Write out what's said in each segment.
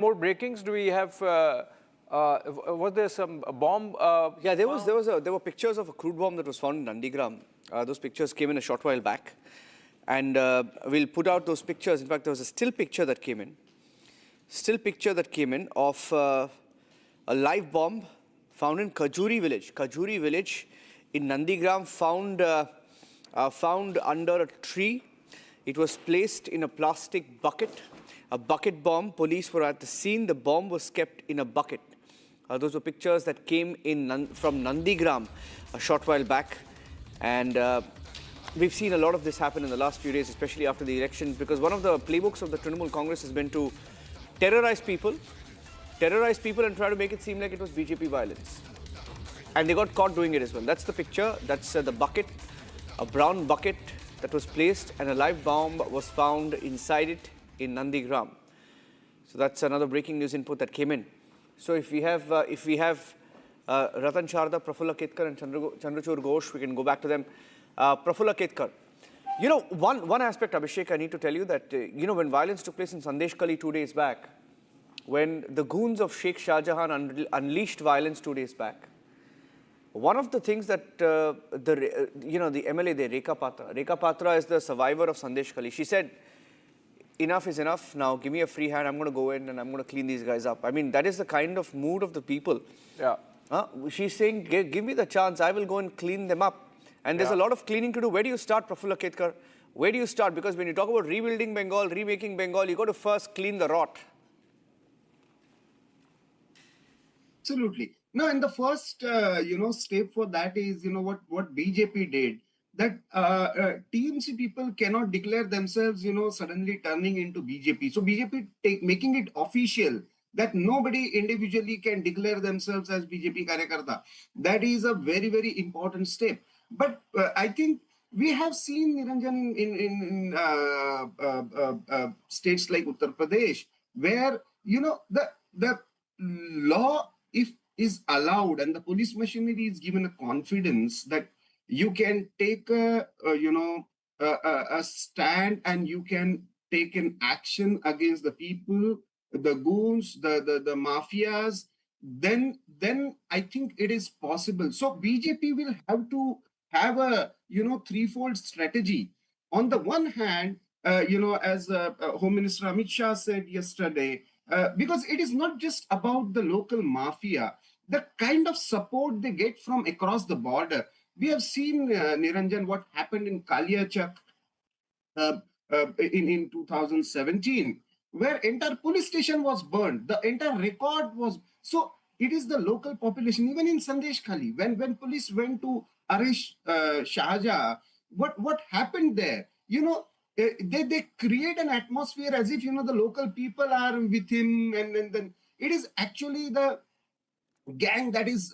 More breakings? Do we have? Was there some bomb? Yeah, there were pictures of a crude bomb that was found in Nandigram. Those pictures came in a short while back, and we'll put out those pictures. In fact, there was a still picture that came in. Of a live bomb found in Kajuri village in Nandigram, found under a tree. It was placed in a plastic bucket, a bucket bomb. Police were at the scene. The bomb was kept in a bucket. Those were pictures that came in from Nandigram a short while back. And we've seen a lot of this happen in the last few days, especially after the elections, because one of the playbooks of the Trinamool Congress has been to terrorize people and try to make it seem like it was BJP violence. And they got caught doing it as well. That's the picture. That's the bucket, a brown bucket that was placed, and a live bomb was found inside it in Nandigram. So that's another breaking news input that came in. So if we have Ratan Sharda, Prafulla Ketkar and Chandrachur Ghosh, we can go back to them. Prafulla Ketkar, you know, one aspect, Abhishek, I need to tell you that, you know, when violence took place in Sandesh Kali 2 days back, when the goons of Sheikh Shah Jahan unleashed violence 2 days back, one of the things that, the MLA there, Rekha Patra is the survivor of Sandesh Kali. She said, enough is enough now, give me a free hand, I'm going to go in and I'm going to clean these guys up. I mean, that is the kind of mood of the people. Yeah. She's saying, give me the chance, I will go and clean them up. And there's a lot of cleaning to do. Where do you start, Prafulla Ketkar? Where do you start? Because when you talk about rebuilding Bengal, remaking Bengal, you got to first clean the rot. Absolutely. No, and the first, step for that is, what BJP did. That TMC people cannot declare themselves, suddenly turning into BJP. So BJP making it official that nobody individually can declare themselves as BJP Karyakarta. That is a very, very important step. But I think we have seen, Niranjan, in states like Uttar Pradesh, where, the law, if is allowed and the police machinery is given a confidence that you can take a stand and you can take an action against the people, the goons, the mafias, then I think it is possible. So BJP will have to have a threefold strategy. On the one hand, as Home Minister Amit Shah said yesterday, because it is not just about the local mafia, the kind of support they get from across the border. We have seen, Niranjan, what happened in Kaliachak in 2017, where entire police station was burned. The entire record was... So it is the local population, even in Sandesh Khali, when police went to arrest Shahjahan, what happened there? They create an atmosphere as if, the local people are with him, and then it is actually the gang that is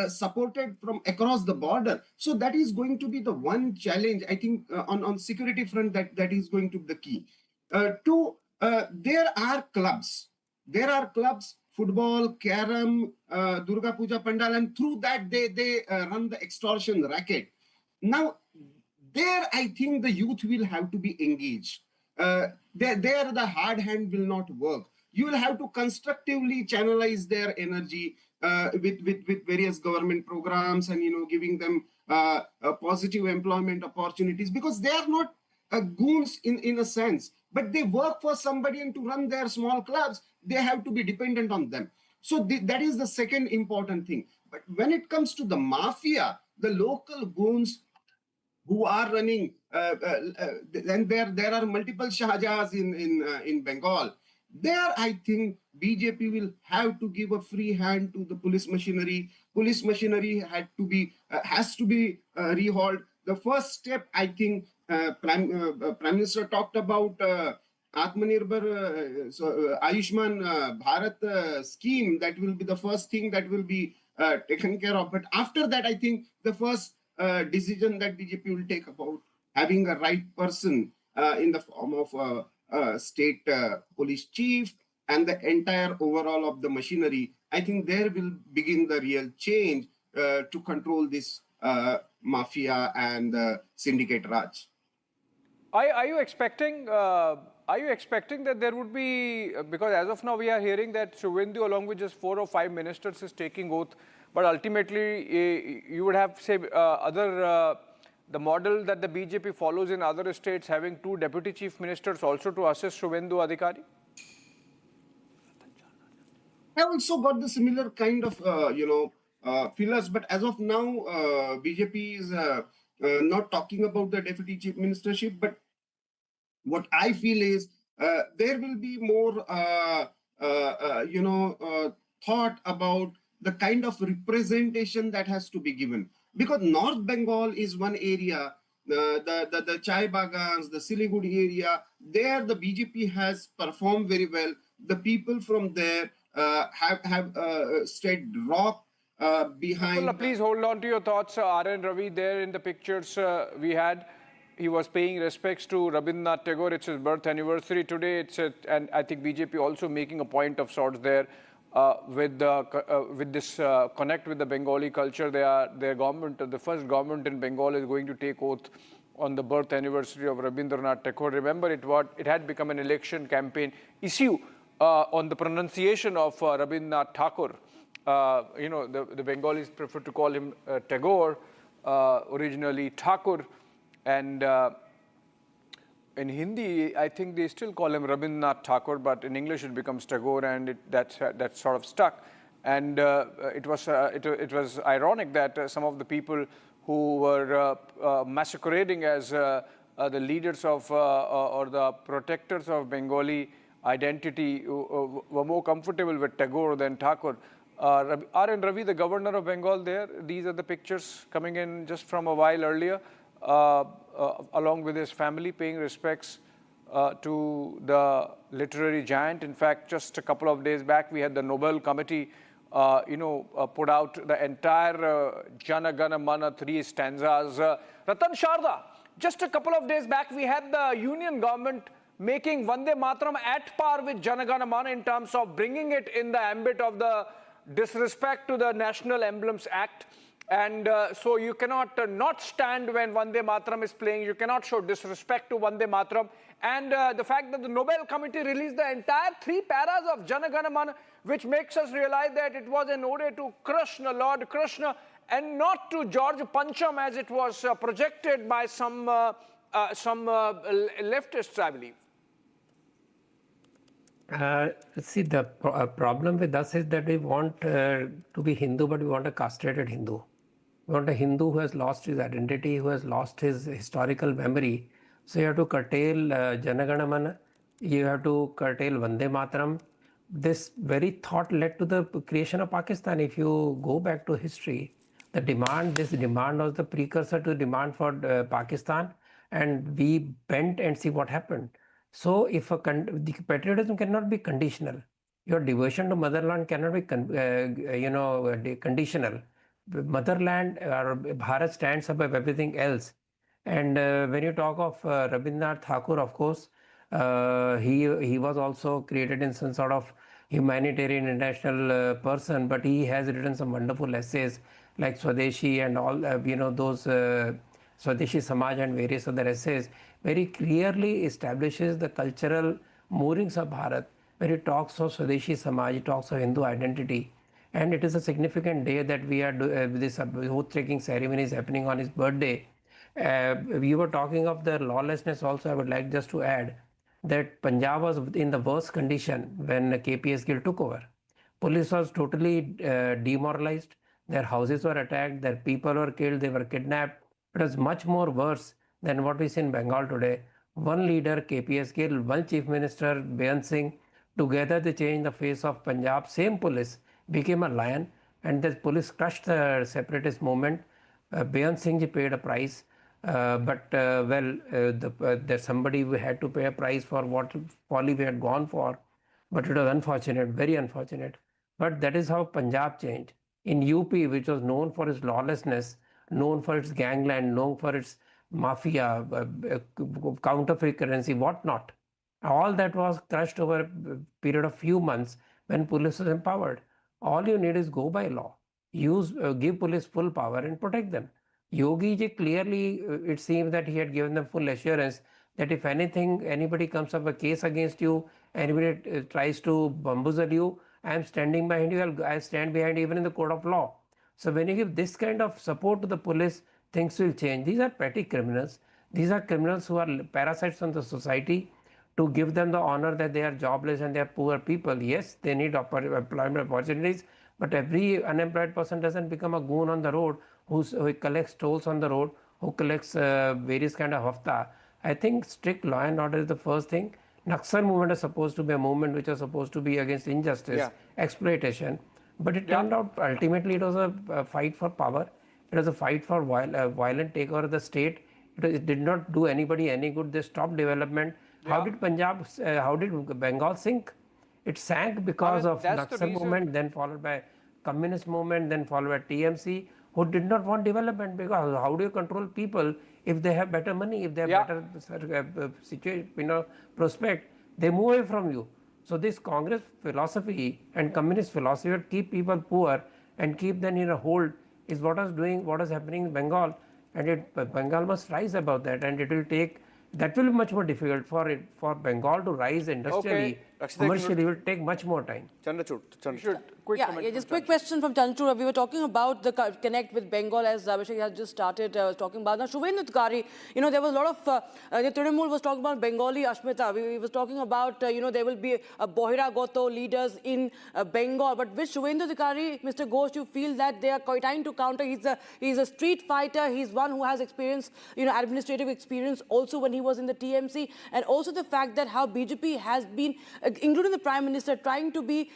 supported from across the border. So that is going to be the one challenge, I think, on security front, that is going to be the key. There are clubs. Football, carom, Durga Puja Pandal, and through that they run the extortion racket. Now, there I think the youth will have to be engaged. There the hard hand will not work. You will have to constructively channelize their energy with various government programs and giving them positive employment opportunities, because they are not goons in a sense, but they work for somebody, and to run their small clubs, they have to be dependent on them. So that is the second important thing. But when it comes to the mafia, the local goons who are running, and there are multiple Shahjahans in Bengal. There, I think BJP will have to give a free hand to the police machinery. Police machinery has to be rehauled. The first step, I think, Prime Minister talked about Atmanirbhar, Ayushman Bharat scheme. That will be the first thing that will be taken care of. But after that, I think the first decision that BJP will take about having a right person in the form of state police chief and the entire overall of the machinery, I think there will begin the real change to control this mafia and syndicate Raj. Are you expecting are you expecting that there would be, because as of now we are hearing that Suvendu along with just 4 or 5 ministers is taking oath, but ultimately you would have, say, the model that the BJP follows in other states, having 2 deputy chief ministers also to assist Suvendu Adhikari? I also got the similar kind of, feelers, but as of now, BJP is not talking about the deputy chief ministership, but what I feel is there will be more, thought about the kind of representation that has to be given. Because North Bengal is one area, the Chai Bagans, the Siliguri area, there the BJP has performed very well. The people from there have stayed rock behind. Please hold on to your thoughts. R.N. Ravi there in the pictures we had. He was paying respects to Rabindranath Tagore. It's his birth anniversary today. And I think BJP also making a point of sorts there with this connect with the Bengali culture. Their government, the first government in Bengal, is going to take oath on the birth anniversary of Rabindranath Tagore. Remember, it had become an election campaign issue on the pronunciation of Rabindranath Tagore. The Bengalis prefer to call him Tagore, originally Thakur. And in Hindi, I think they still call him Rabindranath Tagore, but in English it becomes Tagore, and that's sort of stuck. And it was ironic that some of the people who were masquerading as the leaders of or the protectors of Bengali identity were more comfortable with Tagore than Thakur. R.N. Ravi, the governor of Bengal there, these are the pictures coming in just from a while earlier, along with his family, paying respects to the literary giant. In fact, just a couple of days back, we had the Nobel Committee, put out the entire Jana Gana Mana 3 stanzas. Ratan Sharda, just a couple of days back, we had the union government making Vande Mataram at par with Jana Gana Mana in terms of bringing it in the ambit of the disrespect to the National Emblems Act. And so you cannot not stand when Vande Mataram is playing. You cannot show disrespect to Vande Mataram. And the fact that the Nobel Committee released the entire 3 paras of Jana Gana Mana, which makes us realize that it was an ode to Krishna, Lord Krishna, and not to George Pancham as it was projected by some leftists, I believe. See, the problem with us is that we want to be Hindu, but we want a castrated Hindu. We want a Hindu who has lost his identity, who has lost his historical memory. So you have to curtail Jana Gana Mana, you have to curtail Vande Mataram. This very thought led to the creation of Pakistan. If you go back to history, this demand was the precursor to demand for Pakistan, and we bent and see what happened. So if the patriotism cannot be conditional, your devotion to motherland cannot be conditional. Motherland or Bharat stands above everything else. And when you talk of Rabindranath Tagore, of course, he was also created in some sort of humanitarian international person, but he has written some wonderful essays like Swadeshi and all, those Swadeshi Samaj and various other essays, very clearly establishes the cultural moorings of Bharat. When he talks of Swadeshi Samaj, he talks of Hindu identity. And it is a significant day that we are this oath-taking ceremony is happening on his birthday. We were talking of the lawlessness also. I would like just to add that Punjab was in the worst condition when KPS Gill took over. Police was totally demoralized. Their houses were attacked. Their people were killed. They were kidnapped. It was much more worse than what we see in Bengal today. One leader, KPS Gill, one chief minister, Beyant Singh, together they changed the face of Punjab. Same police became a lion, and the police crushed the separatist movement. Beyant Singh ji paid a price, there's somebody who had to pay a price for what folly we had gone for. But it was unfortunate, very unfortunate. But that is how Punjab changed. In UP, which was known for its lawlessness, known for its gangland, known for its mafia, counterfeit currency, whatnot, all that was crushed over a period of few months when police was empowered. All you need is go by law. Give police full power and protect them. Yogi ji clearly, it seems that he had given them full assurance that if anything, anybody comes up a case against you, anybody tries to bamboozle you, I am standing behind you, I stand behind you even in the court of law. So when you give this kind of support to the police, things will change. These are petty criminals. These are criminals who are parasites on the society. To give them the honor that they are jobless and they are poor people, yes, they need employment opportunities, but every unemployed person doesn't become a goon on the road who collects tolls on the road, who collects various kind of hafta. I think strict law and order is the first thing. Naxal movement is supposed to be a movement which was supposed to be against injustice, exploitation, but it turned out ultimately it was a fight for power. It was a fight for violent takeover of the state. It did not do anybody any good. They stopped development. How did Punjab, how did Bengal sink? It sank because of Naxal movement, then followed by communist movement, then followed by TMC, who did not want development, because how do you control people if they have better money, if they have better situation, prospect, they move away from you. So this Congress philosophy and communist philosophy would keep people poor and keep them in a hold is what is happening in Bengal, and Bengal must rise above that, and it will take. That will be much more difficult for Bengal to rise industrially. Commercially, it will take much more time. Chandrachud, just quick question from Chandrachud. We were talking about the connect with Bengal as Abhishek has just started talking about. Now, Suvendu Adhikari, there was a lot of, Trinamool was talking about Bengali Ashmita. We was talking about, there will be a Bohiragoto leaders in Bengal. But with Suvendu Adhikari, Mr. Ghosh, you feel that they are trying to counter. He's a street fighter. He's one who has experience, administrative experience also when he was in the TMC. And also the fact that how BJP has been, including the Prime Minister, trying to be,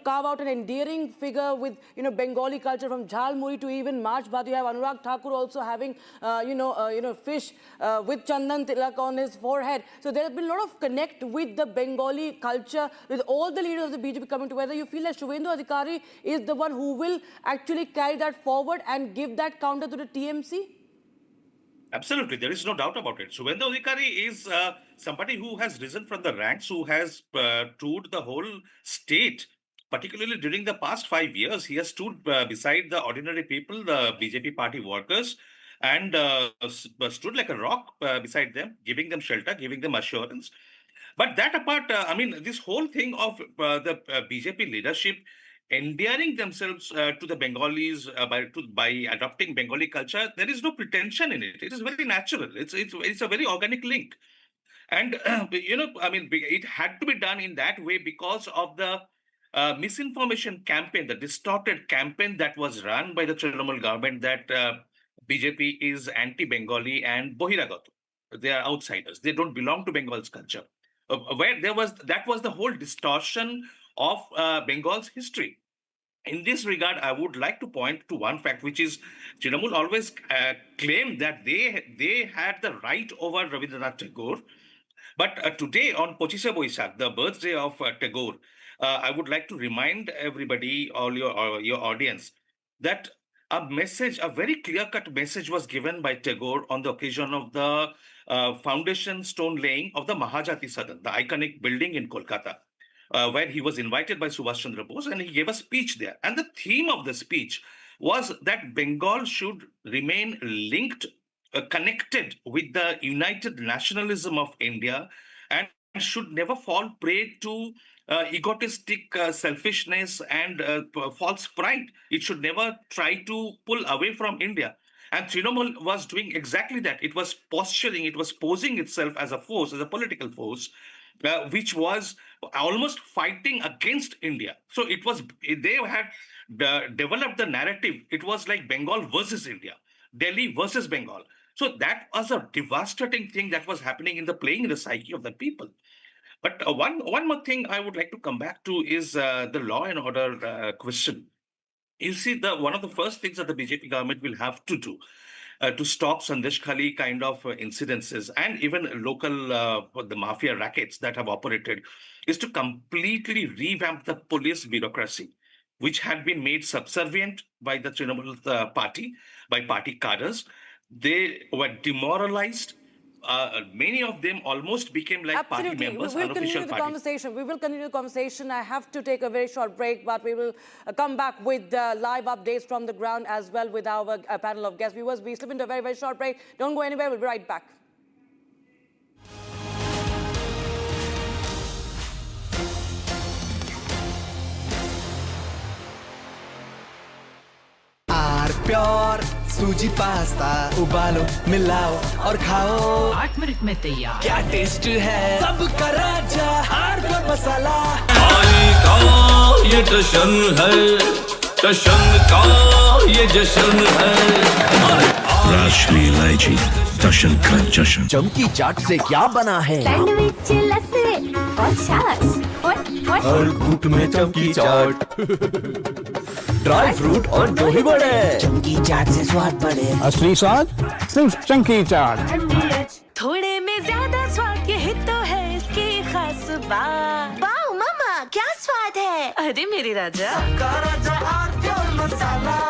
carve out an endearing figure with, Bengali culture from Jhalmuri to even March Bhat. You have Anurag Thakur also having, fish with Chandan Tilak on his forehead. So there has been a lot of connect with the Bengali culture, with all the leaders of the BJP coming together. You feel that Suvendu Adhikari is the one who will actually carry that forward and give that counter to the TMC? Absolutely, there is no doubt about it. Suvendu Adhikari is somebody who has risen from the ranks, who has toured the whole state, particularly during the past 5 years. He has stood beside the ordinary people, the BJP party workers, and stood like a rock beside them, giving them shelter, giving them assurance. But that apart, this whole thing of the BJP leadership endearing themselves to the Bengalis by adopting Bengali culture, there is no pretension in it. It is very natural. It's a very organic link. And, it had to be done in that way because of the misinformation campaign, the distorted campaign that was run by the Trinamool government that BJP is anti-Bengali and Bohiragat. They are outsiders. They don't belong to Bengal's culture. That was the whole distortion of Bengal's history. In this regard, I would like to point to one fact, which is Trinamool always claimed that they had the right over Rabindranath Tagore. But today, on Pochise Boishakh, the birthday of Tagore, I would like to remind everybody, all your audience, that a very clear-cut message was given by Tagore on the occasion of the foundation stone laying of the Mahajati Sadan, the iconic building in Kolkata, where he was invited by Subhash Chandra Bose, and he gave a speech there. And the theme of the speech was that Bengal should remain linked, connected with the united nationalism of India, and should never fall prey to egotistic selfishness and false pride. It should never try to pull away from India. And Trinamool was doing exactly that. It was posturing, it was posing itself as a force, as a political force, which was almost fighting against India. So they had developed the narrative. It was like Bengal versus India, Delhi versus Bengal. So that was a devastating thing that was happening playing in the psyche of the people. But one more thing I would like to come back to is the law and order question. You see, one of the first things that the BJP government will have to do to stop Sandesh Khali kind of incidences and even local the mafia rackets that have operated is to completely revamp the police bureaucracy, which had been made subservient by the Trinamool party, by party cadres. They were demoralized. Many of them almost became like party members, we will continue the conversation. We will continue the conversation. I have to take a very short break, but we will come back with live updates from the ground as well with our panel of guest viewers. We slip into a very, very short break. Don't go anywhere. We'll be right back. Pure सूजी pasta उबालो मिलाओ और खाओ 8 minute में तैयार। क्या taste है सबका राजा hardware मसाला। भाई का ये जश्न है, जश्न का ये जश्न है। राष्ट्रीय इलायची जश्न का जश्न। चमकी चाट से क्या बना है? सैंडविच लस्सी और छाछ और हर घूंट में चमकी चाट। ड्राई फ्रूट और दही बड़े। चमकी चाट से स्वाद बढ़े। असली स्वाद सिर्फ चंकी चाट। थोड़े में ज्यादा स्वाद यही तो है इसकी खास बात। वाओ मामा क्या स्वाद है। अरे मेरे राजा मसाला।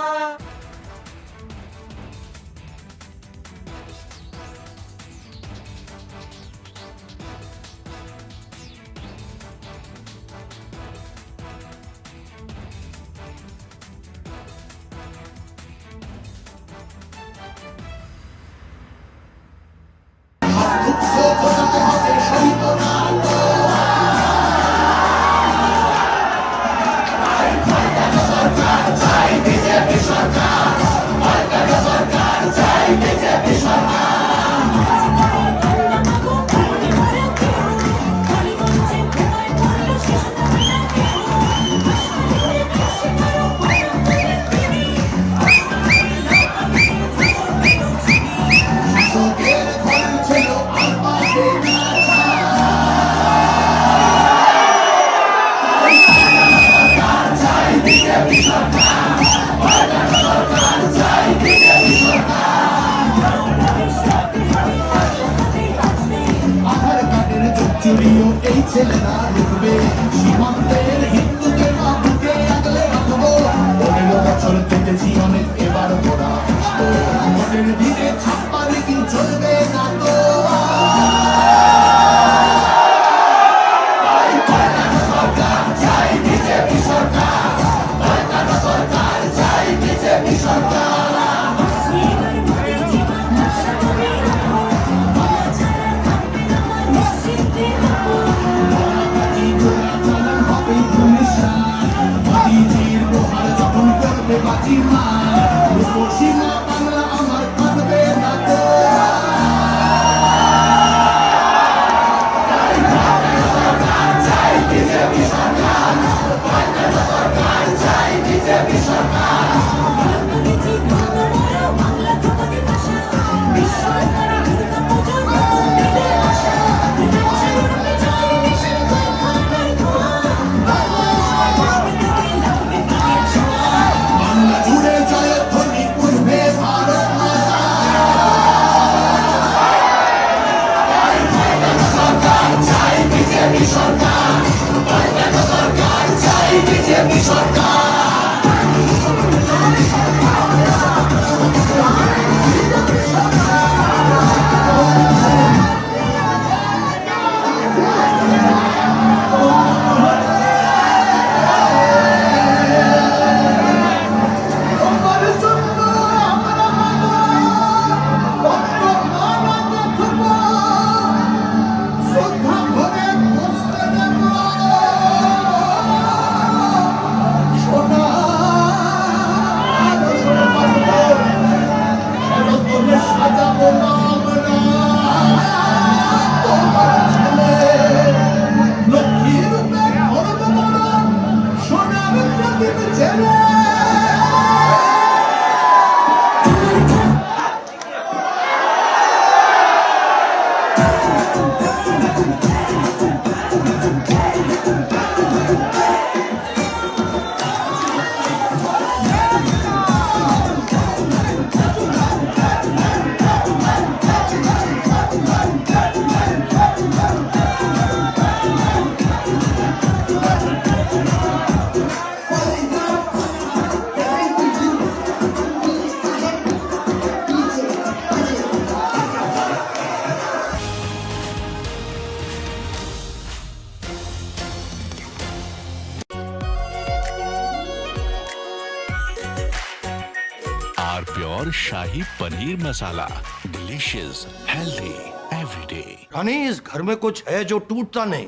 प्योर शाही paneer masala, delicious, healthy, everyday. रानी इस घर में कुछ है जो टूटता नहीं।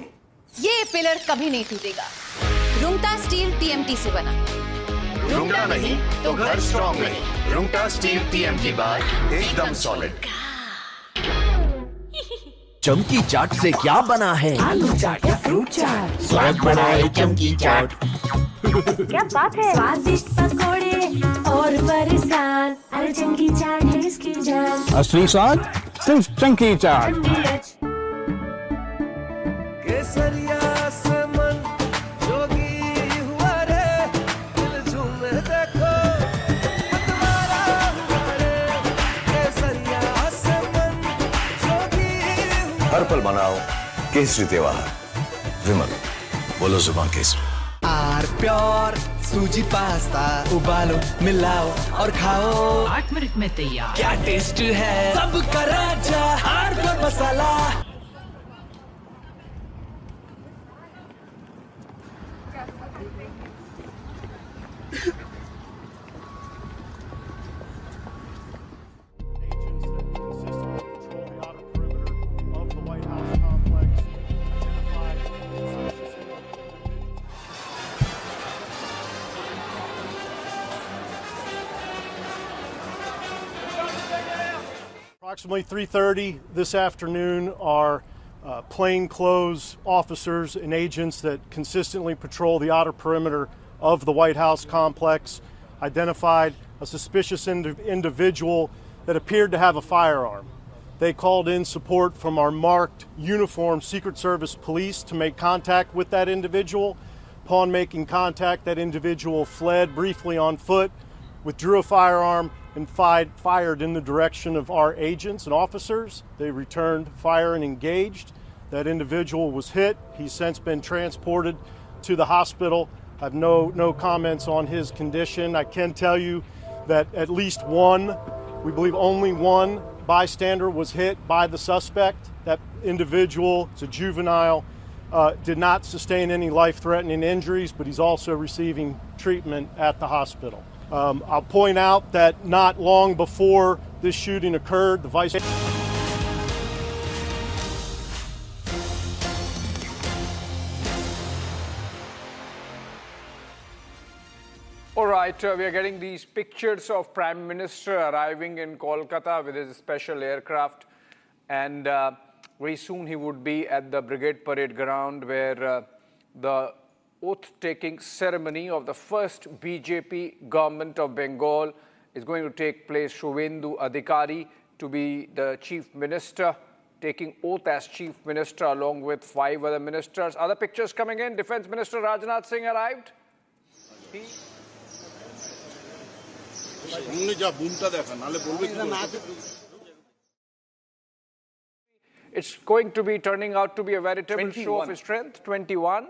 ये पिलर कभी नहीं टूटेगा। रुंगता स्टील TMT से बना, रुंगटा नहीं तो घर स्ट्रॉन्ग नहीं, रुंगटा स्टील टीएम की बात एकदम सॉलिड। चमकी चाट से क्या बना है? आलू चाट या फ्रूट चाट, स्वाद बढ़ाए चमकी चाट। क्या बात है, स्वादिष्ट पकोड़े और फरसान, अरे चमकी चाट है इसकी जान। असली स्वाद सिर्फ चमकी चाट। केसरिया से मन जोगी हुआ रे, दिल झूमे देखो मतवारा हुआ रे। केसरिया से मन जोगी हुआ। हर पल मनाओ केसरी त्योहार। विमल, बोलो जुबान केसरी। आर प्योर सूजी पास्ता, उबालो मिलाओ और खाओ, 8 मिनट में तैयार। क्या टेस्ट है सबका राजा are pure masala. Approximately 3:30 this afternoon, our plainclothes officers and agents that consistently patrol the outer perimeter of the White House complex identified a suspicious individual that appeared to have a firearm. They called in support from our marked uniformed Secret Service police to make contact with that individual. Upon making contact, that individual fled briefly on foot, withdrew a firearm, and fired in the direction of our agents and officers. They returned fire and engaged. That individual was hit. He's since been transported to the hospital. I have no comments on his condition. I can tell you that at least one, we believe only one bystander was hit by the suspect. That individual is a juvenile, did not sustain any life-threatening injuries, but he's also receiving treatment at the hospital. I'll point out that not long before this shooting occurred, the vice. All right, we are getting these pictures of Prime Minister arriving in Kolkata with his special aircraft, and very soon he would be at the Brigade Parade Ground where the oath-taking ceremony of the first BJP government of Bengal is going to take place. Suvendu Adhikari to be the Chief Minister, taking oath as Chief Minister along with 5 other ministers. Other pictures coming in. Defence Minister Rajnath Singh arrived. It's going to be turning out to be a veritable show of his strength. 21.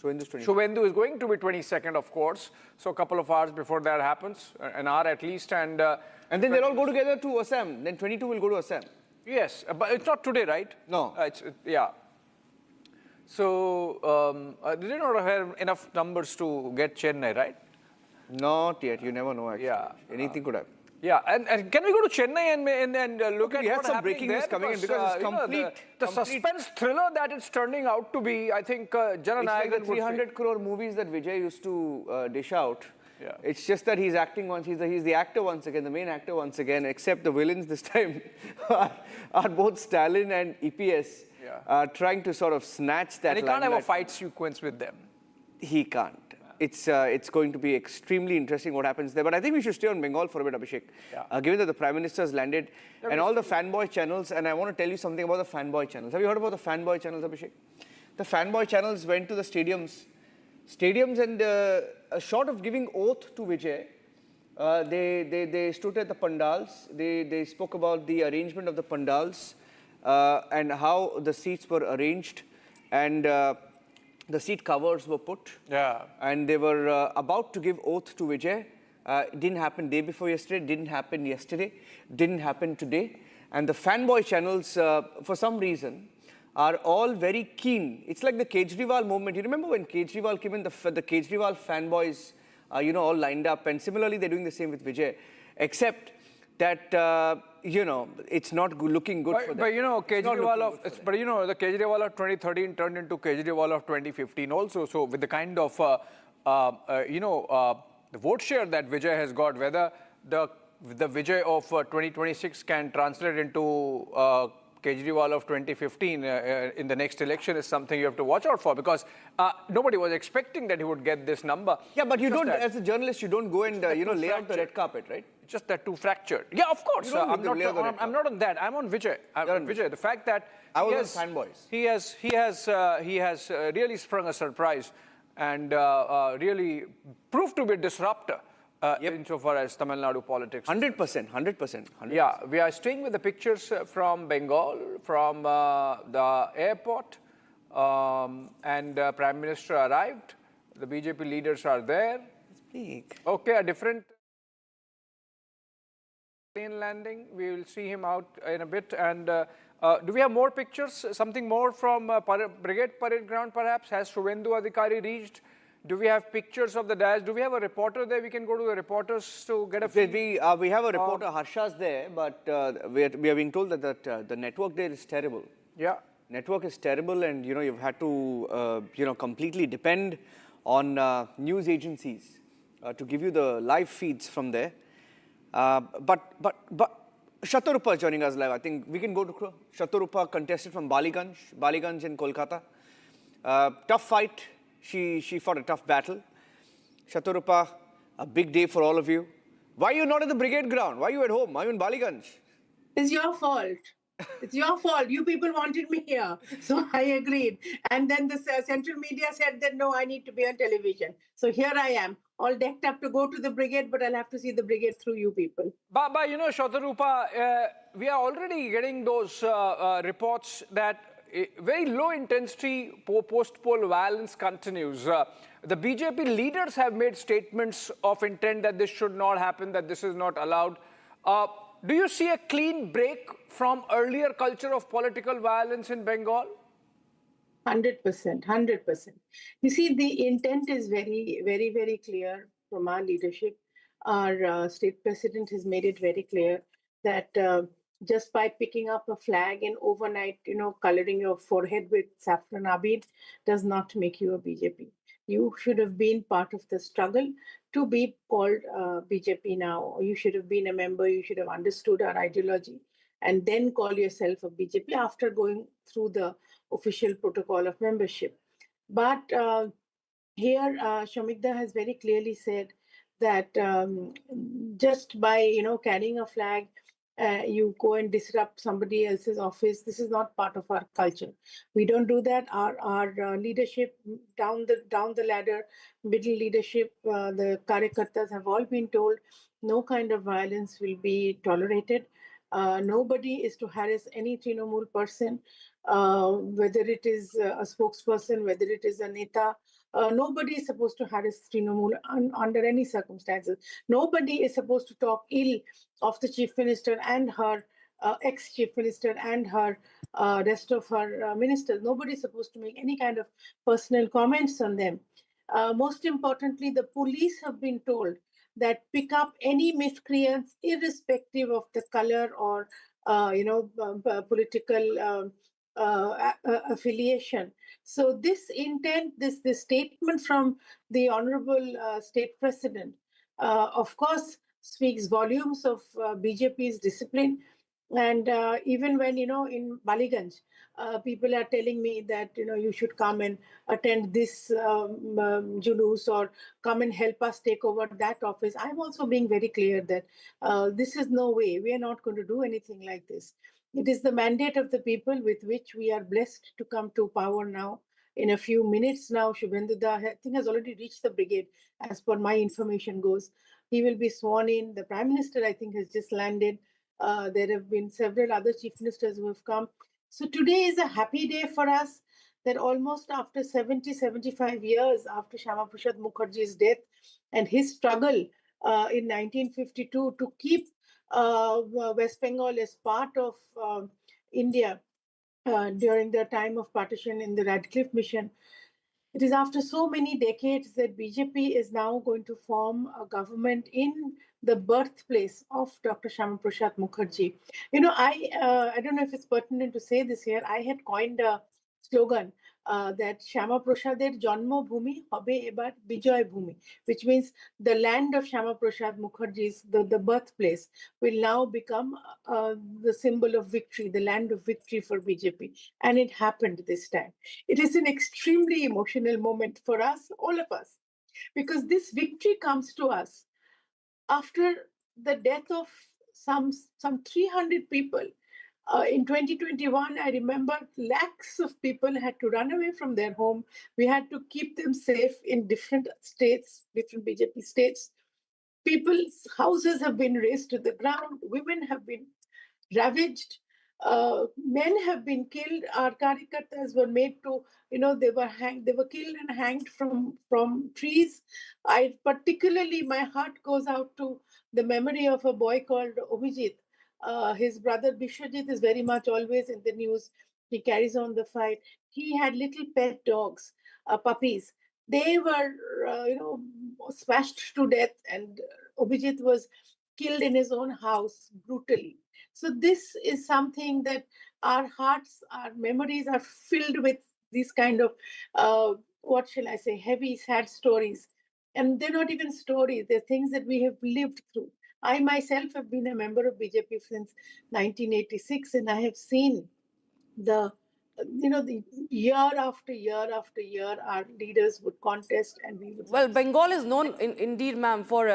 Suvendu is going to be 22nd, of course. So a couple of hours before that happens, an hour at least. And then they'll all go together to Assam. Then 22 will go to Assam. Yes, but it's not today, right? No. Yeah. So they did not have enough numbers to get Chennai, right? Not yet. You never know, actually. Yeah. Anything could happen. Yeah, and can we go to Chennai and look at we had what's some happening breaking there? news coming in because it's complete. The suspense thriller that it's turning out to be, I think, Jananayagan. It's like the 300 crore movies that Vijay used to dish out. Yeah. It's just that he's acting once. He's the actor once again, the main actor once again. Except the villains this time are both Stalin and EPS, trying to sort of snatch that. And he can't have a fight sequence with them. He can't. It's going to be extremely interesting what happens there. But I think we should stay on Bengal for a bit, Abhishek. Yeah. Given that the Prime Minister has landed and all the fanboy channels, and I want to tell you something about the fanboy channels. Have you heard about the fanboy channels, Abhishek? The fanboy channels went to the stadiums and short of giving oath to Vijay, they stood at the pandals. They spoke about the arrangement of the pandals and how the seats were arranged and the seat covers were put. Yeah. And they were about to give oath to Vijay. It didn't happen day before yesterday, didn't happen yesterday, didn't happen today. And the fanboy channels, for some reason, are all very keen. It's like the Kejriwal movement. You remember when Kejriwal came in, the Kejriwal fanboys, all lined up. And similarly, they're doing the same with Vijay. Except that, it's not looking good for them. But Kejriwal the Kejriwal of 2013 turned into Kejriwal of 2015 also. So with the kind of, the vote share that Vijay has got, whether the Vijay of 2026 can translate into Kejriwal of 2015 in the next election is something you have to watch out for, because nobody was expecting that he would get this number. Yeah, but you don't, as a journalist, you don't go and lay out the red carpet, right? Just that too fractured. Yeah, of course. I'm not on that. I'm on Vijay. Vijay, the fact that he has really sprung a surprise and really proved to be a disruptor. Insofar as Tamil Nadu politics. 100%. Yeah, we are staying with the pictures from Bengal, from the airport, and Prime Minister arrived. The BJP leaders are there. Okay, a different plane landing. We will see him out in a bit. And do we have more pictures? Something more from Brigade Parade Ground, perhaps? Has Suvendu Adhikari reached? Do we have pictures of the dash? Do we have a reporter there? We can go to the reporters to get a feel. We have a reporter, Harsha's there, but we are being told that the network there is terrible. Yeah. Network is terrible, and you've had to completely depend on news agencies to give you the live feeds from there. But Shatarupa is joining us live. I think we can go to Shatarupa, contested from Baliganj in Kolkata. Tough fight. She fought a tough battle. Shatarupa, a big day for all of you. Why are you not at the Brigade Ground? Why are you at home? Why are you in Baliganj? It's your fault. It's your fault. You people wanted me here. So I agreed. And then the central media said that, no, I need to be on television. So here I am, all decked up to go to the Brigade, but I'll have to see the Brigade through you people. But Shatarupa, we are already getting those reports that very low intensity post-poll violence continues. The BJP leaders have made statements of intent that this should not happen, that this is not allowed. Do you see a clean break from earlier culture of political violence in Bengal? 100%. You see, the intent is very, very, very clear from our leadership. Our state president has made it very clear that just by picking up a flag and overnight, coloring your forehead with saffron abid does not make you a BJP. You should have been part of the struggle to be called BJP now. You should have been a member. You should have understood our ideology and then call yourself a BJP after going through the official protocol of membership. But here, Shamikda has very clearly said that just by, carrying a flag, you go and disrupt somebody else's office. This is not part of our culture. We don't do that. Our leadership down the ladder, middle leadership, the Karyakartas have all been told no kind of violence will be tolerated. Nobody is to harass any Trinamool person, whether it is a spokesperson, whether it is a neta. Nobody is supposed to harass Trinamool under any circumstances. Nobody is supposed to talk ill of the Chief Minister and her ex-Chief Minister and her rest of her ministers. Nobody is supposed to make any kind of personal comments on them. Most importantly, the police have been told that pick up any miscreants irrespective of the color or political affiliation. So this intent, this statement from the Honorable State President, of course, speaks volumes of BJP's discipline. And even when, in Baliganj, people are telling me that, you should come and attend this julus or come and help us take over that office. I'm also being very clear that this is no way. We are not going to do anything like this. It is the mandate of the people with which we are blessed to come to power now. In a few minutes now, Suvendu, I think, has already reached the Brigade, as per my information goes. He will be sworn in. The Prime Minister, I think, has just landed. There have been several other chief ministers who have come. So today is a happy day for us that almost after 75 years after Shyama Prasad Mukherjee's death and his struggle in 1952 to keep West Bengal as part of India during the time of partition in the Radcliffe Mission. It is after so many decades that BJP is now going to form a government in the birthplace of Dr. Shyama Prasad Mukherjee. I don't know if it's pertinent to say this here. I had coined a slogan that Shama Prasader Janmo Bhumi Hobe Ebar Bijoy Bhumi, which means the land of Shama Prasad Mukherjee's, the birthplace, will now become the symbol of victory, the land of victory for BJP. And it happened this time. It is an extremely emotional moment for us, all of us, because this victory comes to us after the death of some 300 people. In 2021, I remember lakhs of people had to run away from their home. We had to keep them safe in different states, different BJP states. People's houses have been razed to the ground. Women have been ravaged. Men have been killed. Our karyakartas were made to, they were killed and hanged from trees. My heart goes out to the memory of a boy called Abhijit. His brother Bishwajit is very much always in the news. He carries on the fight. He had little pet dogs, puppies. They were, smashed to death, and Abhijit was killed in his own house brutally. So this is something that our hearts, our memories are filled with these kind of, what shall I say, heavy, sad stories. And they're not even stories, they're things that we have lived through. I myself have been a member of BJP since 1986, and I have seen the year after year after year, our leaders would contest and we would... Well, Bengal is known indeed, ma'am, for,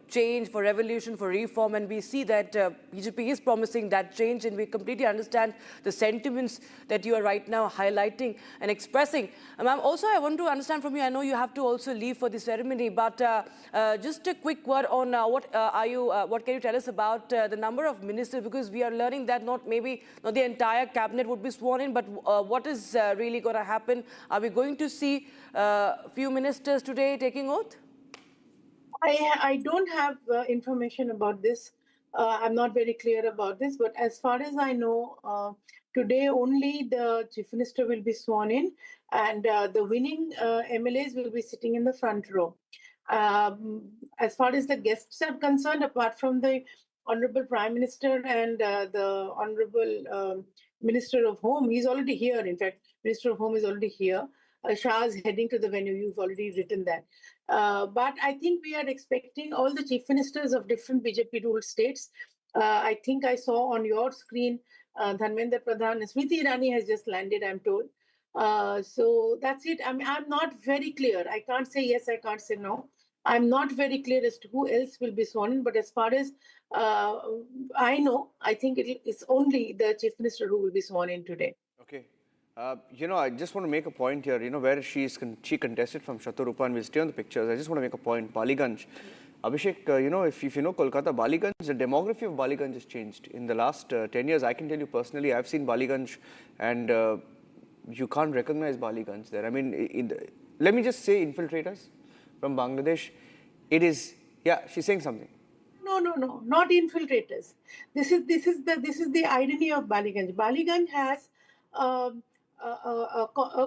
change, for revolution, for reform. And we see that BJP is promising that change. And we completely understand the sentiments that you are right now highlighting and expressing. Ma'am, also, I want to understand from you, I know you have to also leave for the ceremony, but just a quick word on what can you tell us about the number of ministers? Because we are learning that not the entire cabinet would be sworn in, but what is really going to happen? Are we going to see a few ministers today taking oath? I don't have information about this. I'm not very clear about this, but as far as I know, today only the Chief Minister will be sworn in, and the winning MLAs will be sitting in the front row. As far as the guests are concerned, apart from the Honorable Prime Minister and the Honorable Minister of Home, he's already here. In fact, Minister of Home is already here. Shah is heading to the venue. You've already written that. But I think we are expecting all the chief ministers of different BJP-ruled states. I think I saw on your screen Dharmendra Pradhan. Smriti Irani has just landed, I'm told. So that's it. I'm not very clear. I can't say yes, I can't say no. I'm not very clear as to who else will be sworn in, but as far as I know, I think it's only the Chief Minister who will be sworn in today. Okay. I just want to make a point here, where she contested from Shaturupa, and we'll stay on the pictures. I just want to make a point. Baliganj. Abhishek, if you know Kolkata, Baliganj, the demography of Baliganj has changed. In the last 10 years, I can tell you personally, I've seen Baliganj, and you can't recognize Baliganj there. I mean, let me just say infiltrators from Bangladesh. It is, yeah, she's saying something. No, not infiltrators. This is the irony of Baliganj. Baliganj has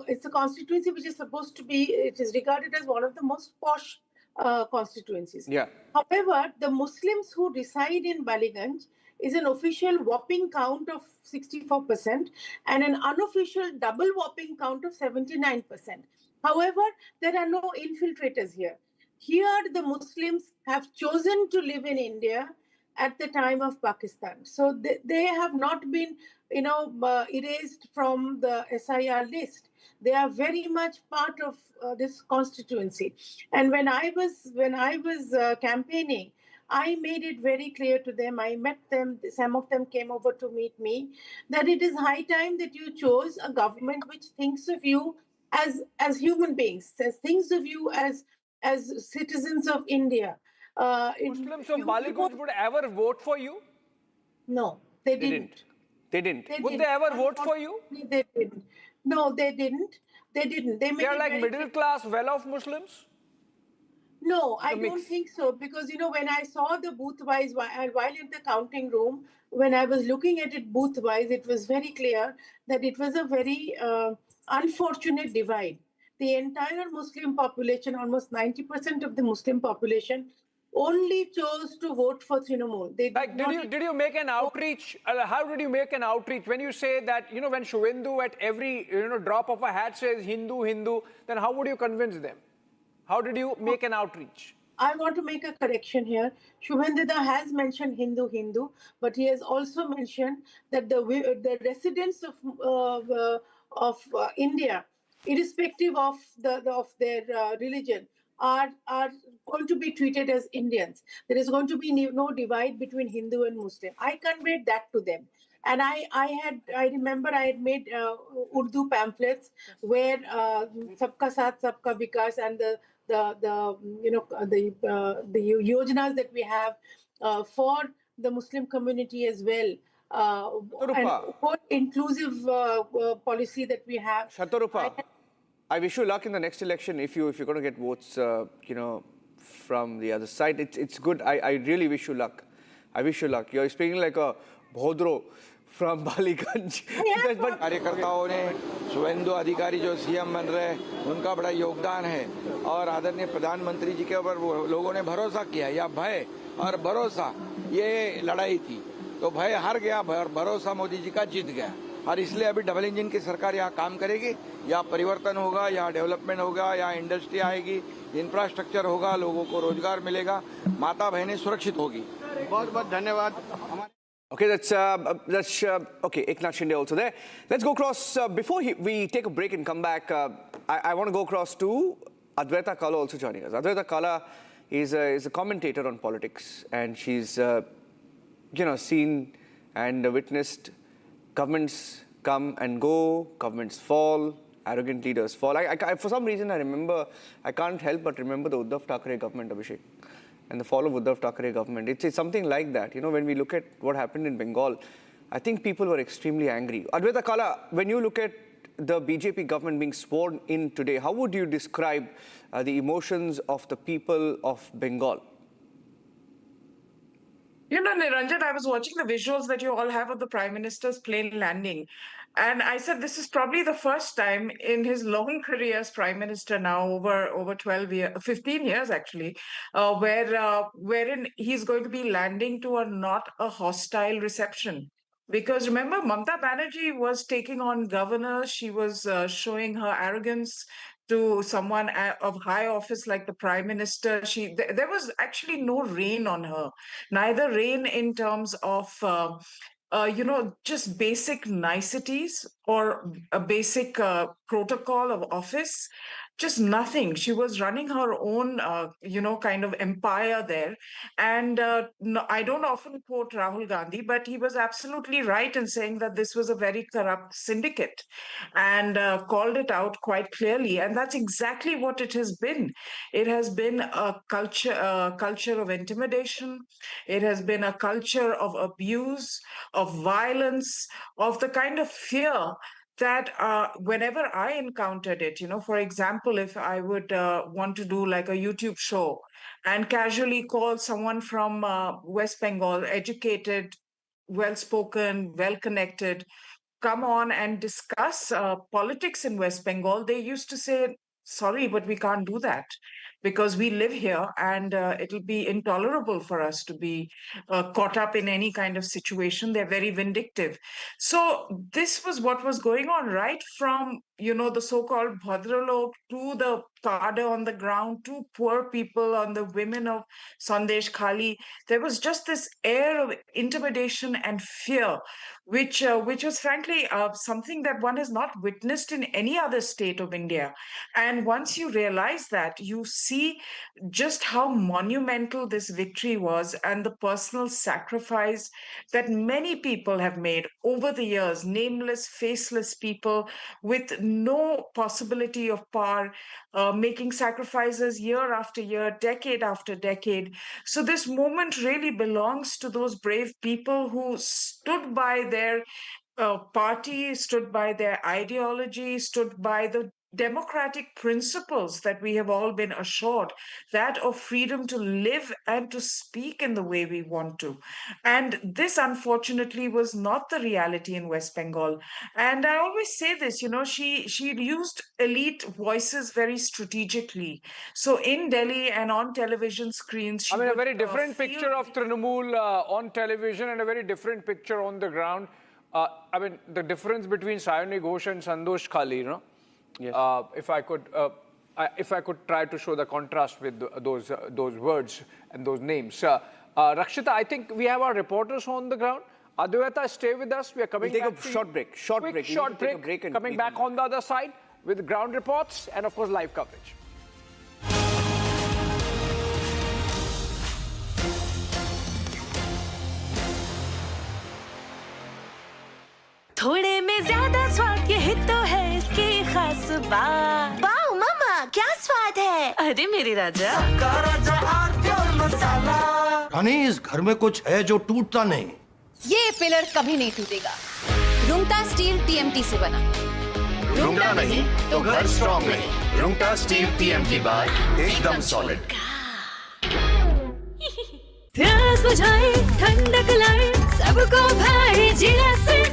it's a constituency which is supposed to be, it is regarded as one of the most posh constituencies. Yeah. However, the Muslims who reside in Baliganj is an official whopping count of 64% and an unofficial double whopping count of 79%. However, there are no infiltrators here. Here, the Muslims have chosen to live in India at the time of Pakistan. So they have not been, erased from the SIR list. They are very much part of this constituency. And when I was campaigning, I made it very clear to them. I met them. Some of them came over to meet me. That it is high time that you chose a government which thinks of you as human beings, thinks of you as citizens of India. Muslims of Baliganj would ever vote for you? No, they didn't. They didn't. Would they ever vote for you? They didn't. No, they didn't. They didn't. They are like middle class, well-off Muslims? No, I don't think so. Because, when I saw the booth-wise, while in the counting room, when I was looking at it booth-wise, it was very clear that it was a very unfortunate divide. The entire Muslim population, almost 90% of the Muslim population, only chose to vote for Trinamool. They did you make an outreach? How did you make an outreach when you say that, you know, when Suvendu at every, you know, drop of a hat says Hindu, Hindu, then how would you convince them? How did you make an outreach? I want to make a correction here. Shubhendida has mentioned Hindu, Hindu, but he has also mentioned that the residents of India, irrespective of their religion, are going to be treated as Indians. There is going to be no divide between Hindu and Muslim. I conveyed that to them. And I remember I had made Urdu pamphlets where Sabka Saath, Sabka Vikas and the yojanas that we have for the Muslim community as well. And more inclusive policy that we have. Shatarupa, I wish you luck in the next election if you're going to get votes, you know, from the other side. It's good. I really wish you luck. I wish you luck. You're speaking like a Bhodro from Baliganj. कार्यकर्ताओं ने शुवेंदु अधिकारी जो CM बन रहे हैं उनका बड़ा योगदान है और आदरणीय प्रधानमंत्री जी के ऊपर लोगों ने भरोसा किया। या भय और भरोसा ये लड़ाई थी, तो भय हार गया और भरोसा मोदी जी का जीत गया। और इसलिए अभी डबल इंजन की सरकार यहाँ काम करेगी, यहाँ परिवर्तन होगा, यहाँ डेवलपमेंट होगा, यहाँ इंडस्ट्री आएगी, इंफ्रास्ट्रक्चर होगा, लोगों को रोजगार मिलेगा, माता बहनें सुरक्षित होगी। बहुत बहुत धन्यवाद। Okay, that's okay. Eknath Shinde also there. Let's go across before we take a break and come back. I want to go across to Adwaita Kala also joining us. Adwaita Kala is a commentator on politics, and she's you know, seen and witnessed governments come and go, governments fall, arrogant leaders fall. For some reason, I remember, I can't help but remember the Uddhav Thackeray government, Abhishek, and the fall of Uddhav Thackeray government. It's something like that. You know, when we look at what happened in Bengal, I think people were extremely angry. Adwaita Kala, when you look at the BJP government being sworn in today, how would you describe the emotions of the people of Bengal? You know, Niranjan, I was watching the visuals that you all have of the Prime Minister's plane landing. And I said, this is probably the first time in his long career as Prime Minister now, over 15 years actually, wherein he's going to be landing to not a hostile reception. Because remember, Mamata Banerjee was taking on governor. She was showing her arrogance to someone of high office like the Prime Minister. There was actually no rein on her, neither rein in terms of you know, just basic niceties or a basic protocol of office, just nothing. She was running her own, you know, kind of empire there. And no, I don't often quote Rahul Gandhi, but he was absolutely right in saying that this was a very corrupt syndicate and called it out quite clearly. And that's exactly what it has been. It has been a culture of intimidation. It has been a culture of abuse, of violence, of the kind of fear that whenever I encountered it, you know, for example, if I would want to do like a YouTube show and casually call someone from West Bengal, educated, well-spoken, well-connected, come on and discuss politics in West Bengal, they used to say, sorry, but we can't do that because we live here and it'll be intolerable for us to be caught up in any kind of situation. They're very vindictive. So this was what was going on right from, you know, the so-called Bhadralok to the cadre on the ground, to poor people, on the women of Sandesh Khali. There was just this air of intimidation and fear, which was frankly something that one has not witnessed in any other state of India. And once you realize that, you see just how monumental this victory was and the personal sacrifice that many people have made over the years, nameless, faceless people with no possibility of power, making sacrifices year after year, decade after decade. So this moment really belongs to those brave people who stood by their party, stood by their ideology, stood by the democratic principles that we have all been assured, that of freedom to live and to speak in the way we want to. And this, unfortunately, was not the reality in West Bengal. And I always say this, she used elite voices very strategically. So in Delhi and on television screens, she I mean, a would, very different picture of Trinamool on television and a very different picture on the ground. I mean, the difference between Sayoni Ghosh and Santosh Khali, Yes. If I could try to show the contrast with those words and those names. Rakshita, I think we have our reporters on the ground. Adwaita, stay with us. We are coming We'll back. take a short break. Short break. Short break. Coming back on the other side with ground reports and, of course, live coverage. थोड़े में ज्यादा स्वाद ये तो है इसकी खास बात। वाओ मामा क्या स्वाद है? अरे मेरे राजा रानी, इस घर में कुछ है जो टूटता नहीं। ये पिलर कभी नहीं टूटेगा। रुंगटा स्टील टीएमटी से बना। रुंगटा नहीं तो घर स्ट्रॉन्ग नहीं। रुंगटा स्टील टीएमटी बार एकदम सॉलिड। प्यास बुझाए ठंडक लाए सबको भाई जीरा से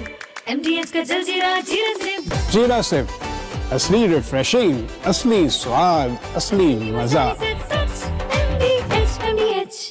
MDH का जलजीरा जीरा से। जीरा से असली रिफ्रेशिंग, असली स्वाद, असली मजा। MDH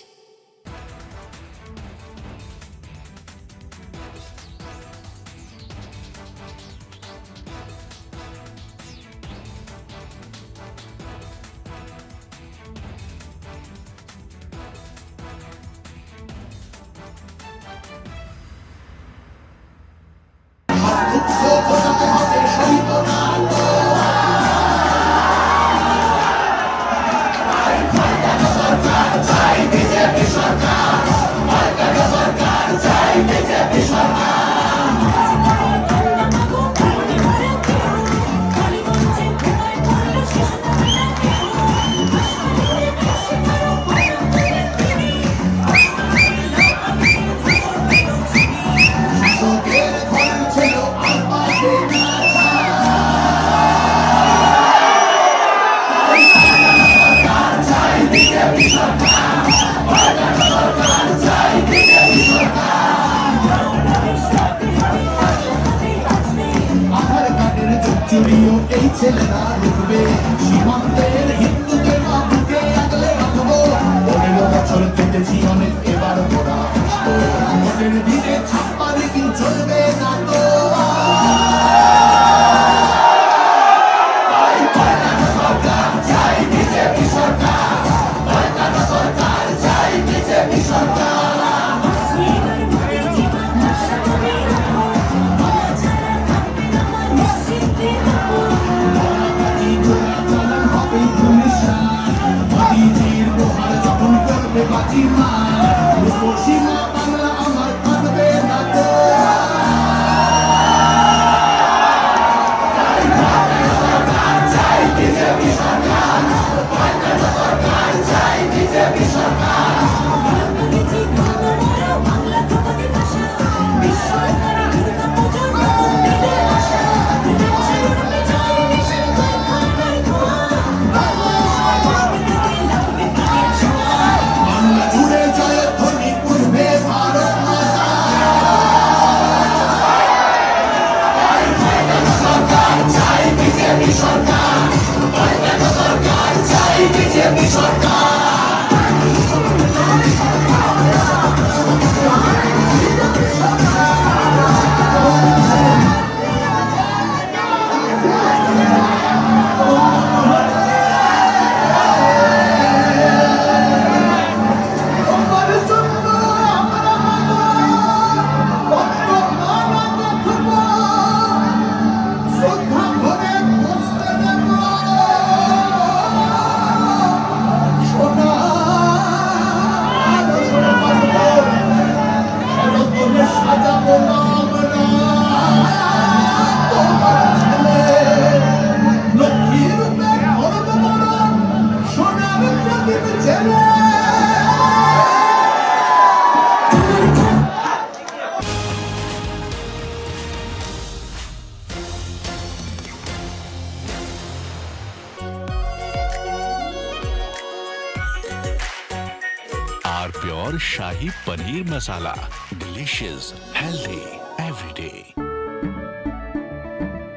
प्योर शाही paneer masala, delicious, healthy, everyday.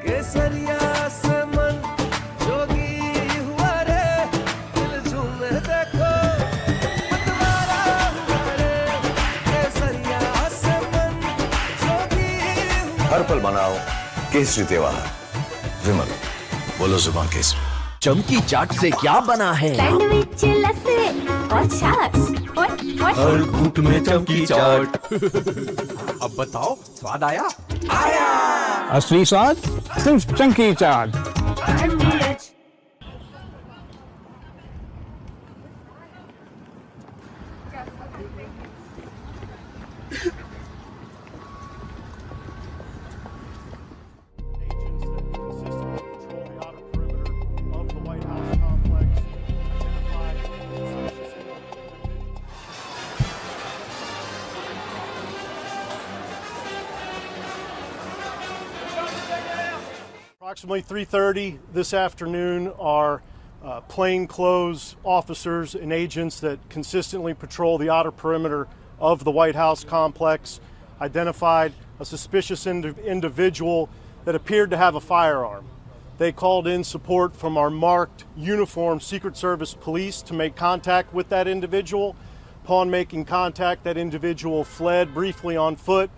केसरिया से मन जोगी हुआ रे, दिल झूमे देखो मतवारा हुआ रे। केसरिया से मन जोगी हुआ। हर पल मनाओ केसरी त्योहार। विमल, बोलो जुबान केसरी। चमकी चाट से क्या बना है? सैंडविच, लस्सी और छाछ और हर घूंट में चमकी चाट। अब बताओ स्वाद आया? आया। असली स्वाद सिर्फ चंकी चाट। Approximately 3:30 this afternoon, our plainclothes officers and agents that consistently patrol the outer perimeter of the White House complex identified a suspicious individual that appeared to have a firearm. They called in support from our marked uniformed Secret Service police to make contact with that individual. Upon making contact, that individual fled briefly on foot,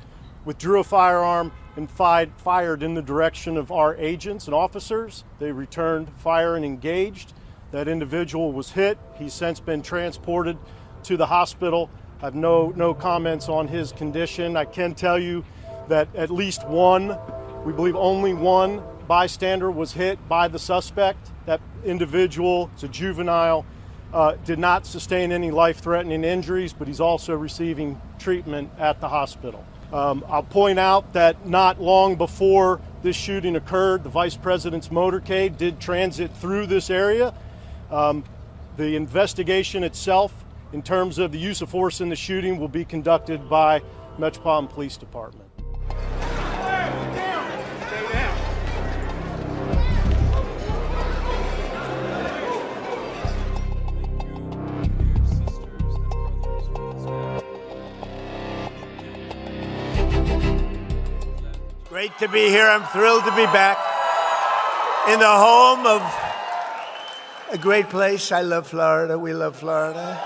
withdrew a firearm, and fired in the direction of our agents and officers. They returned fire and engaged. That individual was hit. He's since been transported to the hospital. I have no comments on his condition. I can tell you that at least one, we believe only one bystander was hit by the suspect. That individual is a juvenile, did not sustain any life-threatening injuries, but he's also receiving treatment at the hospital. I'll point out that not long before this shooting occurred, the Vice President's motorcade did transit through this area. The investigation itself, in terms of the use of force in the shooting, will be conducted by Metropolitan Police Department. Great to be here. I'm thrilled to be back in the home of a great place. I love Florida. We love Florida.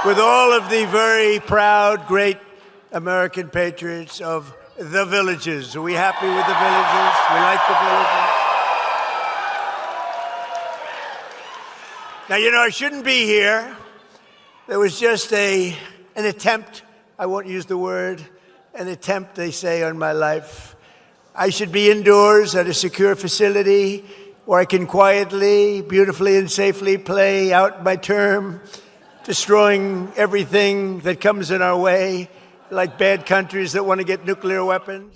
With all of the very proud, great American patriots of the villages. Are we happy with the villages? We like the villages. Now, you know, I shouldn't be here. There was just an attempt, I won't use the word, an attempt, they say, on my life. I should be indoors at a secure facility where I can quietly, beautifully, and safely play out my term, destroying everything that comes in our way, like bad countries that want to get nuclear weapons.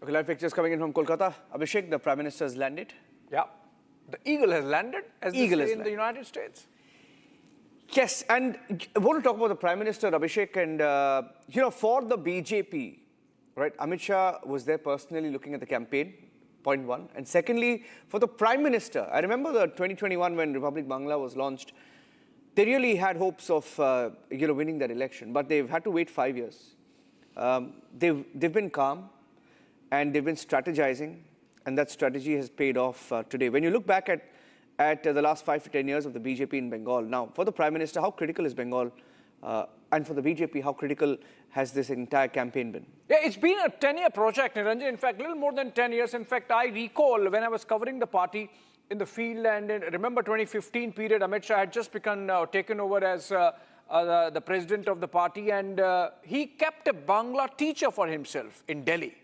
Okay, live pictures coming in from Kolkata. Abhishek, the Prime Minister has landed. Yeah. The eagle has landed, as they say in the United States. Yes, and I want to talk about the Prime Minister, Abhishek, and, you know, for the BJP, right, Amit Shah was there personally looking at the campaign, point one. And secondly, for the Prime Minister, I remember the 2021 when Republic Bangla was launched, they really had hopes of, you know, winning that election, but they've had to wait 5 years. They've been calm, and they've been strategizing, and that strategy has paid off today. When you look back at the last 5 to 10 years of the BJP in Bengal, now, for the Prime Minister, how critical is Bengal? And for the BJP, how critical has this entire campaign been? Yeah, it's been a 10-year project, Niranjan. In fact, a little more than 10 years. In fact, I recall when I was covering the party in the field, and remember 2015 period, Amit Shah had just taken over as the president of the party, and he kept a Bangla teacher for himself in Delhi.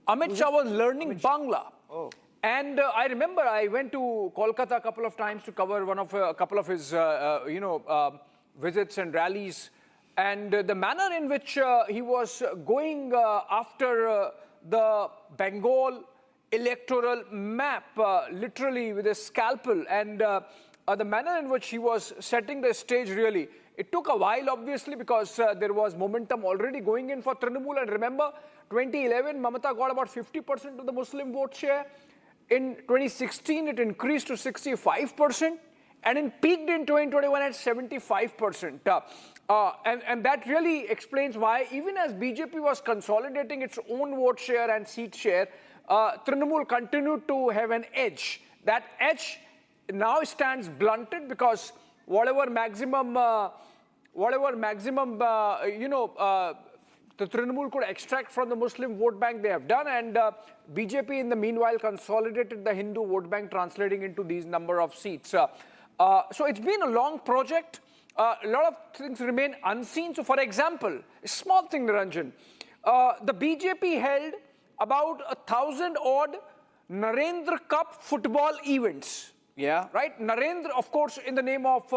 Amit Shah was learning Bangla. Oh. And I remember I went to Kolkata a couple of times to cover a couple of his, visits and rallies. And the manner in which he was going after the Bengal electoral map, literally with a scalpel, and the manner in which he was setting the stage, really, It took a while, obviously, because there was momentum already going in for Trinamool. And remember, 2011, Mamata got about 50% of the Muslim vote share. In 2016, it increased to 65%. And it peaked in 2021 at 75%. And that really explains why, even as BJP was consolidating its own vote share and seat share, Trinamool continued to have an edge. That edge now stands blunted because whatever maximum the Trinamool could extract from the Muslim vote bank, they have done, and BJP in the meanwhile consolidated the Hindu vote bank, translating into these number of seats. So it's been a long project. A lot of things remain unseen. So, for example, a small thing, Niranjan, the BJP held about 1,000 odd Narendra Cup football events. Yeah. Right? Narendra, of course, in the name of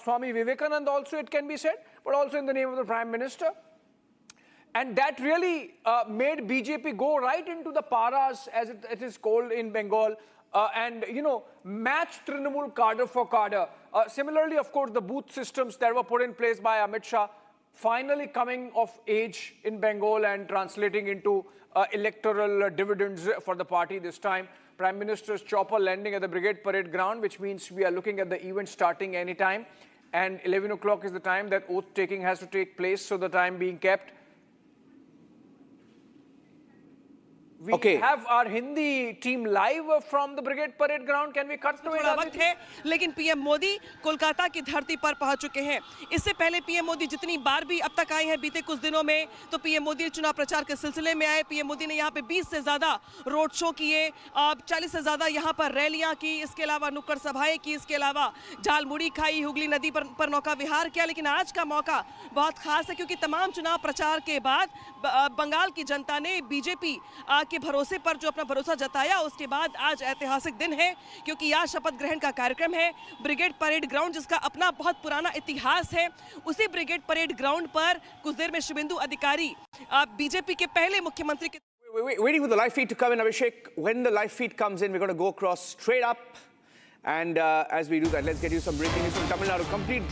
Swami Vivekananda also, it can be said, but also in the name of the Prime Minister. And that really made BJP go right into the paras, as it is called in Bengal, and, match Trinamool cadre for cadre. Similarly, of course, the booth systems that were put in place by Amit Shah finally coming of age in Bengal and translating into electoral dividends for the party this time. Prime Minister's chopper landing at the Brigade Parade Ground, which means we are looking at the event starting anytime. And 11 o'clock is the time that oath-taking has to take place, so the time being kept. We have our Hindi team live from the Brigade Parade Ground. Can we cut to it? वक्त है, लेकिन PM Modi Kolkata की धरती पर पहुंच चुके हैं। इससे पहले पीएम मोदी जितनी बार भी अब तक आए हैं बीते कुछ दिनों में, तो पीएम मोदी चुनाव प्रचार के सिलसिले में आए। पीएम मोदी ने यहाँ पे 20 से ज्यादा रोड शो किए, 40 से ज्यादा यहाँ पर रैलियां की, इसके अलावा नुक्कड़ सभाएं की, इसके अलावा झालमुड़ी खाई, हुगली नदी पर नौका विहार किया। लेकिन आज का मौका बहुत खास है, क्योंकि तमाम चुनाव प्रचार के बाद बंगाल की जनता ने बीजेपी के भरोसे पर जो अपना भरोसा जताया, उसके बाद आज ऐतिहासिक दिन है, क्योंकि आज शपथ ग्रहण का कार्यक्रम है ब्रिगेड परेड ग्राउंड, जिसका अपना बहुत पुराना इतिहास है। उसी ब्रिगेड परेड ग्राउंड पर कुछ देर में शुभेंदु अधिकारी बीजेपी के पहले मुख्यमंत्री के Waiting for the live feed to come in, Abhishek. When the live feed comes in, we're going to go across straight up. And as we do that, let's get you some breaking news from Tamil Nadu. Complete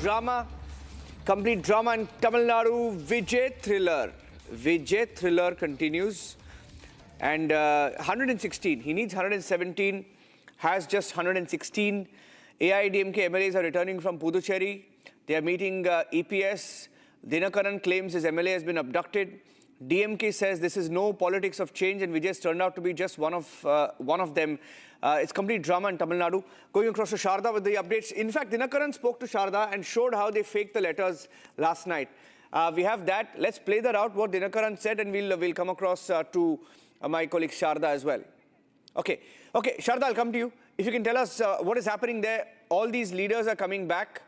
drama in Tamil Nadu. Vijay thriller continues. And 116, he needs 117, has just 116. AIADMK MLAs are returning from Puducherry. They are meeting EPS. Dinakaran claims his MLA has been abducted. DMK says this is no politics of change, and Vijay's turned out to be just one of them. It's complete drama in Tamil Nadu. Going across to Sharda with the updates. In fact, Dinakaran spoke to Sharda and showed how they faked the letters last night. We have that. Let's play that out, what Dinakaran said, and we'll come across to my colleague Sharda as well. Okay, Sharda, I'll come to you. If you can tell us what is happening there. All these leaders are coming back.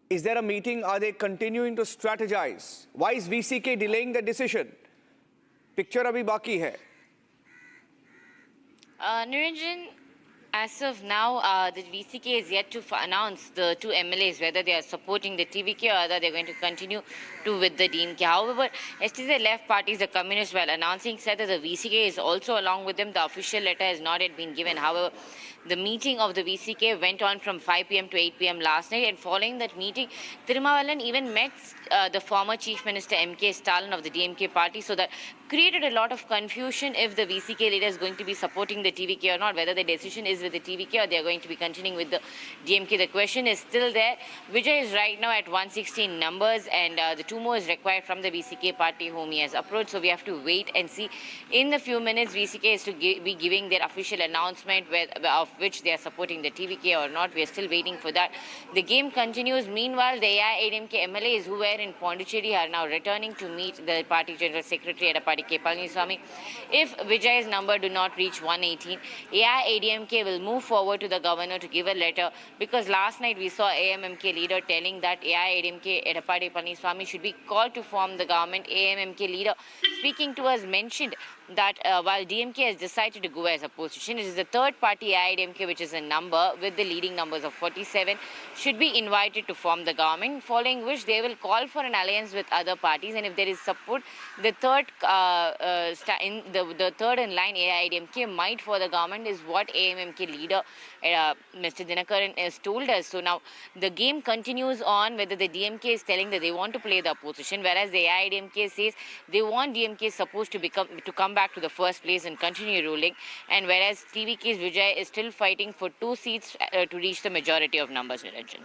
Is there a meeting? Are they continuing to strategize? Why is VCK delaying the decision? Picture abhi baki hai. Niranjan, as of now, the VCK is yet to announce the two MLAs, whether they are supporting the TVK or whether they're going to continue with the DMK. However, yesterday the left parties, the communists, while announcing, said that the VCK is also along with them. The official letter has not yet been given. However, the meeting of the VCK went on from 5 p.m. to 8 p.m. last night, and following that meeting, Thirumavelan even met the former Chief Minister M.K. Stalin of the DMK party, so that created a lot of confusion if the VCK leader is going to be supporting the TVK or not, whether the decision is with the TVK or they are going to be continuing with the DMK. The question is still there. Vijay is right now at 116 numbers, and the two more is required from the VCK party whom he has approached, so we have to wait and see. In a few minutes, VCK is to be giving their official announcement of which they are supporting the TVK or not. We are still waiting for that. The game continues. Meanwhile, the AIADMK MLAs who were in Pondicherry are now returning to meet the party General Secretary Adhikari Palniswamy. If Vijay's number do not reach 118, AIADMK will move forward to the governor to give a letter, because last night we saw AMMK leader telling that AIADMK Adhikari Palniswamy should be called to form the government. AMMK leader speaking to us mentioned that while DMK has decided to go as opposition, it is the third party AIDMK, which is a number with the leading numbers of 47, should be invited to form the government, following which they will call for an alliance with other parties, and if there is support, the third third in line AIDMK might for the government is what AMMK leader Mr. Dinakaran has told us. So now the game continues on, whether the DMK is telling that they want to play the opposition, whereas the AIDMK says they want DMK supposed to come back to the first place and continue ruling, and whereas TVK's Vijay is still fighting for 2 seats to reach the majority of numbers, Niranjan.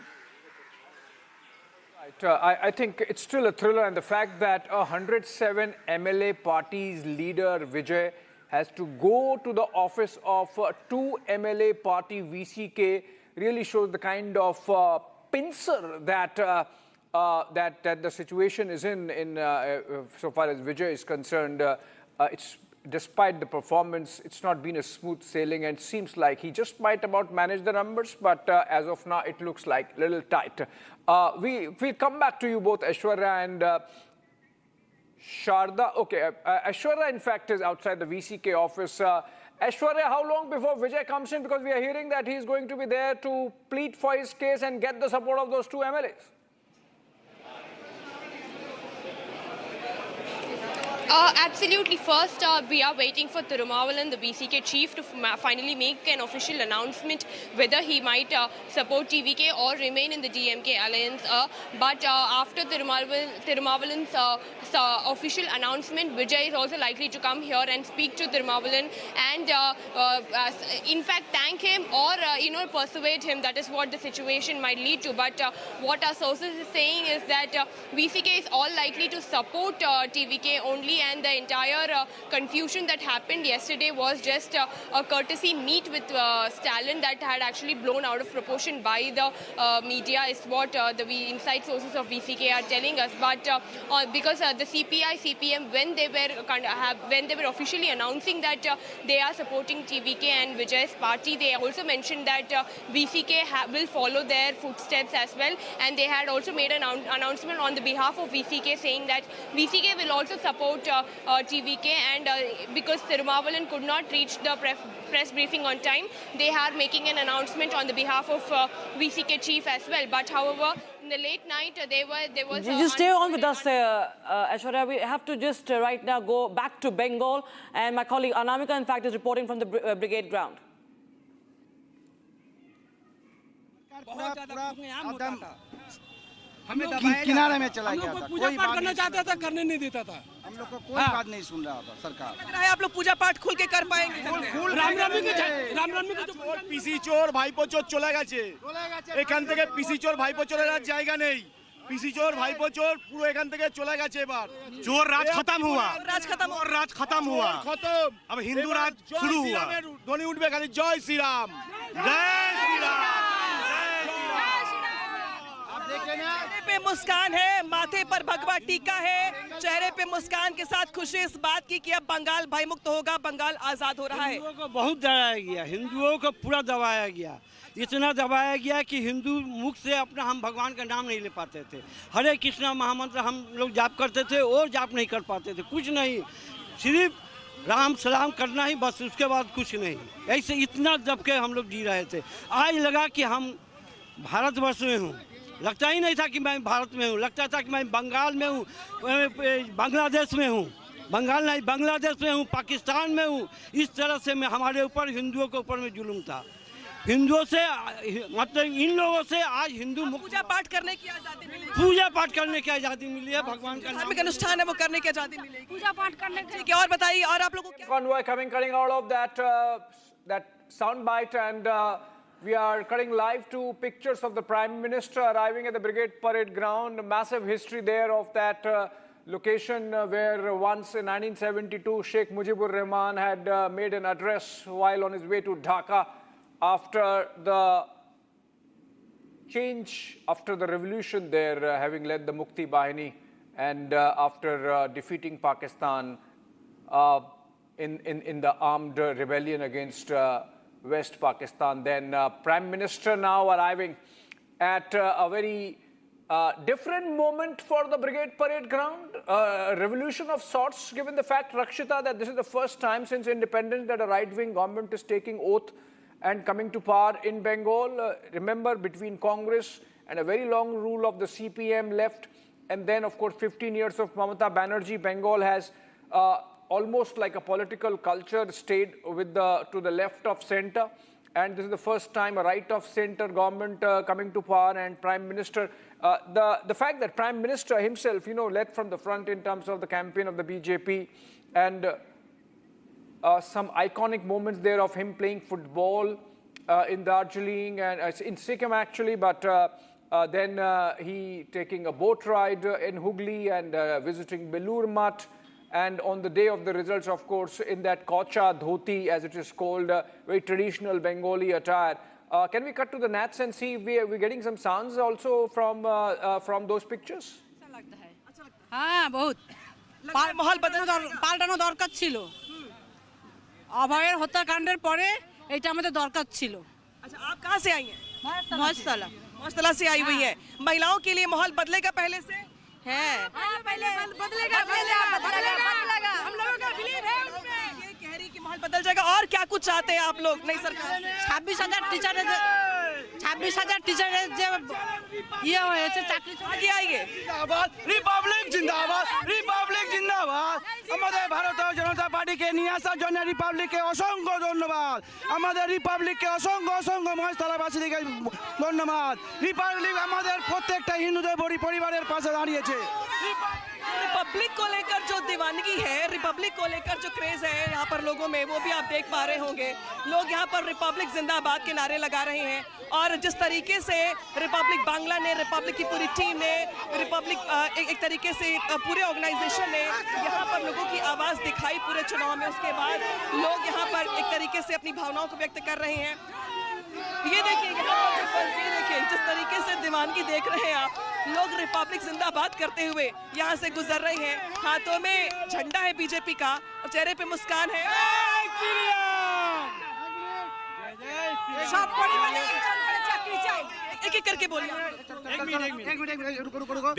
I think it's still a thriller, and the fact that 107 MLA party's leader Vijay has to go to the office of 2 MLA party VCK really shows the kind of pincer that that the situation is in so far as Vijay is concerned. It's despite the performance, it's not been a smooth sailing, and it seems like he just might about manage the numbers, but as of now, it looks like a little tight. We'll come back to you both, Aishwarya and Sharda. Okay, Aishwarya, in fact, is outside the VCK office. Aishwarya, how long before Vijay comes in? Because we are hearing that he's going to be there to plead for his case and get the support of those 2 MLAs. Absolutely. First, we are waiting for Thirumavelan, the BCK chief, to finally make an official announcement whether he might support TVK or remain in the DMK alliance. But after Thirumavelan's official announcement, Vijay is also likely to come here and speak to Thirumavelan and, in fact, thank him or persuade him. That is what the situation might lead to. But what our sources is saying is that VCK is all likely to support TVK only, and the entire confusion that happened yesterday was just a courtesy meet with Stalin that had actually blown out of proportion by the media, is what the inside sources of VCK are telling us. But because the CPI, CPM, when they were officially announcing that they are supporting TVK and Vijay's party, they also mentioned that VCK will follow their footsteps as well, and they had also made an announcement on the behalf of VCK saying that VCK will also support TVK, and because Thirumavelan could not reach the press briefing on time, they are making an announcement on the behalf of VCK chief as well. But however, in the late night, there was... Just stay on with us, Aishwarya. We have to just right now go back to Bengal, and my colleague Arnab, in fact, is reporting from the Brigade Ground. किनारे में चला गया था, पूजा पाठ करना चाहता था, करने नहीं देता था। हम लोग को कोई बात नहीं सुन रहा था सरकार। लग रहा है आप लोग पूजा पाठ खुल के कर पाएंगे। রামনবমী পিসি চোর ভাইপো চোর চলে গেছে, এখান থেকে পিসি চোর ভাইপো চোরের আর জায়গা নেই। পিসি চোর ভাইপো চোর পুরো এখান থেকে চলে গেছে। এবার চোর রাজ খতম हुआ, রাজ খতম हुआ, খতম। अब হিন্দু রাজ শুরু हुआ। ধ্বনি উঠবে খালি জয় শ্রীরাম, জয় শ্রীরাম। चेहरे पे मुस्कान है, माथे पर भगवा टीका है, चेहरे पे मुस्कान के साथ खुशी इस बात की कि अब बंगाल भय मुक्त होगा, बंगाल आजाद हो रहा है। हिंदुओं को बहुत दबाया गया, हिंदुओं को पूरा दबाया गया, इतना दबाया गया कि हिंदू मुख से अपना हम भगवान का नाम नहीं ले पाते थे। हरे कृष्णा महामंत्र हम लोग जाप करते थे और जाप नहीं कर पाते थे, कुछ नहीं, सिर्फ राम सलाम करना ही बस, उसके बाद कुछ नहीं। ऐसे इतना दब के हम लोग जी रहे थे। आज लगा कि हम भारतवर्ष में हूँ, लगता ही नहीं था कि मैं भारत में हूँ, लगता था कि मैं बंगाल में हूँ, बांग्लादेश में हूँ, बंगाल नहीं बांग्लादेश में हूँ, पाकिस्तान में हूँ। इस तरह से मैं हमारे ऊपर हिंदुओं के ऊपर में जुल्म था। हिंदुओं से मतलब इन लोगों से आज हिंदू पूजा पाठ करने की आजादी मिली, पूजा पाठ करने की आज़ादी मिली है, भगवान का धार्मिक अनुष्ठान है वो करने की आजादी मिलेगी, पूजा पाठ करने की। और बताइए, और आप लोगों को convoy coming out of that sound bite, and we are cutting live to pictures of the Prime Minister arriving at the Brigade Parade Ground. A massive history there of that location where once in 1972 Sheikh Mujibur Rahman had made an address while on his way to Dhaka after the change, after the revolution there, having led the Mukti Bahini, and after defeating Pakistan in the armed rebellion against West Pakistan. Then Prime Minister now arriving at a very Different moment for the Brigade Parade Ground, revolution of sorts, given the fact, Rakshita, that this is the first time since independence that a right-wing government is taking oath and coming to power in Bengal. Remember, between Congress and a very long rule of the CPM left, and then, of course, 15 years of Mamata Banerjee, Bengal has almost like a political culture stayed with to the left of center. And this is the first time a right-of-center government coming to power, and Prime Minister, the fact that Prime Minister himself, led from the front in terms of the campaign of the BJP, and some iconic moments there of him playing football in Darjeeling and in Sikkim actually, but then he taking a boat ride in Hooghly and visiting Belur Math. And on the day of the results, of course, in that kocha dhoti, as it is called, very traditional Bengali attire. Can we cut to the nats and see if we're getting some sounds also from those pictures? हाँ बहुत माहौल পাল্টানো দরকার ছিল অভয়ের হত্যাকাণ্ডের পরে এটা আমাদের দরকার ছিল अच्छा आप कहाँ से आई हैं मौजतला से आई हुई हैं महिलाओं के लिए माहौल बदलेगा पहले से है पहले बदलेगा हम लोगों का बिलीव है उसमें ये कह रही कि माहौल बदल जाएगा और क्या कुछ चाहते हैं आप लोग नई सरकार 26,000 टीचर जो ये হয়েছে চাকরি आगे आएंगे রিপাবলিক জিন্দাবাদ আমাদের ভারতীয় জনতা পার্টিকে নিয়ে আসার জন্য রিপাবলিককে অসংখ্য ধন্যবাদ আমাদের রিপাবলিককে অসংখ্য মহেশতলাবাসীকে ধন্যবাদ রিপাবলিক আমাদের প্রত্যেকটা হিন্দুদের পরিবারের পাশে দাঁড়িয়েছে रिपब्लिक को लेकर जो दीवानगी है रिपब्लिक को लेकर जो क्रेज है यहाँ पर लोगों में वो भी आप देख पा रहे होंगे लोग यहाँ पर रिपब्लिक जिंदाबाद के नारे लगा रहे हैं और जिस तरीके से रिपब्लिक बांग्ला ने रिपब्लिक की पूरी टीम ने रिपब्लिक एक तरीके से पूरे ऑर्गेनाइजेशन ने यहाँ पर लोगों की आवाज़ दिखाई पूरे चुनाव में उसके बाद लोग यहाँ पर एक तरीके से अपनी भावनाओं को व्यक्त कर रहे हैं ये देखिए जिस तरीके से दीवानगी देख रहे हैं आप लोग रिपब्लिक जिंदाबाद करते हुए यहाँ से गुजर रहे हैं हाथों में झंडा है बीजेपी का और चेहरे पे मुस्कान है एक एक करके बोलिए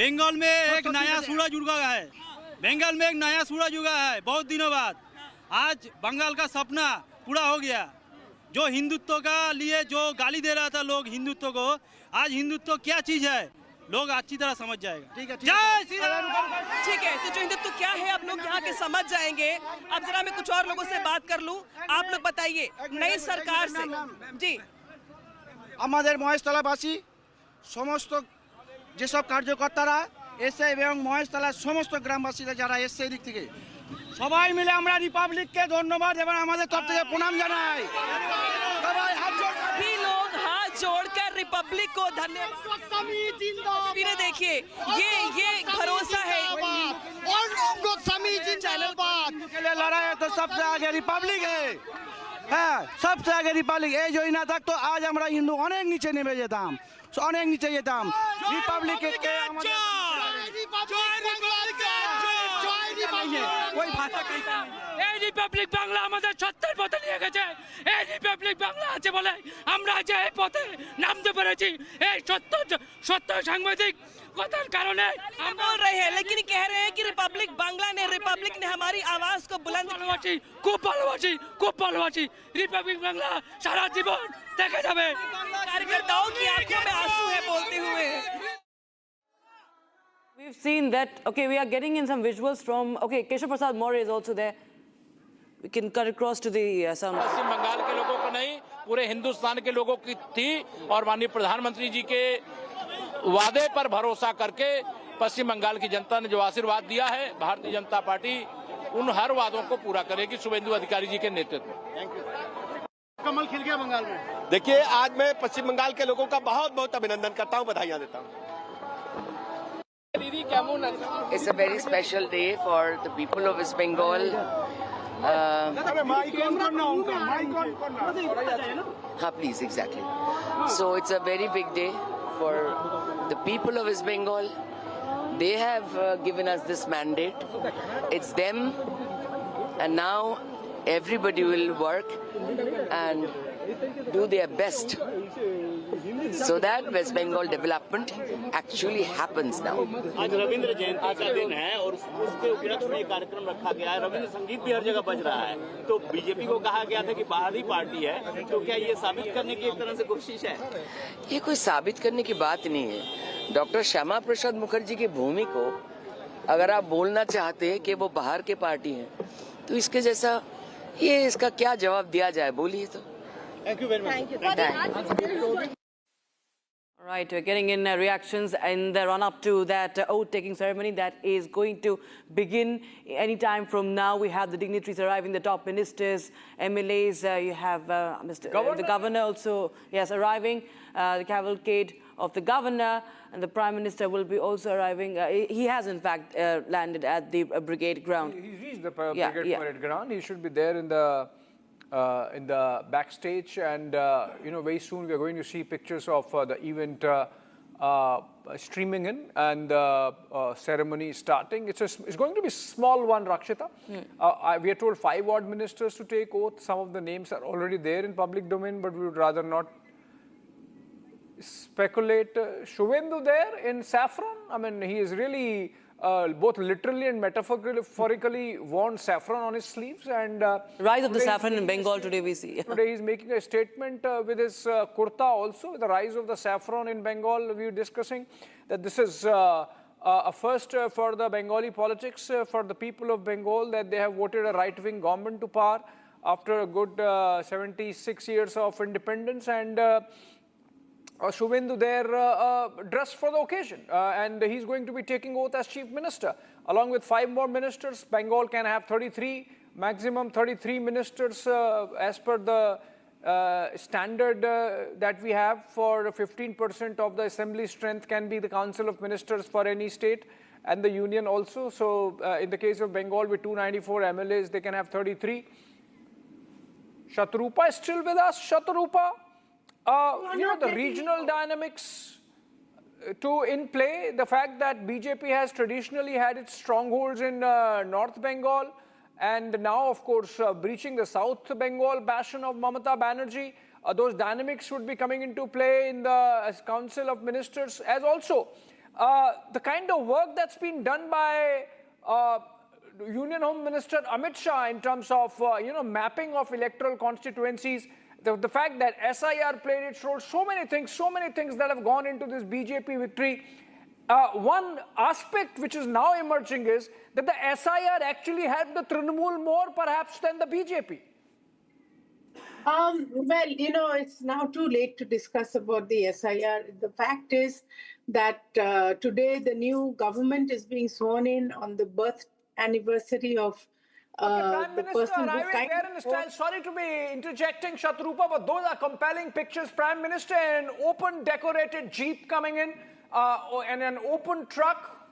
बंगाल में एक नया सूरज उगा है बंगाल में एक नया सूरज उगा है बहुत दिनों बाद आज बंगाल का सपना पूरा हो गया जो हिंदुत्व का लिए जो गाली दे रहा था लोग हिंदुत्व को आज हिंदुत्व क्या चीज है लोग अच्छी तरह समझ जाएगा ठीक है ठीक है तो जो हिंदुत्व क्या है आप लोग यहाँ के समझ जाएंगे अब जरा मैं कुछ और लोगों से बात कर लूँ आप लोग बताइए नई सरकार से जी আমাদের মহেশতলাবাসী সমস্ত যেসব কার্যকর্তারা এসে এবং মহেশতলার সমস্ত গ্রামবাসীরা যারা এসছে এদিক থেকে সবাই মিলে আমরা রিপাবলিককে ধন্যবাদ এবং আমাদের তরফ থেকে প্রণাম জানাই সবাই सभी लोग हाथ जोड़कर रिपब्लिक को धन्यवाद फिर देखिए ये भरोसा है के लिए लड़ा है तो सबसे आगे रिपब्लिक है হ্যাঁ सबसे आगे रिपब्लिक এই যদি না থাকতো আজ আমরা হিন্দু অনেক নিচে নেমে যেতাম রিপাবলিককে ওই ভাষা কইতা এই রিপাবলিক বাংলা আমাদের সত্যের পথে নিয়ে গেছে এই রিপাবলিক বাংলা আছে বলে আমরা যে এই পথে নামতে পেরেছি এই সত্য সাংবাদিক কথার কারণে हम बोल रहे हैं लेकिन कह रहे हैं कि रिपब्लिक बांग्ला ने रिपब्लिक ने हमारी आवाज को बुलंद খুব ভালোবাসি রিপাবলিক বাংলা সারা জীবন দেখে যাবে कार्यकर्ताओं की आंखों में आंसू है बोलते हुए We've seen that. Okay, we are getting in some visuals from. Okay, Keshav Prasad Maurya is also there. We can cut across to the sound. पश्चिम बंगाल के लोगों को नहीं पूरे हिंदुस्तान के लोगों की थी और माननीय प्रधानमंत्री जी के वादे पर भरोसा करके पश्चिम बंगाल की जनता ने जो आशीर्वाद दिया है भारतीय जनता पार्टी उन हर वादों को पूरा करेगी शुभेंदु अधिकारी जी के नेतृत्व में कमल खिल गया बंगाल में देखिए आज मैं पश्चिम बंगाल के लोगों का बहुत अभिनंदन करता हूं बधाइयां देता हूं It's a very special day for the people of West Bengal. Please, exactly. So it's a very big day for the people of West Bengal. They have given us this mandate. It's them, and now everybody will work and do their best so that West Bengal development actually happens now. आज रविंद्र जयंती का दिन है और उसके उपलक्ष्य में ये कार्यक्रम रखा गया है। रविंद्र संगीत भी हर जगह बज रहा है, तो बीजेपी को कहा गया था कि बाहरी पार्टी है, तो क्या ये साबित करने की एक तरह से कोशिश है? ये कोई साबित करने की बात नहीं है। डॉक्टर श्यामा प्रसाद मुखर्जी की भूमि को अगर आप बोलना चाहते हैं कि वो बाहर के पार्टी हैं, तो इसके जैसा ये इसका क्या जवाब दिया जाए, बोलिए तो। Thank you very much. All right, we're getting in reactions in the run-up to that oath-taking ceremony that is going to begin any time from now. We have the dignitaries arriving, the top ministers, MLAs. You have the governor also, yes, arriving. The cavalcade of the governor and the Prime Minister will be also arriving. He has, in fact, landed at the Brigade Ground. He's reached the Brigade Parade Ground. He should be there in the backstage, and very soon we are going to see pictures of the event streaming in and the ceremony starting. It's going to be a small one, Rakshita. We are told 5 odd ministers to take oath. Some of the names are already there in public domain, but we would rather not speculate. Suvendu there in saffron. I mean, he is really both literally and metaphorically worn saffron on his sleeves. And rise of the saffron in Bengal today we see. Today he's making a statement with his kurta also, the rise of the saffron in Bengal. We were discussing that this is a first for the Bengali politics, for the people of Bengal, that they have voted a right-wing government to power after a good 76 years of independence. And Suvendu there dressed for the occasion, and he's going to be taking oath as Chief Minister. Along with 5 more ministers, Bengal can have 33, maximum 33 ministers as per the standard that we have. For 15% of the assembly strength can be the Council of Ministers for any state and the union also. So in the case of Bengal with 294 MLAs, they can have 33. Shatrupa is still with us. Shatrupa. The regional dynamics in play, the fact that BJP has traditionally had its strongholds in North Bengal, and now, of course, breaching the South Bengal bastion of Mamata Banerjee, those dynamics would be coming into play in the Council of Ministers, as also the kind of work that's been done by Union Home Minister Amit Shah in terms of, mapping of electoral constituencies. The fact that SIR played its role, so many things that have gone into this BJP victory. One aspect which is now emerging is that the SIR actually helped the Trinamool more perhaps than the BJP. Well, it's now too late to discuss about the SIR. The fact is that today the new government is being sworn in on the birth anniversary of Prime Minister arriving there in style. Sorry to be interjecting, Shatrupa, but those are compelling pictures. Prime Minister in an open decorated jeep coming in, and an open truck.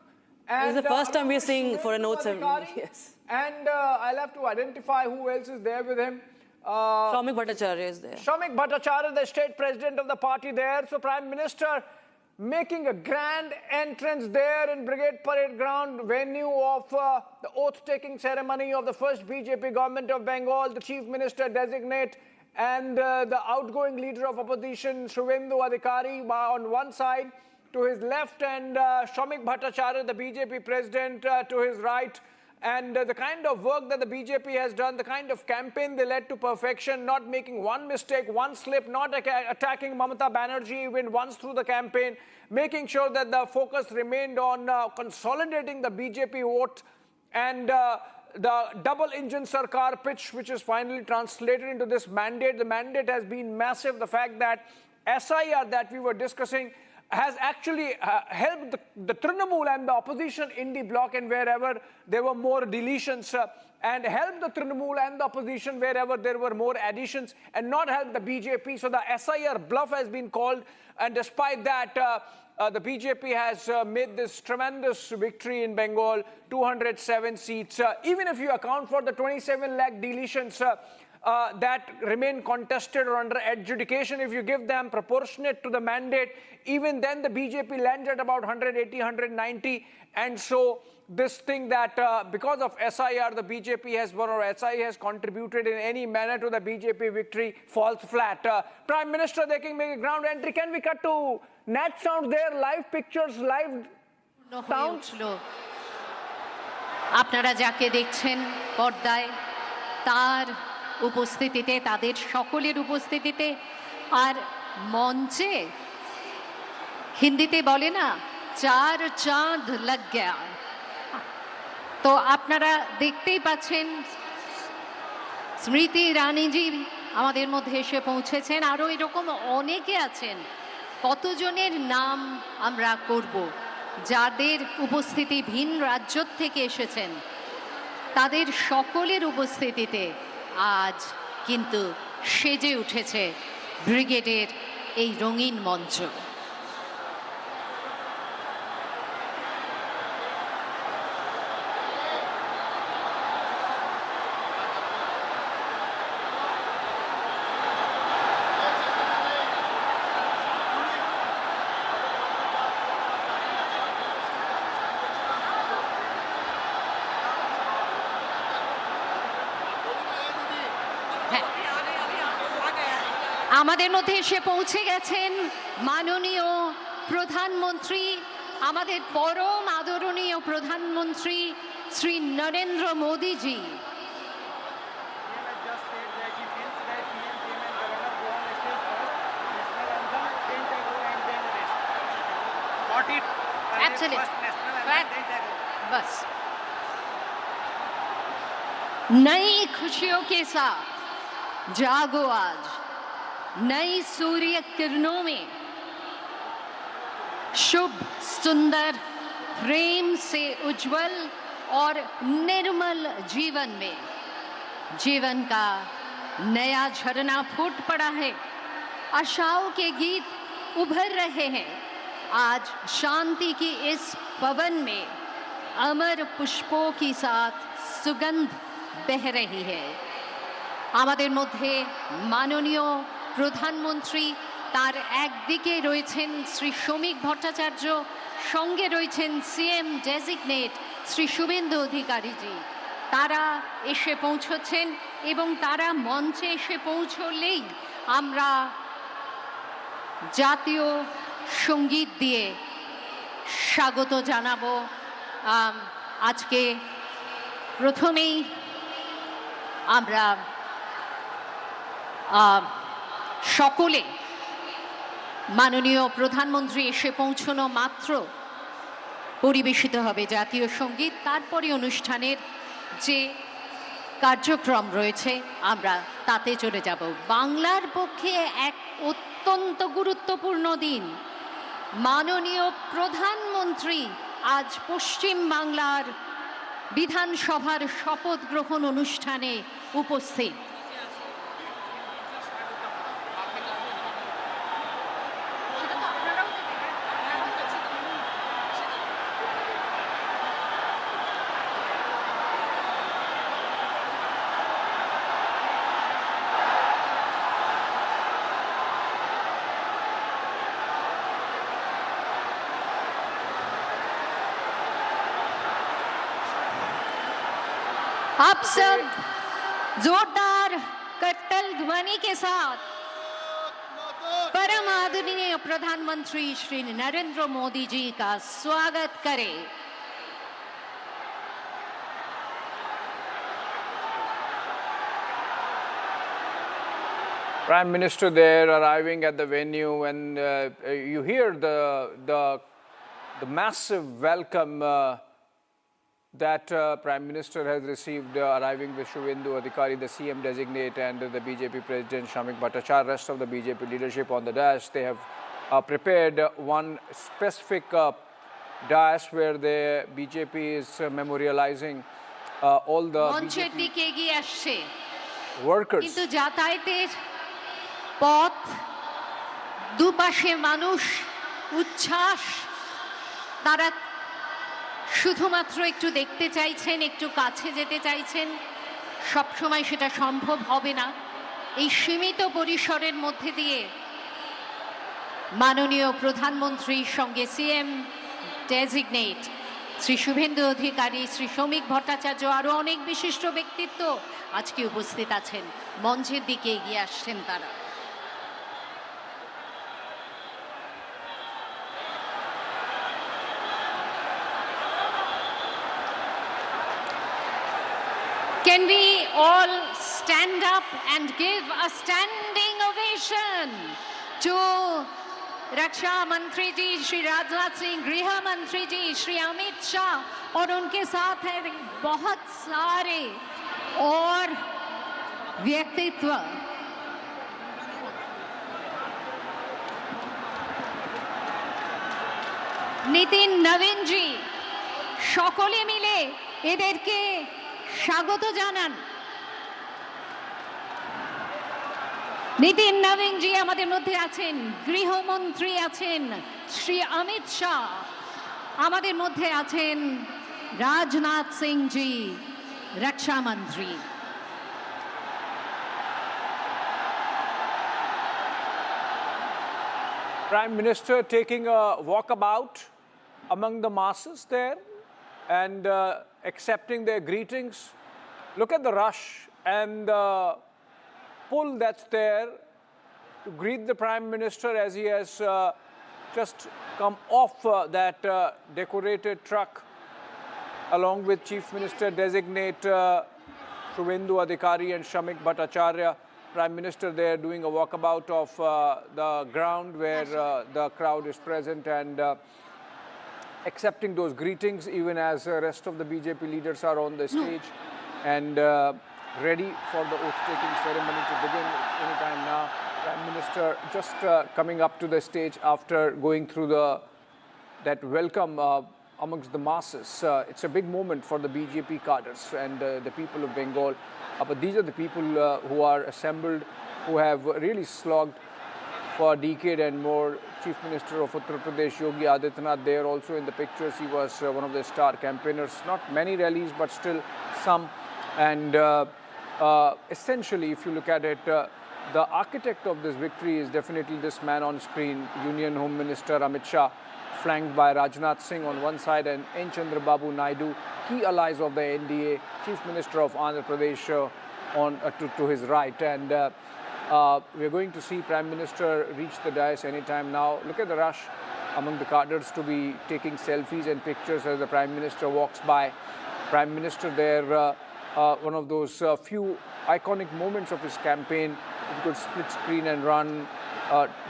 And this is the first time we're seeing for an oath ceremony. Yes. And I'll have to identify who else is there with him. Shamik Bhattacharya is there. Shamik Bhattacharya, the state president of the party there. So Prime Minister making a grand entrance there in Brigade Parade Ground, venue of the oath-taking ceremony of the first BJP government of Bengal, the Chief Minister designate, and the outgoing leader of opposition, Suvendu Adhikari, on one side to his left, and Shamik Bhattacharya, the BJP president, to his right. And the kind of work that the BJP has done, the kind of campaign they led to perfection, not making one mistake, one slip, not attacking Mamata Banerjee even once through the campaign, making sure that the focus remained on consolidating the BJP vote, and the double-engine Sarkar pitch, which is finally translated into this mandate. The mandate has been massive. The fact that SIR that we were discussing has actually helped the Trinamool and the opposition in the bloc, and wherever there were more deletions, and helped the Trinamool and the opposition wherever there were more additions, and not helped the BJP. So the SIR bluff has been called, and despite that, the BJP has made this tremendous victory in Bengal, 207 seats. Even if you account for the 27 lakh deletions, that remain contested or under adjudication, if you give them proportionate to the mandate, even then the BJP lands at about 180, 190. And so this thing that because of SIR, the BJP has won, or SI has contributed in any manner to the BJP victory, falls flat. Prime Minister, they can make a ground entry. Can we cut to Nat sound there, live pictures, live sounds? আপনারা যাকে দেখছেন পর্দায় তার উপস্থিতিতে, তাদের সকলের উপস্থিতিতে, আর মঞ্চে হিন্দিতে বলে না চার চাঁদ লাগ গয়া, তো আপনারা দেখতেই পাচ্ছেন স্মৃতি ইরানিজি আমাদের মধ্যে এসে পৌঁছেছেন, আরও এরকম অনেকে আছেন। কতজনের নাম আমরা করব, যাদের উপস্থিতি ভিন রাজ্য থেকে এসেছেন, তাদের সকলের উপস্থিতিতে আজ কিন্তু সেজে উঠেছে ব্রিগেডের এই রঙিন মঞ্চ। আমাদের মধ্যে এসে পৌঁছে গেছেন মাননীয় প্রধানমন্ত্রী, আমাদের পরম আদরণীয় প্রধানমন্ত্রী শ্রী নরেন্দ্র মোদীজি। बस नई खुशियों के साथ जागो आज, नई सूर्य किरणों में, शुभ सुंदर प्रेम से उज्जवल और निर्मल जीवन में जीवन का नया झरना फूट पड़ा है। आशाओं के गीत उभर रहे हैं। आज शांति की इस पवन में अमर पुष्पों की साथ सुगंध बह रही है। আমাদের মধ্যে মাননীয় প্রধানমন্ত্রী, তার একদিকে রয়েছেন শ্রী শ্রমিক ভট্টাচার্য, সঙ্গে রয়েছেন সিএম ডেজিগনেট শ্রী শুভেন্দু অধিকারীজি। তারা এসে পৌঁছচ্ছেন এবং তারা মঞ্চে এসে পৌঁছলেই আমরা জাতীয় সঙ্গীত দিয়ে স্বাগত জানাবো। আজকে প্রথমেই আমরা সকলে মাননীয় প্রধানমন্ত্রী এসে পৌঁছানো মাত্র পরিবেশিত হবে জাতীয় সঙ্গীত, তারপরে অনুষ্ঠানের যে কার্যক্রম রয়েছে আমরা তাতে চলে যাব। বাংলার পক্ষে এক অত্যন্ত গুরুত্বপূর্ণ দিন। মাননীয় প্রধানমন্ত্রী আজ পশ্চিম বাংলার বিধানসভার শপথ গ্রহণ অনুষ্ঠানে উপস্থিত। आप सब जोरदार कट्टल ध्वनि के साथ परम आदरणीय प्रधानमंत्री श्री नरेंद्र मोदी जी का स्वागत करें। Prime Minister there arriving at the venue, and you hear the massive welcome that Prime Minister has received arriving with Suvendu Adhikari, the CM designate, and the BJP President Shamik Bhattacharya, rest of the BJP leadership on the dais. They have prepared one specific dais where the BJP is memorializing all the BJP workers. কিন্তু যাতায়াতের পথ দুপাশে মানুষ উচ্ছ্বাস, তারা শুধুমাত্র একটু দেখতে চাইছেন, একটু কাছে যেতে চাইছেন। সবসময় সেটা সম্ভব হবে না। এই সীমিত পরিসরের মধ্যে দিয়ে মাননীয় প্রধানমন্ত্রীর সঙ্গে সিএম ডেজিগনেট শ্রী শুভেন্দু অধিকারী, শ্রী শ্রমিক ভট্টাচার্য, আরও অনেক বিশিষ্ট ব্যক্তিত্ব আজকে উপস্থিত আছেন। মঞ্চের দিকে এগিয়ে আসছেন তারা। Can we all stand up and give a standing ovation to रक्षा मंत्री जी श्री राजनाथ सिंह, गृह मंत्री जी श्री अमित शाह और उनके साथ है बहुत सारे और व्यक्तित्व। नितिन नवीन जी সকলে মিলে এদেরকে স্বাগত জানান। নিতিন নবীন জি আমাদের মধ্যে আছেন, গৃহমন্ত্রী আছেন শ্রী অমিত শাহ, আমাদের মধ্যে আছেন রাজনাথ সিং জি, রক্ষা মন্ত্রী। Prime Minister taking a walkabout among the masses there and accepting their greetings. Look at the rush and the pull that's there to greet the Prime Minister as he has just come off that decorated truck along with Chief Minister Designate Suvendu Adhikari and Shamik Bhattacharya. Prime Minister there doing a walkabout of the ground where the crowd is present and accepting those greetings even as the rest of the BJP leaders are on the stage and ready for the oath-taking ceremony to begin anytime now. Prime Minister just coming up to the stage after going through that welcome amongst the masses. It's a big moment for the BJP cadres and the people of Bengal. But these are the people who are assembled, who have really slogged for a decade and more. Chief Minister of Uttar Pradesh, Yogi Adityanath, there also in the pictures. He was one of the star campaigners. Not many rallies, but still some. And essentially, if you look at it, the architect of this victory is definitely this man on screen, Union Home Minister Amit Shah, flanked by Rajnath Singh on one side and N. Chandrababu Naidu, key allies of the NDA, Chief Minister of Andhra Pradesh to his right. And we're going to see Prime Minister reach the dais anytime now. Look at the rush among the cadres to be taking selfies and pictures as the Prime Minister walks by. Prime Minister there, one of those few iconic moments of his campaign. He could split screen and run.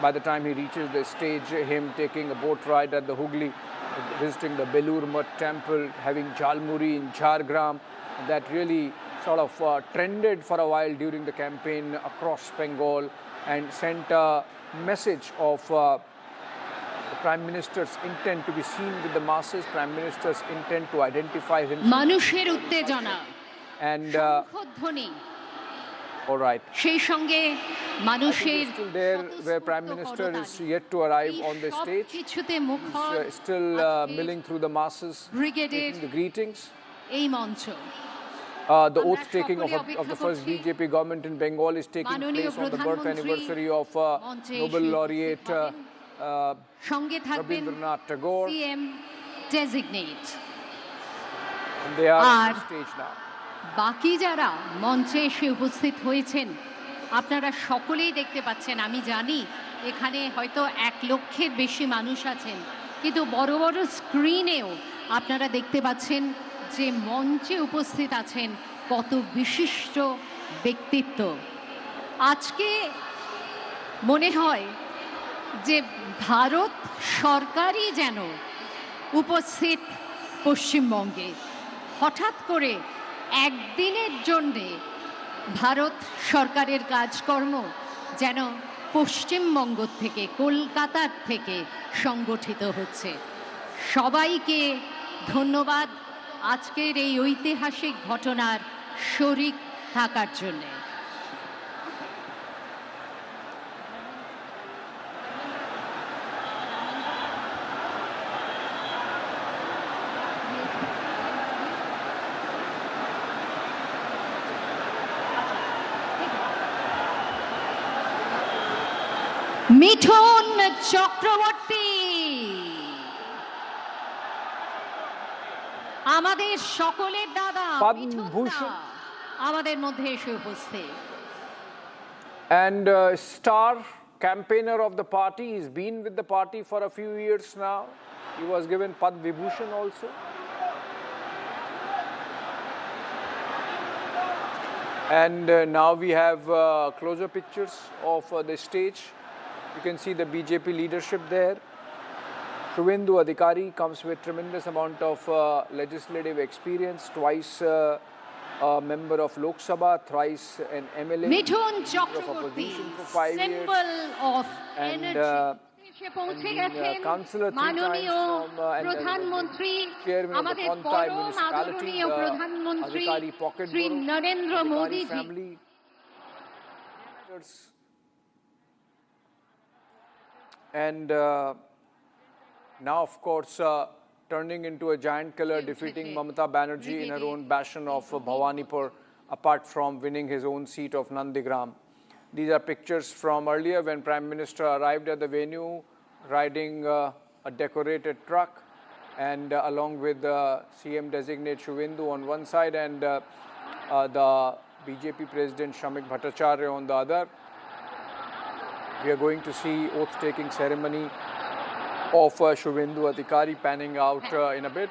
By the time he reaches the stage, him taking a boat ride at the Hooghly, visiting the Belur Math temple, having Jalmuri in Jhargram, that really sort of trended for a while during the campaign across Bengal and sent a message of the Prime Minister's intent to be seen with the masses, Prime Minister's intent to identify himself. মানুষের উত্তেজনা and শঙ্খধ্বনি all right. সেই সঙ্গে মানুষের still there where Prime Minister is yet to arrive on the stage. কিছুতে মুখর Still milling through the masses, taking the greetings. এই মঞ্চ The oath taking of the first BJP government in Bengal is taking place on the birth anniversary of Nobel laureate Rabindranath Tagore. CM designate. And they are on the stage now. বাকি যারা মঞ্চে এসে উপস্থিত হয়েছেন আপনারা সকলেই দেখতে পাচ্ছেন। আমি জানি এখানে হয়তো 1 লক্ষের বেশি মানুষ আছেন, কিন্তু বড় বড় স্ক্রিনেও আপনারা দেখতে পাচ্ছেন যে মঞ্চে উপস্থিত আছেন কত বিশিষ্ট ব্যক্তিত্ব। আজকে মনে হয় যে ভারত সরকারই যেন উপস্থিত পশ্চিমবঙ্গে। হঠাৎ করে একদিনের জন্যে ভারত সরকারের কাজকর্ম যেন পশ্চিমবঙ্গ থেকে, কলকাতার থেকে সংগঠিত হচ্ছে। সবাইকে ধন্যবাদ আজকের এই ঐতিহাসিক ঘটনার শরিক থাকার জন্যে। মিঠুন চক্রবর্তী আমাদের সকলের দাদা পদ্মভূষণ আমাদের মধ্যে এসে উপস্থিত। And star campaigner of the party, he's been with the party for a few years now. He was given Padma Vibhushan also. And now we have closer pictures of the stage. You can see the BJP leadership there. Suvendu Adhikari comes with tremendous amount of legislative experience, twice a member of Lok Sabha, thrice an MLA, Mithun of Chakraborty opposition for 5 years, symbol of and energy এসে পৌঁছে গেছেন councillor 3 times মাননীয় from প্রধানমন্ত্রী chairman of the আমাদের Kontai পরম municipality, আদরণীয় the প্রধানমন্ত্রী Adhikari pocket Shri borough, Narendra Adhikari Modiji. family. And now, of course, turning into a giant killer, defeating Mamata Banerjee in her own bastion of Bhawanipur, apart from winning his own seat of Nandigram. These are pictures from earlier when Prime Minister arrived at the venue, riding a decorated truck, and along with CM designate Suvendu on one side and the BJP President Shamik Bhattacharya on the other. We are going to see oath-taking ceremony of Suvendu Adhikari panning out in a bit.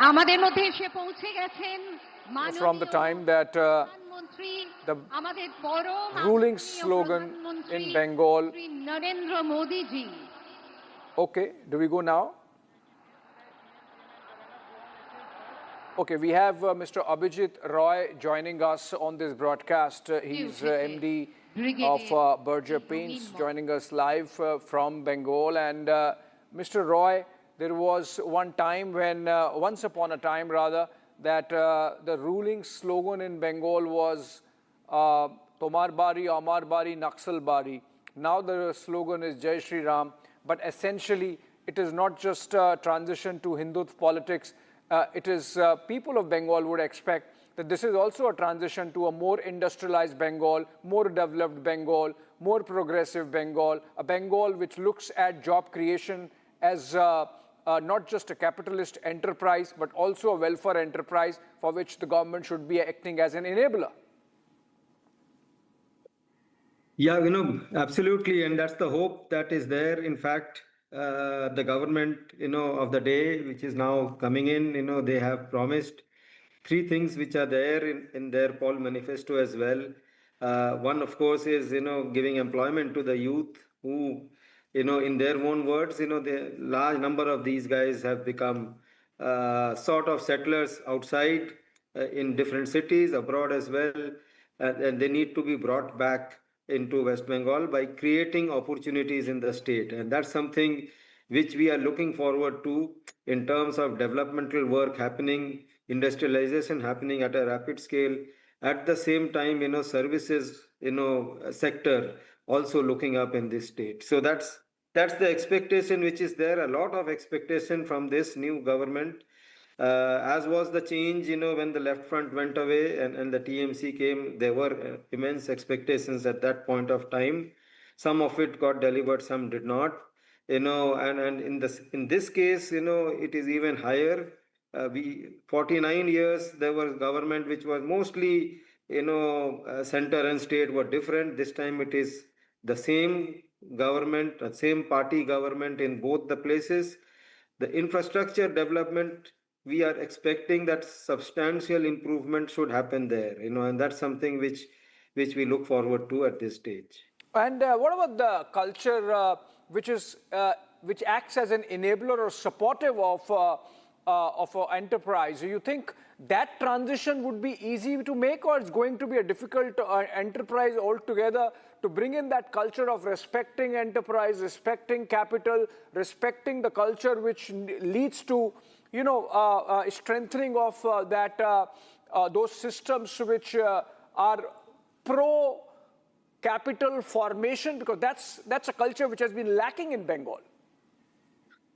আমাদের মধ্যে এসে পৌঁছে গেছেন From the time that the আমাদের পরম ruling slogan in Bengal. Shri Narendra Modiji. Okay, do we go now? Okay, we have Mr. Abhijit Roy joining us on this broadcast. He's MD of Berger Paints, joining us live from Bengal. And Mr. Roy, there was once upon a time that the ruling slogan in Bengal was Tomar Bari, Amar Bari, Naxal Bari. Now the slogan is Jai Shri Ram. But essentially, it is not just a transition to Hindutva politics. It is people of Bengal would expect that this is also a transition to a more industrialized Bengal, more developed Bengal, more progressive Bengal, a Bengal which looks at job creation as not just a capitalist enterprise, but also a welfare enterprise for which the government should be acting as an enabler. Yeah, absolutely. And that's the hope that is there. In fact, the government, of the day, which is now coming in, they have promised 3 things which are there in their poll manifesto as well. One, of course, is, giving employment to the youth who, in their own words, the large number of these guys have become sort of settlers outside in different cities, abroad as well. And they need to be brought back into West Bengal by creating opportunities in the state. And that's something which we are looking forward to in terms of developmental work happening, industrialization happening at a rapid scale. At the same time, services, sector also looking up in this state. So that's the expectation which is there, a lot of expectation from this new government. As was the change, when the left front went away and the TMC came, there were immense expectations at that point of time. Some of it got delivered, some did not. And in this case, it is even higher. 49 years, there was government which was mostly, center and state were different. This time it is the same government, same party government in both the places. The infrastructure development, we are expecting that substantial improvement should happen there, and that's something which we look forward to at this stage. And what about the culture which acts as an enabler or supportive of enterprise? Do you think that transition would be easy to make, or it's going to be a difficult enterprise altogether to bring in that culture of respecting enterprise, respecting capital, respecting the culture which leads to strengthening of those systems which are pro-capital formation, because that's a culture which has been lacking in Bengal.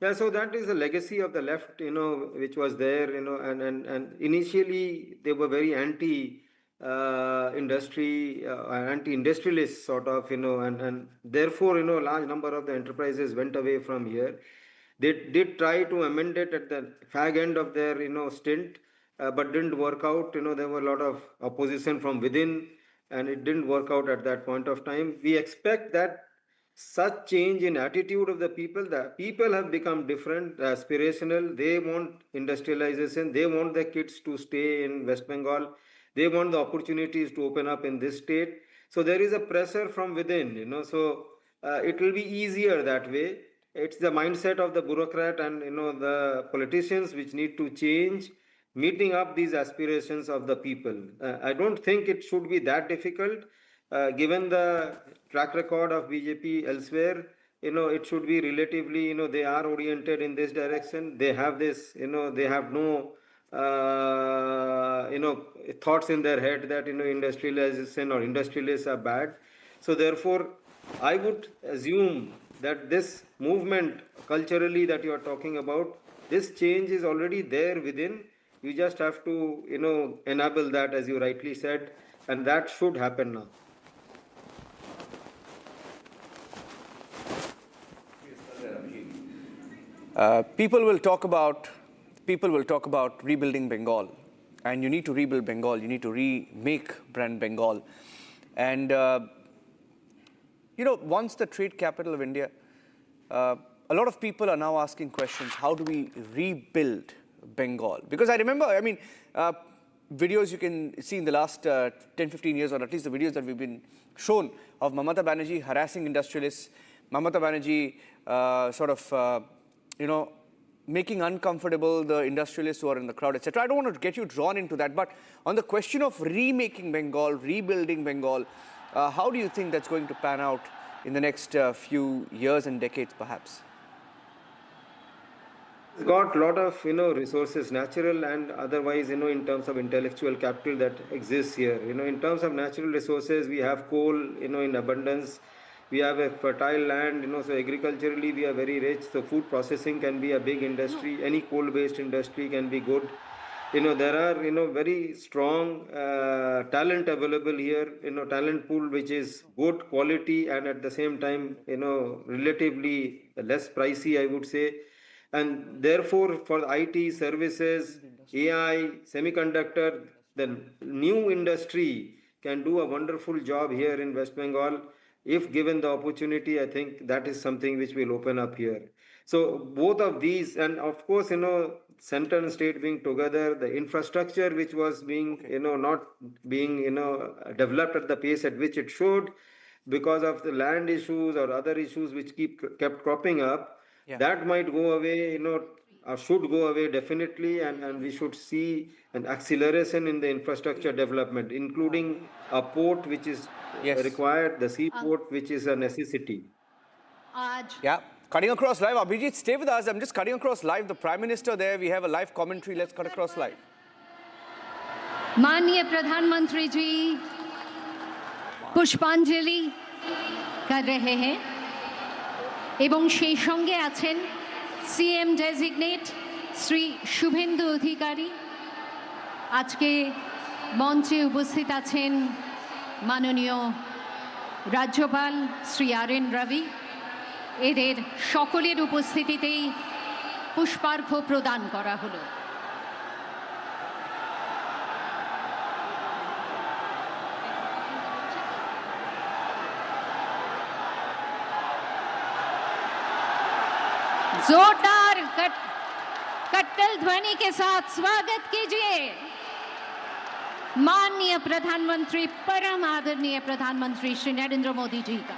Yeah, so that is a legacy of the left, which was there, and initially they were very anti, industry, anti-industrialist sort of, and therefore, a large number of the enterprises went away from here. They did try to amend it at the fag end of their, stint, but didn't work out. There were a lot of opposition from within, and it didn't work out at that point of time. We expect that such change in attitude of the people have become different, aspirational. They want industrialization. They want their kids to stay in West Bengal. They want the opportunities to open up in this state. So there is a pressure from within, so it will be easier that way. It's the mindset of the bureaucrat and, the politicians which need to change, meeting up these aspirations of the people. I don't think it should be that difficult. Given the track record of BJP elsewhere, it should be relatively, they are oriented in this direction. They have this, they have no, thoughts in their head that, industrialization or industrialists are bad. So therefore, I would assume that this movement culturally that you are talking about, this change is already there within. You just have to, enable that, as you rightly said, and that should happen now. People will talk about rebuilding Bengal, and you need to rebuild Bengal. You need to remake brand Bengal, and once the trade capital of India, a lot of people are now asking questions: how do we rebuild Bengal? Because I remember, videos you can see in the last 10-15 years, or at least the videos that we've been shown of Mamata Banerjee harassing industrialists, Mamata Banerjee making uncomfortable the industrialists who are in the crowd, etc. I don't want to get you drawn into that, but on the question of remaking Bengal, rebuilding Bengal, how do you think that's going to pan out in the next few years and decades, perhaps? It's got a lot of, resources, natural and otherwise, in terms of intellectual capital that exists here. In terms of natural resources, we have coal, in abundance. We have a fertile land, so agriculturally we are very rich. So food processing can be a big industry. Any coal-based industry can be good. There are, very strong talent available here, talent pool which is good quality and at the same time, relatively less pricey, I would say. And therefore, for IT services, AI, semiconductor, the new industry can do a wonderful job here in West Bengal. If given the opportunity, I think that is something which will open up here. So both of these, and of course, center and state being together, the infrastructure which was being, not being, developed at the pace at which it should, because of the land issues or other issues which kept cropping up, that might go away, or should go away definitely, and we should see an acceleration in the infrastructure development, including a port which is required, the seaport which is a necessity. Yeah, cutting across live. Abhijit, stay with us. I'm just cutting across live. The Prime Minister there. We have a live commentary. Let's cut across live. माननीय प्रधानमंत्री जी पुष्पांजलि कर रहे हैं एवं সেই সঙ্গে আছেন CM ডেজিগনেট শ্রী শুভেন্দু অধিকারী আজকে মঞ্চে উপস্থিত আছেন মাননীয় রাজ্যপাল শ্রী RN রবি এদের সকলের উপস্থিতিতেই পুষ্পার্ঘ্য প্রদান করা হলো जोरदार कट्टल ध्वनि के साथ स्वागत कीजिए माननीय प्रधानमंत्री परम आदरणीय प्रधानमंत्री श्री नरेंद्र मोदी जी का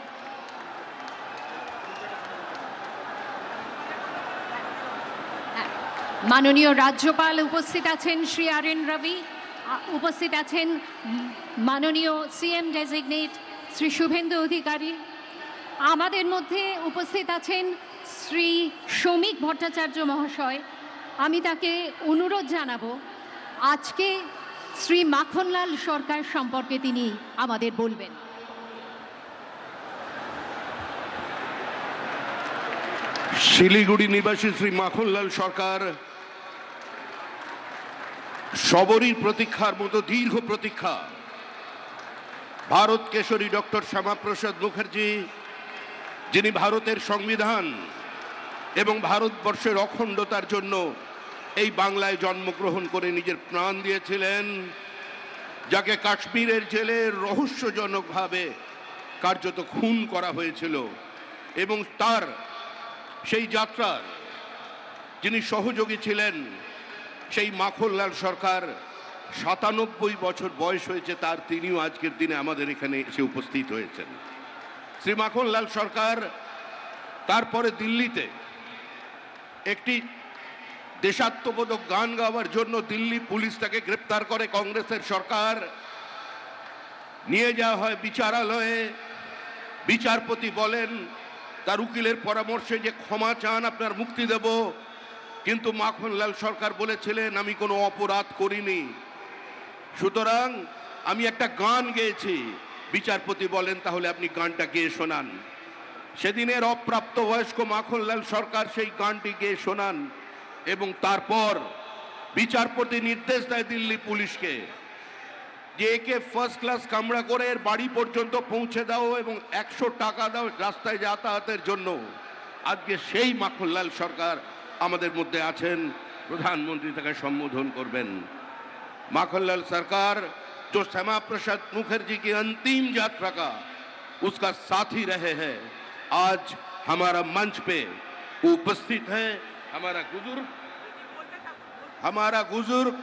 माननीय राज्यपाल उपस्थित आছেন श्री RN रवि उपस्थित आছেন माननीय CM ডেজিগনেট শ্রী শুভেন্দু অধিকারী আমাদের মধ্যে উপস্থিত আছেন শ্রী শ্রমিক ভট্টাচার্য মহাশয় আমি তাকে অনুরোধ জানাবো আজকে শ্রী মাখনলাল সরকার সম্পর্কে তিনি আমাদের বলবেন শিলিগুড়ি নিবাসী শ্রী মাখনলাল সরকার সবরই প্রতীক্ষার মতো দীর্ঘ প্রতীক্ষা ভারত কেশরী ডক্টর শ্যামাপ্রসাদ মুখার্জি, যিনি ভারতের সংবিধান এবং ভারতবর্ষের অখণ্ডতার জন্য এই বাংলায় জন্মগ্রহণ করে নিজের প্রাণ দিয়েছিলেন, যাকে কাশ্মীরের জেলে রহস্যজনকভাবে কার্যত খুন করা হয়েছিল, এবং তার সেই যাত্রার যিনি সহযোগী ছিলেন, সেই মাখনলাল সরকার ৯৭ বছর বয়স হয়েছে তার, তিনিও আজকের দিনে আমাদের এখানে এসে উপস্থিত হয়েছেন। শ্রী মাখনলাল সরকার তারপরে দিল্লিতে একটি দেশাত্মবোধক গান গাওয়ার জন্য দিল্লি পুলিশ তাকে গ্রেপ্তার করে, কংগ্রেসের সরকার নিয়ে যাওয়া হয় বিচারালয়ে। বিচারপতি বলেন তার উকিলের পরামর্শে যে ক্ষমা চান, আপনার মুক্তি দেব, কিন্তু মাখনলাল সরকার বলেছিলেন আমি কোনো অপরাধ করিনি, সুতরাং আমি একটা গান গেয়েছি। বিচারপতি বলেন তাহলে আপনি গানটা গেয়ে শোনান। সেদিনের অপ্রাপ্তবয়স্ক মাখনলাল সরকার সেই গানটি গেয়ে শোনান, এবং তারপর বিচারপতি নির্দেশ দেয় দিল্লি পুলিশকে যে একে ফার্স্ট ক্লাস কামরা করে এর বাড়ি পর্যন্ত পৌঁছে দাও এবং 100 টাকা দাও রাস্তায় যাতায়াতের জন্য। আজকে সেই মাখনলাল সরকার আমাদের মধ্যে আছেন, প্রধানমন্ত্রী তাকে সম্বোধন করবেন। माखनलाल सरकार जो श्यामा प्रसाद मुखर्जी की अंतिम यात्रा का उसका साथी रहे हैं, आज हमारा मंच पे उपस्थित है। हमारा बुजुर्ग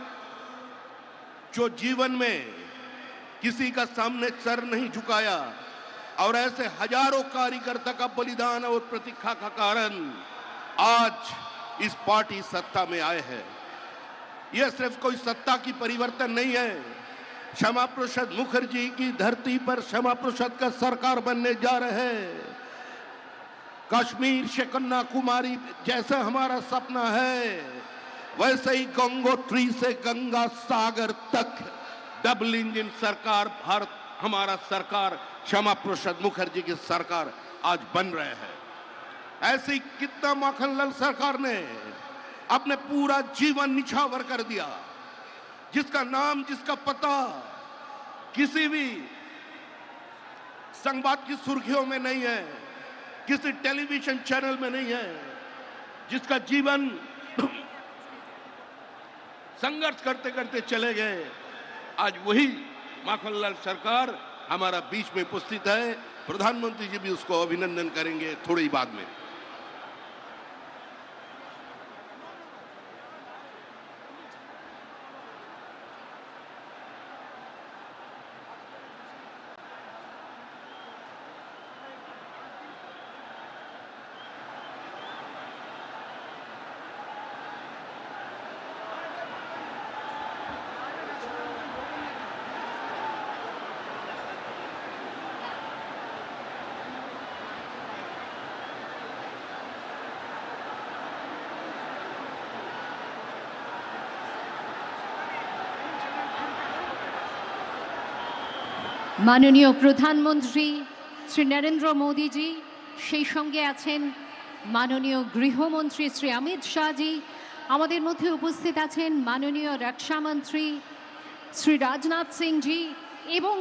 जो जीवन में किसी का सामने सर नहीं झुकाया और ऐसे हजारों कार्यकर्ता का बलिदान और प्रतीक्षा का कारण आज इस पार्टी सत्ता में आए हैं। यह सिर्फ कोई सत्ता की परिवर्तन नहीं है, श्यामा प्रसाद मुखर्जी की धरती पर श्यामा प्रसाद का सरकार बनने जा रहे हैं। कश्मीर से कन्याकुमारी जैसा हमारा सपना है, वैसे ही गंगोत्री से गंगा सागर तक डबल इंजन सरकार भारत, हमारा सरकार श्यामा प्रसाद मुखर्जी की सरकार आज बन रहे हैं। ऐसी कितना माखनलाल सरकार ने अपने पूरा जीवन निछावर कर दिया, जिसका नाम जिसका पता किसी भी संवाद की सुर्खियों में नहीं है, किसी टेलीविजन चैनल में नहीं है, जिसका जीवन संघर्ष करते करते चले गए। आज वही माखनलाल सरकार हमारा बीच में उपस्थित है। प्रधानमंत्री जी भी उसको अभिनंदन करेंगे थोड़ी ही बाद में। মাননীয় প্রধানমন্ত্রী শ্রী নরেন্দ্র মোদীজি, সেই সঙ্গে আছেন মাননীয় গৃহমন্ত্রী শ্রী অমিত শাহজি, আমাদের মধ্যে উপস্থিত আছেন মাননীয় রক্ষামন্ত্রী শ্রী রাজনাথ সিংজি, এবং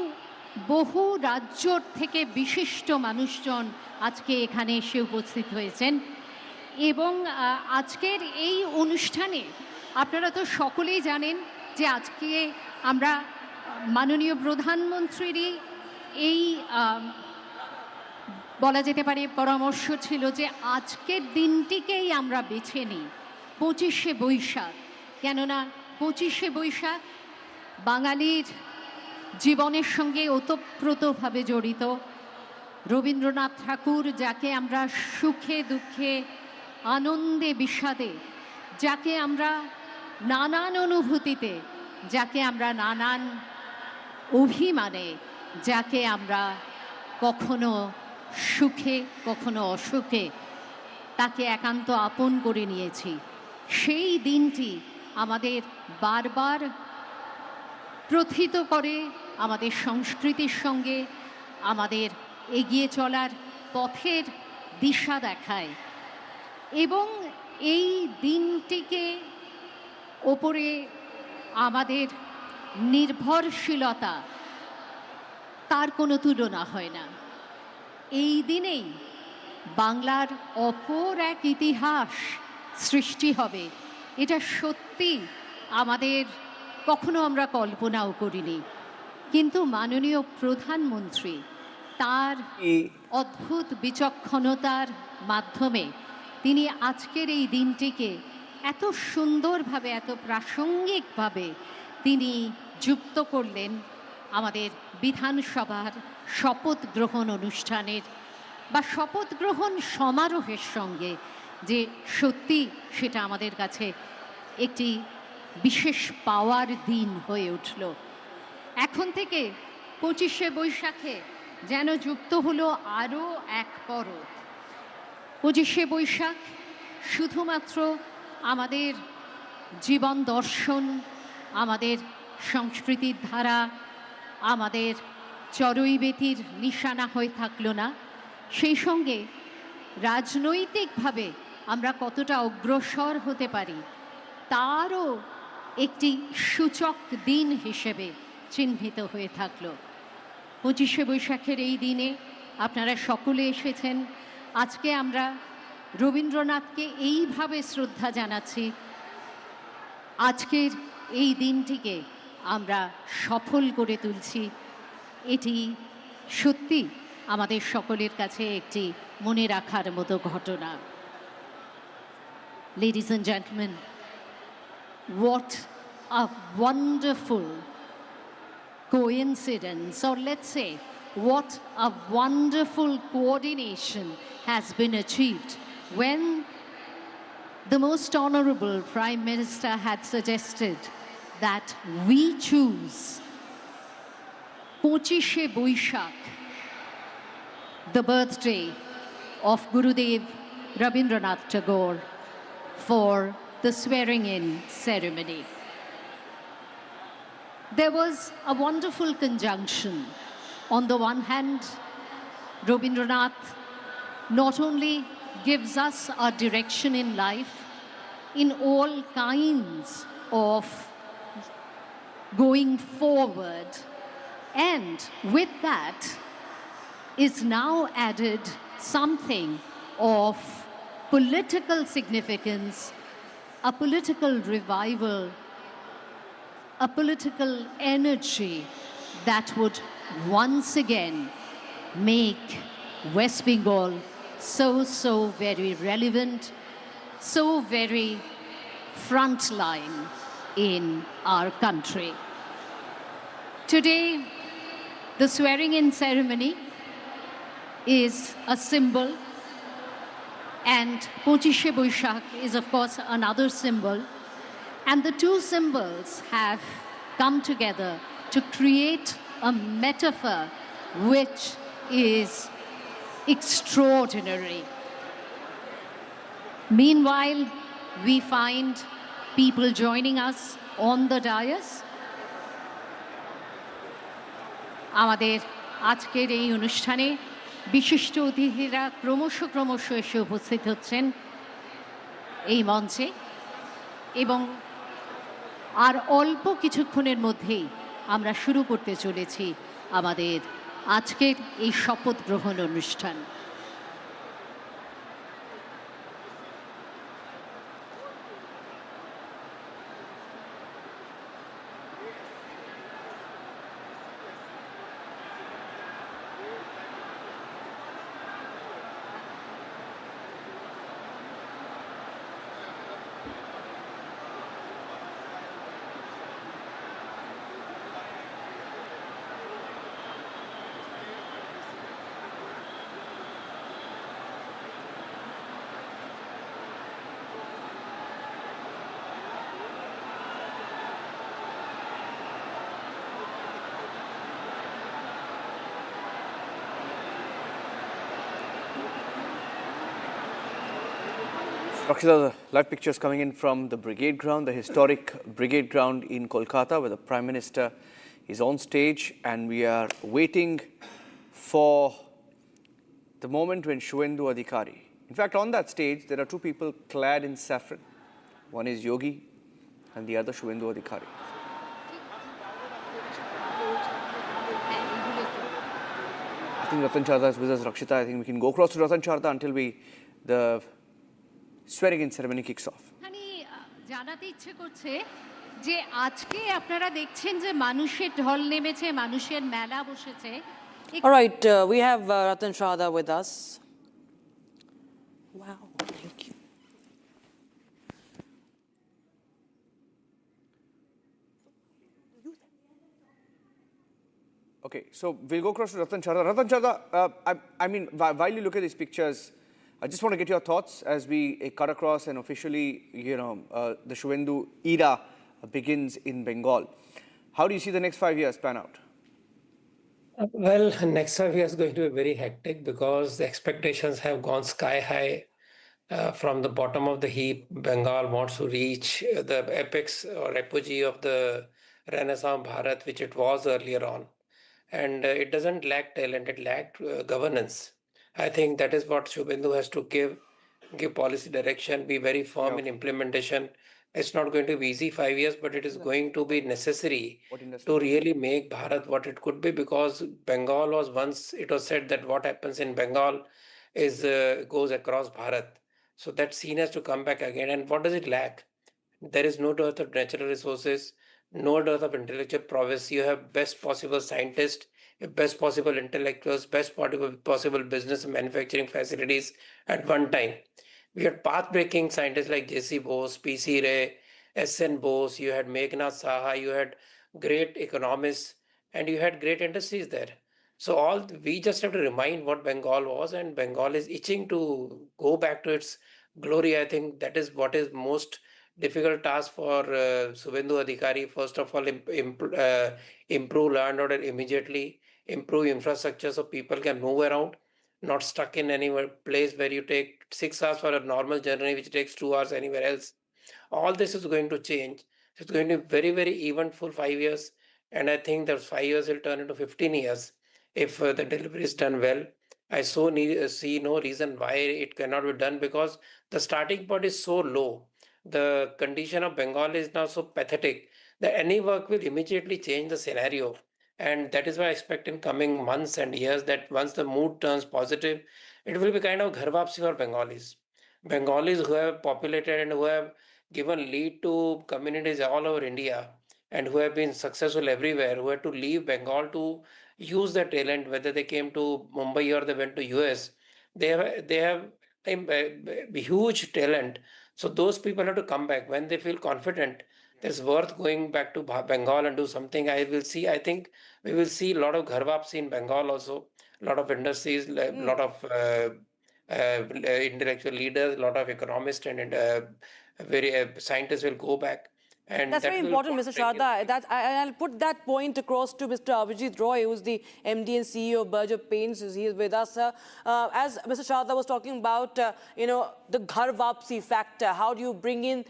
বহু রাজ্য থেকে বিশিষ্ট মানুষজন আজকে এখানে এসে উপস্থিত হয়েছেন। এবং আজকের এই অনুষ্ঠানে আপনারা তো সকলেই জানেন যে আজকে আমরা মাননীয় প্রধানমন্ত্রীরই এই বলা যেতে পারে পরামর্শ ছিল যে আজকের দিনটিকেই আমরা বেছে নিই 25শে বৈশাখ, কেননা 25শে বৈশাখ বাঙালির জীবনের সঙ্গে ওতপ্রোতভাবে জড়িত। রবীন্দ্রনাথ ঠাকুর, যাকে আমরা সুখে দুঃখে আনন্দে বিষাদে, যাকে আমরা নানান অনুভূতিতে, যাকে আমরা নানান অভিমানে, যাকে আমরা কখনো সুখে কখনো অসুখে তাকে একান্ত আপন করে নিয়েছি, সেই দিনটি আমাদের বারবার প্রথিত করে, আমাদের সংস্কৃতির সঙ্গে আমাদের এগিয়ে চলার পথের দিশা দেখায়। এবং এই দিনটিকে ওপরে আমাদের নির্ভরশীলতা, তার কোনো তুলনা হয় না। এই দিনেই বাংলার অপর এক ইতিহাস সৃষ্টি হবে, এটা সত্যি আমাদের কখনো আমরা কল্পনাও করিনি। কিন্তু মাননীয় প্রধানমন্ত্রী তার অদ্ভুত বিচক্ষণতার মাধ্যমে তিনি আজকের এই দিনটিকে এত সুন্দরভাবে, এত প্রাসঙ্গিকভাবে তিনি যুক্ত করলেন আমাদের বিধানসভার শপথ গ্রহণ অনুষ্ঠানের বা শপথ গ্রহণ সমারোহের সঙ্গে, যে সত্যি সেটা আমাদের কাছে একটি বিশেষ পাওয়ার দিন হয়ে উঠল। এখন থেকে 25শে বৈশাখে যেন যুক্ত হলো আরও এক পরব। 25শে বৈশাখ শুধুমাত্র আমাদের জীবন দর্শন, আমাদের সংস্কৃতির ধারা, আমাদের চড়ুইবেতির নিশানা হয়ে থাকলো না, সেই সঙ্গে রাজনৈতিকভাবে আমরা কতটা অগ্রসর হতে পারি তারও একটি সূচক দিন হিসেবে চিহ্নিত হয়ে থাকলো। 25শে বৈশাখের এই দিনে আপনারা সকলে এসেছেন। আজকে আমরা রবীন্দ্রনাথকে এইভাবে শ্রদ্ধা জানাচ্ছি। আজকের এই দিনটিকে আমরা সফল করে তুলছি। এটি সত্যি আমাদের সকলের কাছে একটি মনে রাখার মতো ঘটনা। Ladies and gentlemen, what a wonderful coincidence, or let's say what a wonderful coordination has been achieved when the most honorable Prime Minister had suggested that we choose 25শে Boishakh, the birthday of Gurudev Rabindranath Tagore, for the swearing-in ceremony. There was a wonderful conjunction. On the one hand, Rabindranath not only gives us a direction in life in all kinds of going forward, and with that is now added something of political significance, a political revival, a political energy that would once again make West Bengal so very relevant, so very frontline in our country. Today, the swearing-in ceremony is a symbol, and 25শে Boishakh is of course another symbol, and the two symbols have come together to create a metaphor which is extraordinary. Meanwhile, we find people joining us on the dais. আমাদের আজকের এই অনুষ্ঠানে বিশিষ্ট অতিথিরা ক্রমশ এসে উপস্থিত হচ্ছেন এই মঞ্চে, এবং আর অল্প কিছুক্ষণের মধ্যেই আমরা শুরু করতে চলেছি আমাদের আজকের এই শপথ গ্রহণ অনুষ্ঠান। Rakshita, the live pictures coming in from the Brigade Ground, the historic Brigade Ground in Kolkata, where the Prime Minister is on stage, and we are waiting for the moment when Suvendu Adhikari. In fact, on that stage, there are two people clad in saffron. One is Yogi, and the other Suvendu Adhikari. I think Ratan Chadha is with us, Rakshita. I think we can go across to Ratan Chadha until the swearing-in ceremony kicks off. জানাতে ইচ্ছে করছে যে আজকে আপনারা দেখছেন যে মানুষের ঢল নেমেছে, মানুষের মেলা বসেছে। All right, we have Ratan Chadha with us. Wow, thank you. Okay, so we'll go across to Ratan Chadha. Ratan Chadha, I mean, while you look at these pictures, I just want to get your thoughts as we cut across and officially, the Suvendu era begins in Bengal. How do you see the next 5 years pan out? Well, next 5 years is going to be very hectic because the expectations have gone sky high. From the bottom of the heap, Bengal wants to reach the apex or apogee of the Renaissance Bharat, which it was earlier on. And it doesn't lack talent, it lacked governance. I think that is what Suvendu has to give policy direction, be very firm in implementation. It's not going to be easy 5 years, but it is going to be necessary to really make Bharat what it could be, because Bengal was once, it was said that what happens in Bengal is goes across Bharat. So that scene has to come back again. And what does it lack? There is no dearth of natural resources, no dearth of intellectual prowess. You have best possible scientists, best possible intellectuals, best possible business and manufacturing facilities at one time. We had path-breaking scientists like J.C. Bose, P.C. Ray, S.N. Bose, you had Meghnad Saha, you had great economists, and you had great industries there. So we just have to remind what Bengal was, and Bengal is itching to go back to its glory. I think that is what is most difficult task for Suvendu Adhikari. First of all, improve law and order immediately, improve infrastructure so people can move around, not stuck in any place where you take 6 hours for a normal journey, which takes 2 hours anywhere else. All this is going to change. It's going to be very, very eventful 5 years. And I think those 5 years will turn into 15 years if the delivery is done well. I see no reason why it cannot be done, because the starting point is so low. The condition of Bengal is now so pathetic that any work will immediately change the scenario. And that is why I expect in coming months and years that once the mood turns positive, it will be kind of ghar wapsi for Bengalis. Bengalis who have populated and who have given lead to communities all over India and who have been successful everywhere, who had to leave Bengal to use their talent, whether they came to Mumbai or they went to US, they have huge talent. So those people have to come back when they feel confident. It's worth going back to Bengal and do something. I think we will see a lot of ghar wapsi in Bengal also, a lot of industries, a lot of intellectual leaders, a lot of economists and scientists will go back. And that's very important, Mr. Chadha. I'll put that point across to Mr. Abhijit Roy, who's the MD and CEO of Berger Paints. He is with us. As Mr. Chadha was talking about, the ghar wapsi factor. How do you bring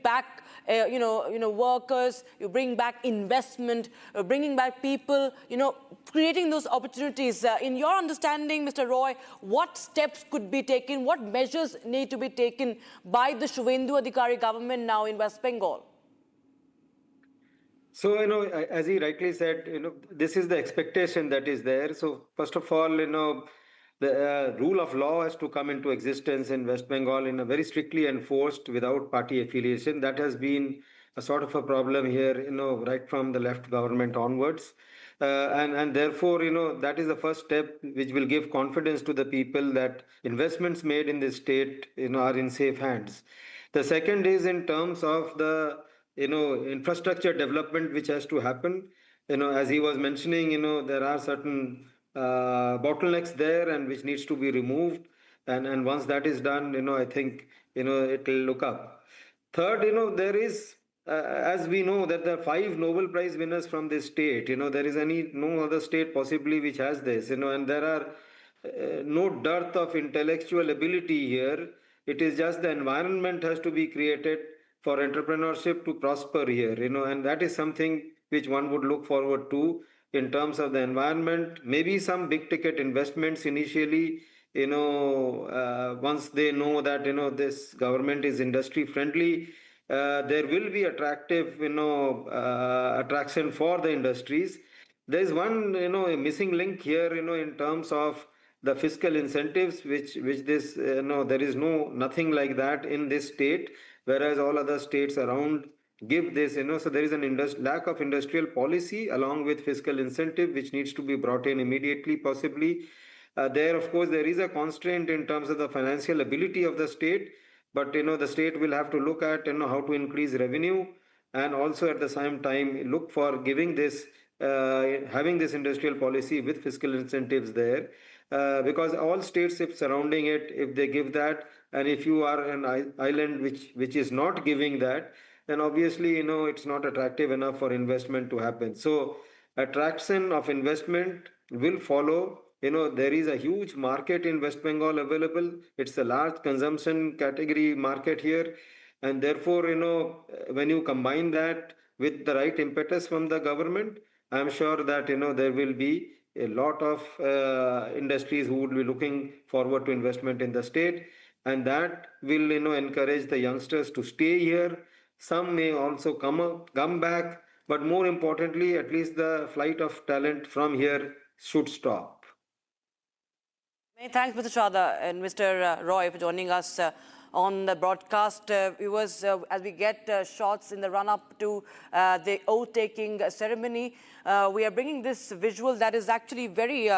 back, workers? You bring back investment, bringing back people. Creating those opportunities. In your understanding, Mr. Roy, what steps could be taken? What measures need to be taken by the Suvendu Adhikari government now in West Bengal? So, as he rightly said, this is the expectation that is there. So, first of all, the rule of law has to come into existence in West Bengal in a very strictly enforced without party affiliation. That has been a sort of a problem here, right from the left government onwards. And therefore, that is the first step which will give confidence to the people that investments made in this state, are in safe hands. The second is in terms of the infrastructure development which has to happen. As he was mentioning, there are certain bottlenecks there and which needs to be removed. And once that is done, I think, it will look up. Third, there is, as we know, that there are 5 Nobel Prize winners from this state. There is no other state possibly which has this, and there are no dearth of intellectual ability here. It is just the environment has to be created for entrepreneurship to prosper here, and that is something which one would look forward to in terms of the environment. Maybe some big ticket investments initially, once they know that, this government is industry friendly, there will be attraction for the industries. there is one, a missing link here, in terms of the fiscal incentives, which this, there is nothing like that in this state, whereas all other states around give this, so there is an lack of industrial policy along with fiscal incentive, which needs to be brought in immediately, possibly. There, of course, there is a constraint in terms of the financial ability of the state, but, the state will have to look at, how to increase revenue, and also at the same time look for giving this, having this industrial policy with fiscal incentives there. Because all states, if surrounding it, if they give that, and if you are an island which is not giving that, then obviously, it's not attractive enough for investment to happen. So attraction of investment will follow. There is a huge market in West Bengal available. It's a large consumption category market here. And therefore, when you combine that with the right impetus from the government, I'm sure that, there will be a lot of industries who would be looking forward to investment in the state. And that will, encourage the youngsters to stay here. Some may also come back. But more importantly, at least the flight of talent from here should stop. Many thanks, Mr. Chadha and Mr. Roy, for joining us on the broadcast. Viewers, as we get shots in the run-up to the oath-taking ceremony, we are bringing this visual that is actually very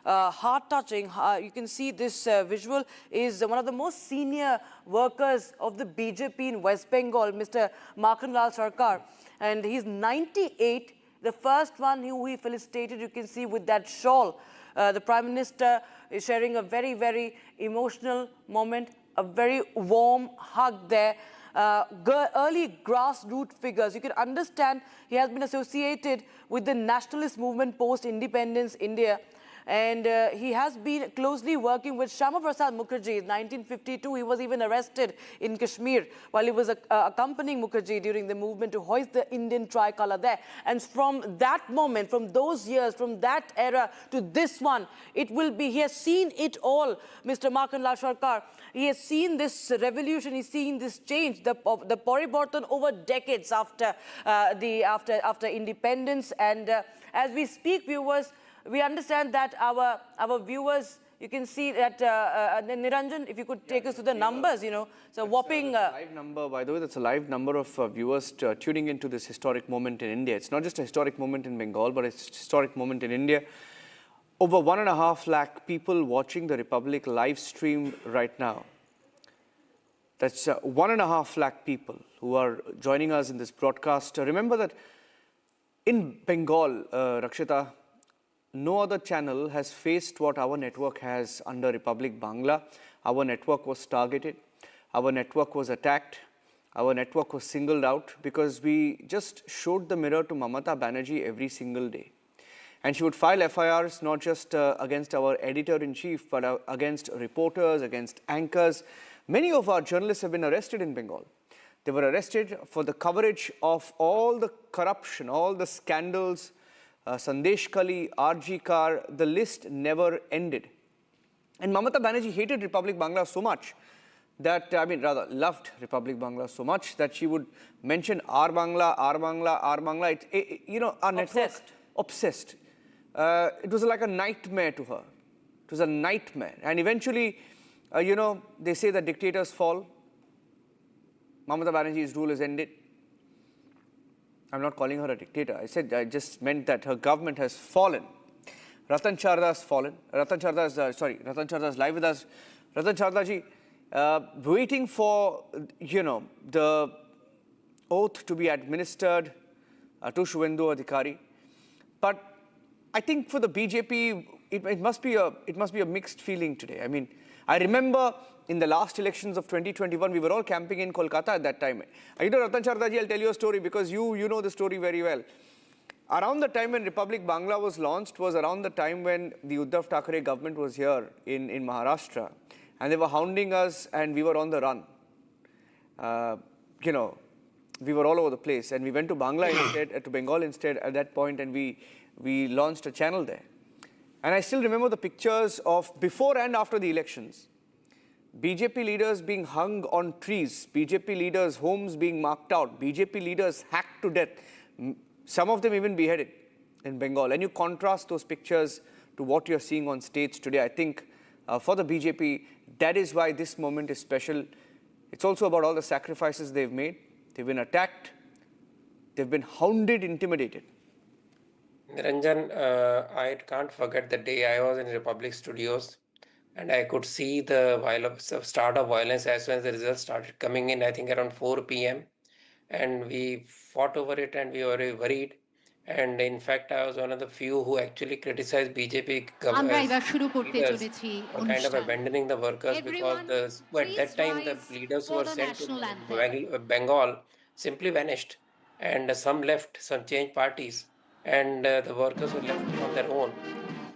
heart-touching. You can see this visual is one of the most senior workers of the BJP in West Bengal, Mr. Makhanlal Sarkar, and he's 98. The first one who he felicitated, you can see with that shawl. The Prime Minister is sharing a very, very emotional moment, a very warm hug there. Early grassroots figures. You can understand he has been associated with the nationalist movement post-independence India. And he has been closely working with Shyama Prasad Mukherjee. In 1952, he was even arrested in Kashmir while he was accompanying Mukherjee during the movement to hoist the Indian tricolour there. And from that moment, from those years, from that era to this one, it will be, he has seen it all, Mr. Makhanlal Sarkar. He has seen this revolution, he's seen this change, the Paribartan over decades after after independence. And as we speak, viewers, we understand that our viewers, you can see that, Niranjan, if you could take us to the numbers, so whopping... live number, by the way, that's a live number of viewers tuning into this historic moment in India. It's not just a historic moment in Bengal, but it's a historic moment in India. Over 1.5 lakh people watching the Republic live stream right now. That's 1.5 lakh people who are joining us in this broadcast. Remember that in Bengal, Rakshita, no other channel has faced what our network has under Republic Bangla. Our network was targeted. Our network was attacked. Our network was singled out because we just showed the mirror to Mamata Banerjee every single day. And she would file FIRs not just against our editor-in-chief, but against reporters, against anchors. Many of our journalists have been arrested in Bengal. They were arrested for the coverage of all the corruption, all the scandals, Sandesh Kali, RG Kar, the list never ended. And Mamata Banerjee hated Republic Bangla so much that, rather loved Republic Bangla so much that she would mention our Bangla, our Bangla, our Bangla. Our network, obsessed. It was like a nightmare to her. It was a nightmare. And eventually, they say that dictators fall. Mamata Banerjee's rule is ended. I'm not calling her a dictator. I just meant that her government has fallen. Ratan Chadha has fallen. Ratan Chadha is live with us. Ratan Chadha ji, waiting for, the oath to be administered to Suvendu Adhikari. But I think for the BJP, it must be a mixed feeling today. I remember in the last elections of 2021, we were all camping in Kolkata at that time. Ratan Chadha ji, I'll tell you a story because you know the story very well. Around the time when Republic Bangla was launched was around the time when the Uddhav Thackeray government was here in Maharashtra. And they were hounding us and we were on the run. We were all over the place. And we went to Bangla instead, to Bengal instead at that point, and we launched a channel there. And I still remember the pictures of before and after the elections. BJP leaders being hung on trees, BJP leaders' homes being marked out, BJP leaders hacked to death, some of them even beheaded. in Bengal, and you contrast those pictures to what you're seeing on stage today, I think for the BJP, that is why this moment is special. It's also about all the sacrifices they've made. They've been attacked. They've been hounded, intimidated. Niranjan, I can't forget the day I was in Republic Studios and I could see the start of violence as soon as the results started coming in, I think around 4 p.m. And we fought over it and we were very worried. And in fact, I was one of the few who actually criticized BJP government for kind of abandoning the workers because at that time the leaders who were sent to Bengal simply vanished. And some left, some changed parties, and the workers were left on their own.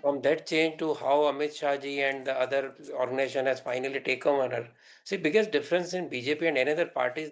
From that change to how Amit Shah ji and the other organization has finally taken over. See, biggest difference in BJP and any other party is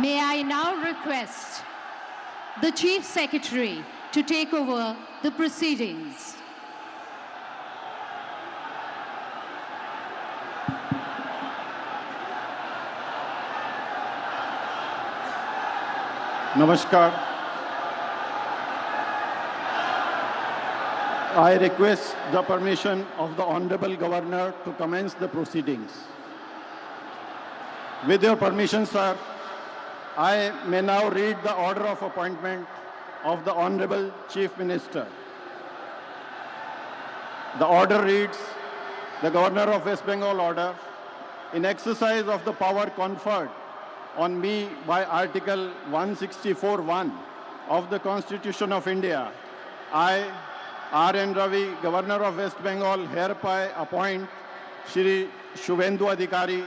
May I now request the Chief Secretary to take over the proceedings. Namaskar. I request the permission of the Honorable Governor to commence the proceedings. With your permission, sir, I may now read the order of appointment of the Honorable Chief Minister. The order reads, the Governor of West Bengal order, in exercise of the power conferred on me by Article 164(1) of the Constitution of India, I, R.N. Ravi, Governor of West Bengal, hereby appoint Shri Suvendu Adhikari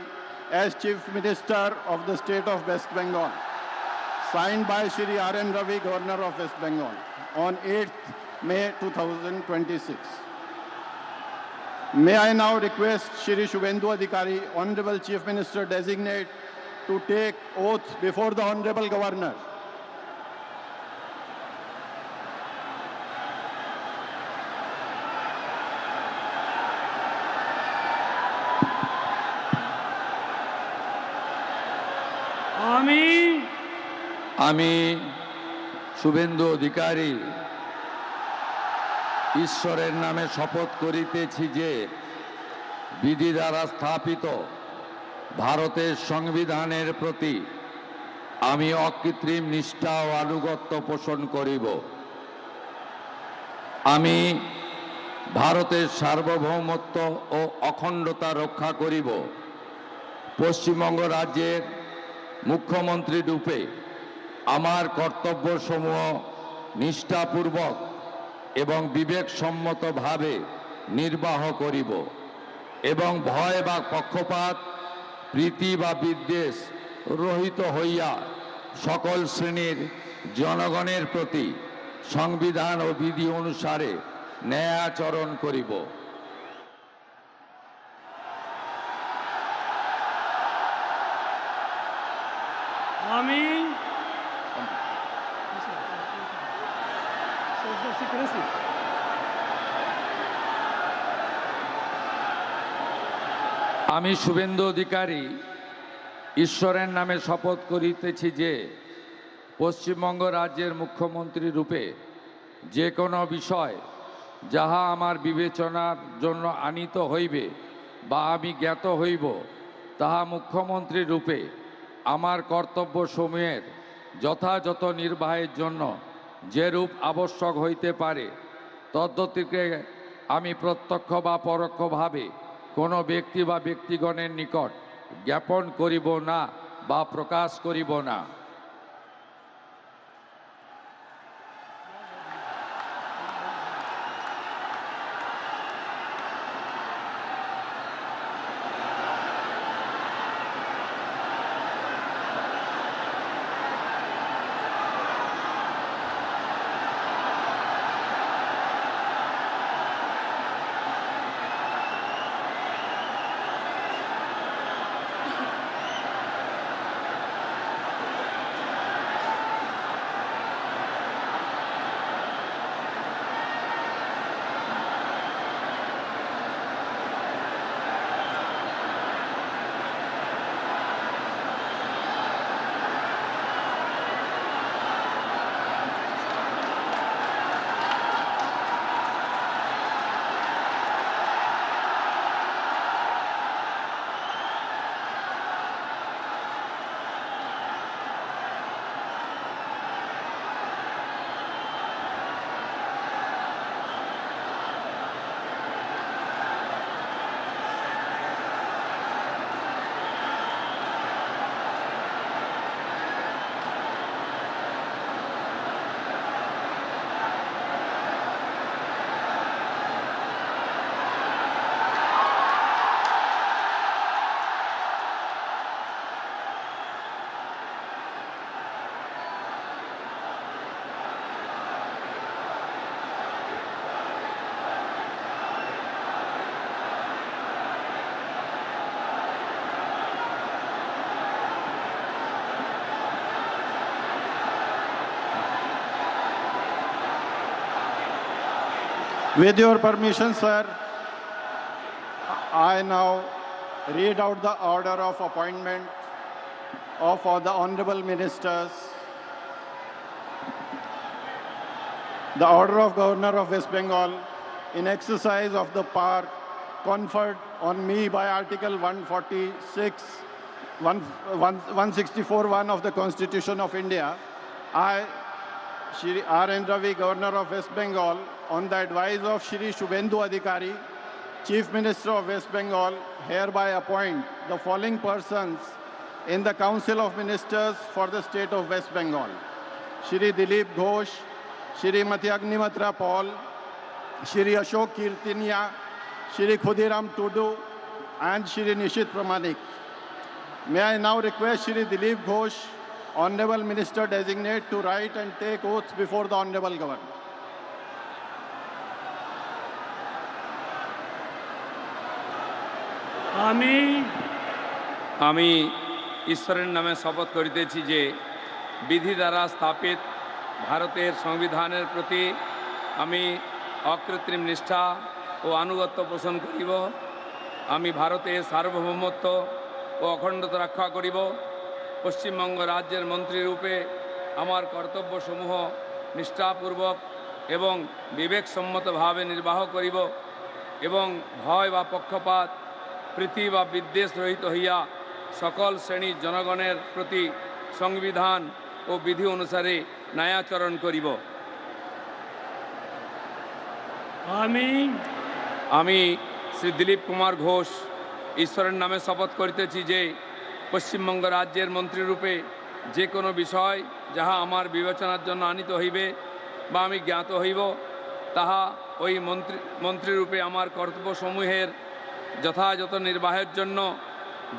as Chief Minister of the State of West Bengal, signed by Shri R.N. Ravi, Governor of West Bengal, on 8th May 2026. May I now request Shri Suvendu Adhikari, Honorable Chief Minister Designate, to take oath before the Honorable Governor. আমি শুভেন্দু অধিকারী ঈশ্বরের নামে শপথ করিতেছি যে বিধি দ্বারা স্থাপিত ভারতের সংবিধানের প্রতি আমি অকৃত্রিম নিষ্ঠা ও আনুগত্য পোষণ করিব। আমি ভারতের সার্বভৌমত্ব ও অখণ্ডতা রক্ষা করিব। পশ্চিমবঙ্গ রাজ্যের মুখ্যমন্ত্রী রূপে আমার কর্তব্যসমূহ নিষ্ঠাপূর্বক এবং বিবেকসম্মতভাবে নির্বাহ করিব এবং ভয় বা পক্ষপাত, প্রীতি বা বিদ্বেষ রহিত হইয়া সকল শ্রেণীর জনগণের প্রতি সংবিধান ও বিধি অনুসারে ন্যায়াচরণ করিব। আমি আমি শুভেন্দু অধিকারী ঈশ্বরের নামে শপথ করিতেছি যে পশ্চিমবঙ্গ রাজ্যের মুখ্যমন্ত্রী রূপে যে কোনো বিষয় যাহা আমার বিবেচনার জন্য আনীত হইবে বা আমি জ্ঞাত হইব, তাহা মুখ্যমন্ত্রী রূপে আমার কর্তব্যসমূহের যথাযথ নির্বাহের জন্য যেরূপ আবশ্যক হইতে পারে তদ্গতিকে আমি প্রত্যক্ষ বা পরোক্ষভাবে কোনো ব্যক্তি বা ব্যক্তিগণের নিকট জ্ঞাপন করিব না বা প্রকাশ করিব না। With your permission, sir, I now read out the order of appointment of all the honorable ministers. The order of Governor of West Bengal in exercise of the power conferred on me by Article 164(1) of the Constitution of India, I, Shri R.N. Ravi, Governor of West Bengal, on the advice of Shri Suvendu Adhikari, Chief Minister of West Bengal, hereby appoint the following persons in the Council of Ministers for the state of West Bengal: Shri Dilip Ghosh, Shrimati Agnimitra Paul, Shri Ashok Kirtinia, Shri Khudiram Tudu, and Shri Nishit Pramanik. May I now request Shri Dilip Ghosh, Honorable Minister Designate, to write and take oaths before the Honorable Governor. আমি ঈশ্বরের নামে শপথ করিতেছি যে বিধি দ্বারা স্থাপিত ভারতের সংবিধানের প্রতি আমি অকৃত্রিম নিষ্ঠা ও আনুগত্য পোষণ করিব। আমি ভারতের সার্বভৌমত্ব ও অখণ্ডতা রক্ষা করিব। পশ্চিমবঙ্গ রাজ্যের মন্ত্রীরূপে আমার কর্তব্যসমূহ নিষ্ঠাপূর্বক এবং বিবেকসম্মতভাবে নির্বাহ করিব এবং ভয় বা পক্ষপাত প্রীতি বা বিদ্বেষ রহিত হইয়া সকল শ্রেণীর জনগণের প্রতি সংবিধান ও বিধি অনুসারে ন্যায়াচরণ করিব। আমি শ্রী দিলীপ কুমার ঘোষ ঈশ্বরের নামে শপথ করিতেছি যে পশ্চিমবঙ্গ রাজ্যের মন্ত্রীরূপে যে কোনো বিষয় যাহা আমার বিবেচনার জন্য আনিত হইবে বা আমি জ্ঞাত হইব, তাহা ওই মন্ত্রীরূপে আমার কর্তব্যসমূহের যথাযথ নির্বাহের জন্য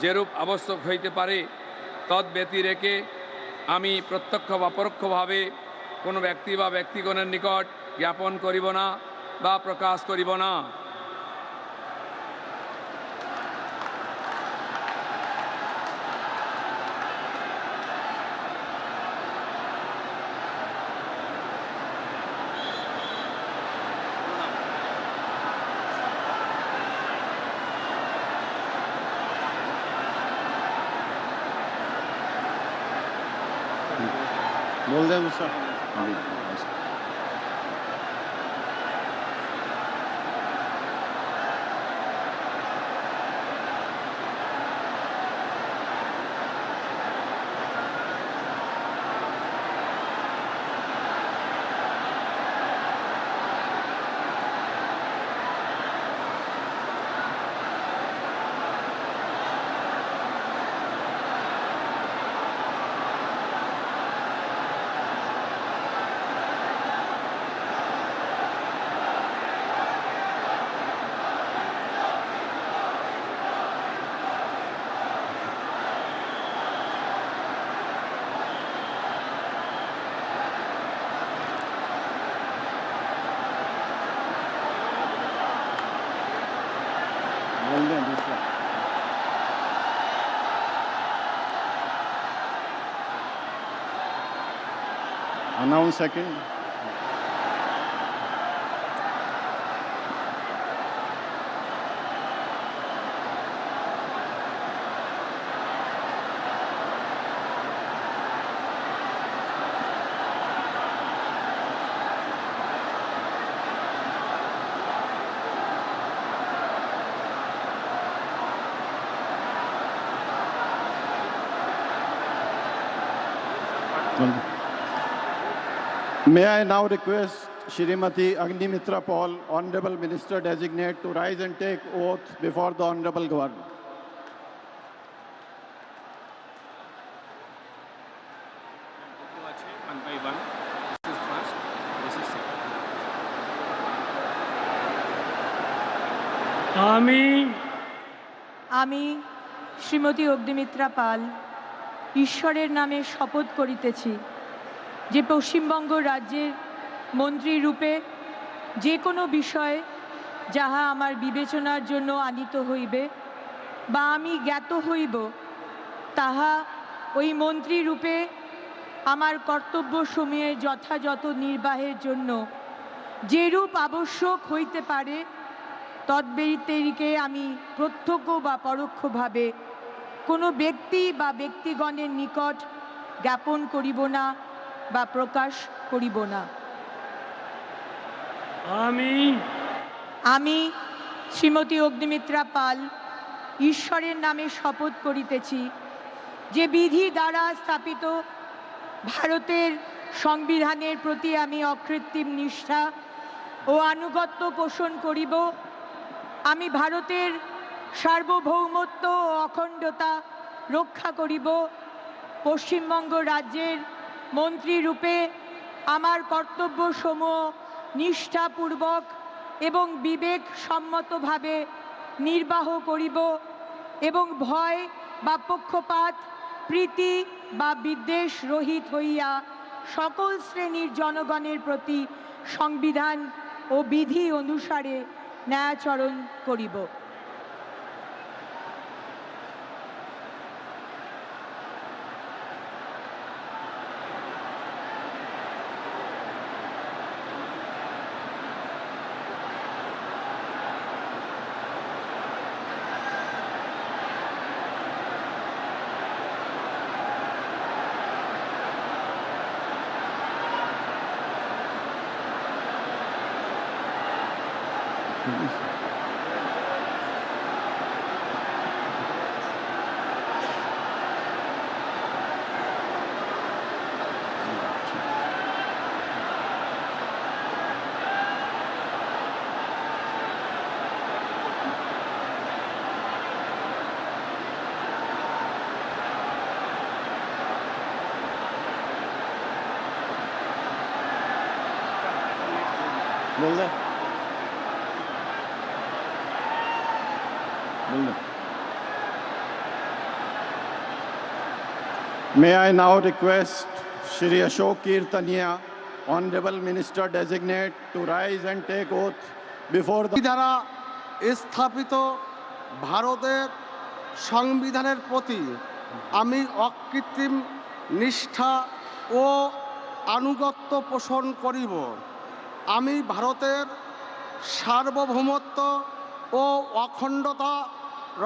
যেরূপ আবশ্যক হইতে পারে তদ্ব্যতিরেকে আমি প্রত্যক্ষ বা পরোক্ষভাবে কোনো ব্যক্তি বা ব্যক্তিগণের নিকট জ্ঞাপন করিব না বা প্রকাশ করিব না। बोल दे उसका। Announce second. May I now request Shrimati Agnimitra Paul, Honorable Minister Designate, to rise and take oath before the Honorable Governor. আমি শ্রীমতী অগ্নিমিত্রা পাল ঈশ্বরের নামে শপথ করিতেছি যে পশ্চিমবঙ্গ রাজ্যের মন্ত্রী রূপে যে কোনো বিষয় যাহা আমার বিবেচনার জন্য আনিত হইবে বা আমি জ্ঞাত হইব, তাহা ওই মন্ত্রী রূপে আমার কর্তব্যসমূহের যথাযথ নির্বাহের জন্য যেরূপ আবশ্যক হইতে পারে তদ্ব্যতিরিকে আমি প্রত্যক্ষ বা পরোক্ষভাবে কোনো ব্যক্তি বা ব্যক্তিগণের নিকট জ্ঞাপন করিব না বা প্রকাশ করিব না। আমি শ্রীমতী অগ্নিমিত্রা পাল ঈশ্বরের নামে শপথ করিতেছি যে বিধি দ্বারা স্থাপিত ভারতের সংবিধানের প্রতি আমি অকৃত্রিম নিষ্ঠা ও আনুগত্য পোষণ করিব। আমি ভারতের সার্বভৌমত্ব ও অখণ্ডতা রক্ষা করিব। পশ্চিমবঙ্গ রাজ্যের মন্ত্রী রূপে আমার কর্তব্যসমূহ নিষ্ঠাপূর্বক এবং বিবেকসম্মতভাবে নির্বাহ করিব এবং ভয় বা পক্ষপাত প্রীতি বা বিদ্বেষ রহিত হইয়া সকল শ্রেণীর জনগণের প্রতি সংবিধান ও বিধি অনুসারে ন্যায়াচরণ করিব। May I now request Shri Ashok Kirtaniya, Honorable Minister Designate, to rise and take oath before the দ্বারা স্থাপিত ভারতের সংবিধানের প্রতি আমি অকৃত্রিম নিষ্ঠা ও আনুগত্য পোষণ করিব। আমি ভারতের সার্বভৌমত্ব ও অখণ্ডতা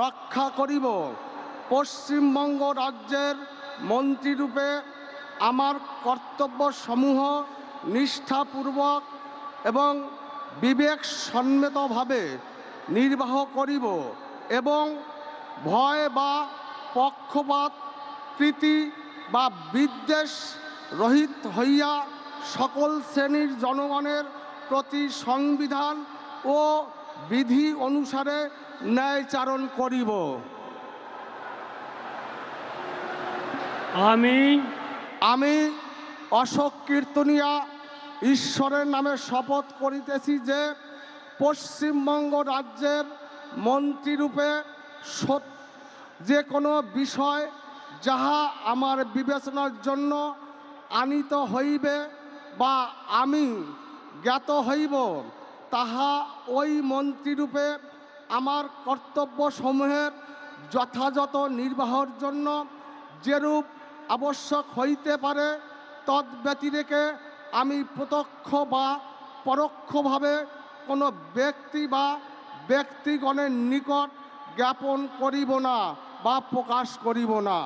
রক্ষা করিব। পশ্চিমবঙ্গ রাজ্যের মন্ত্রীরূপে আমার কর্তব্যসমূহ নিষ্ঠাপূর্বক এবং বিবেকসম্মতভাবে নির্বাহ করিব এবং ভয় বা পক্ষপাত প্রীতি বা বিদ্বেষ রহিত হইয়া সকল শ্রেণীর জনগণের প্রতি সংবিধান ও বিধি অনুসারে ন্যায়চারণ করিব। আমি অশোক কীর্তনিয়া ঈশ্বরের নামে শপথ করিতেছি যে পশ্চিমবঙ্গ রাজ্যের মন্ত্রীরূপে যে কোনো বিষয় যাহা আমার বিবেচনার জন্য আনিত হইবে বা আমি জ্ঞাত হইব, তাহা ওই মন্ত্রীরূপে আমার কর্তব্যসমূহের যথাযথ নির্বাহের জন্য যেরূপ আবশ্যক হইতে পারে তদ্ব্যতিরেকে আমি প্রত্যক্ষ বা পরোক্ষভাবে কোনো ব্যক্তি বা ব্যক্তিগণের নিকট জ্ঞাপন করিব না বা প্রকাশ করিব না।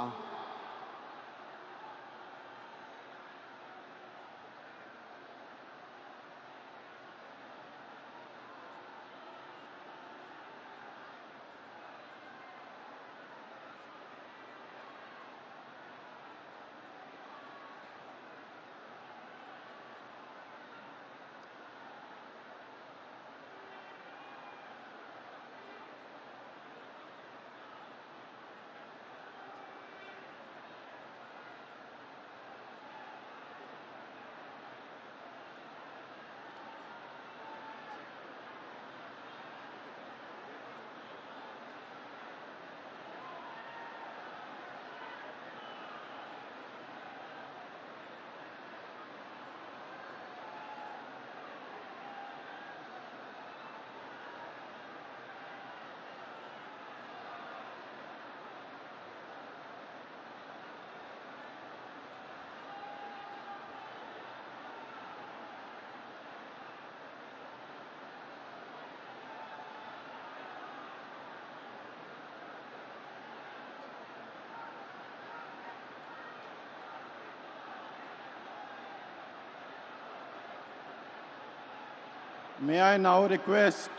May I now request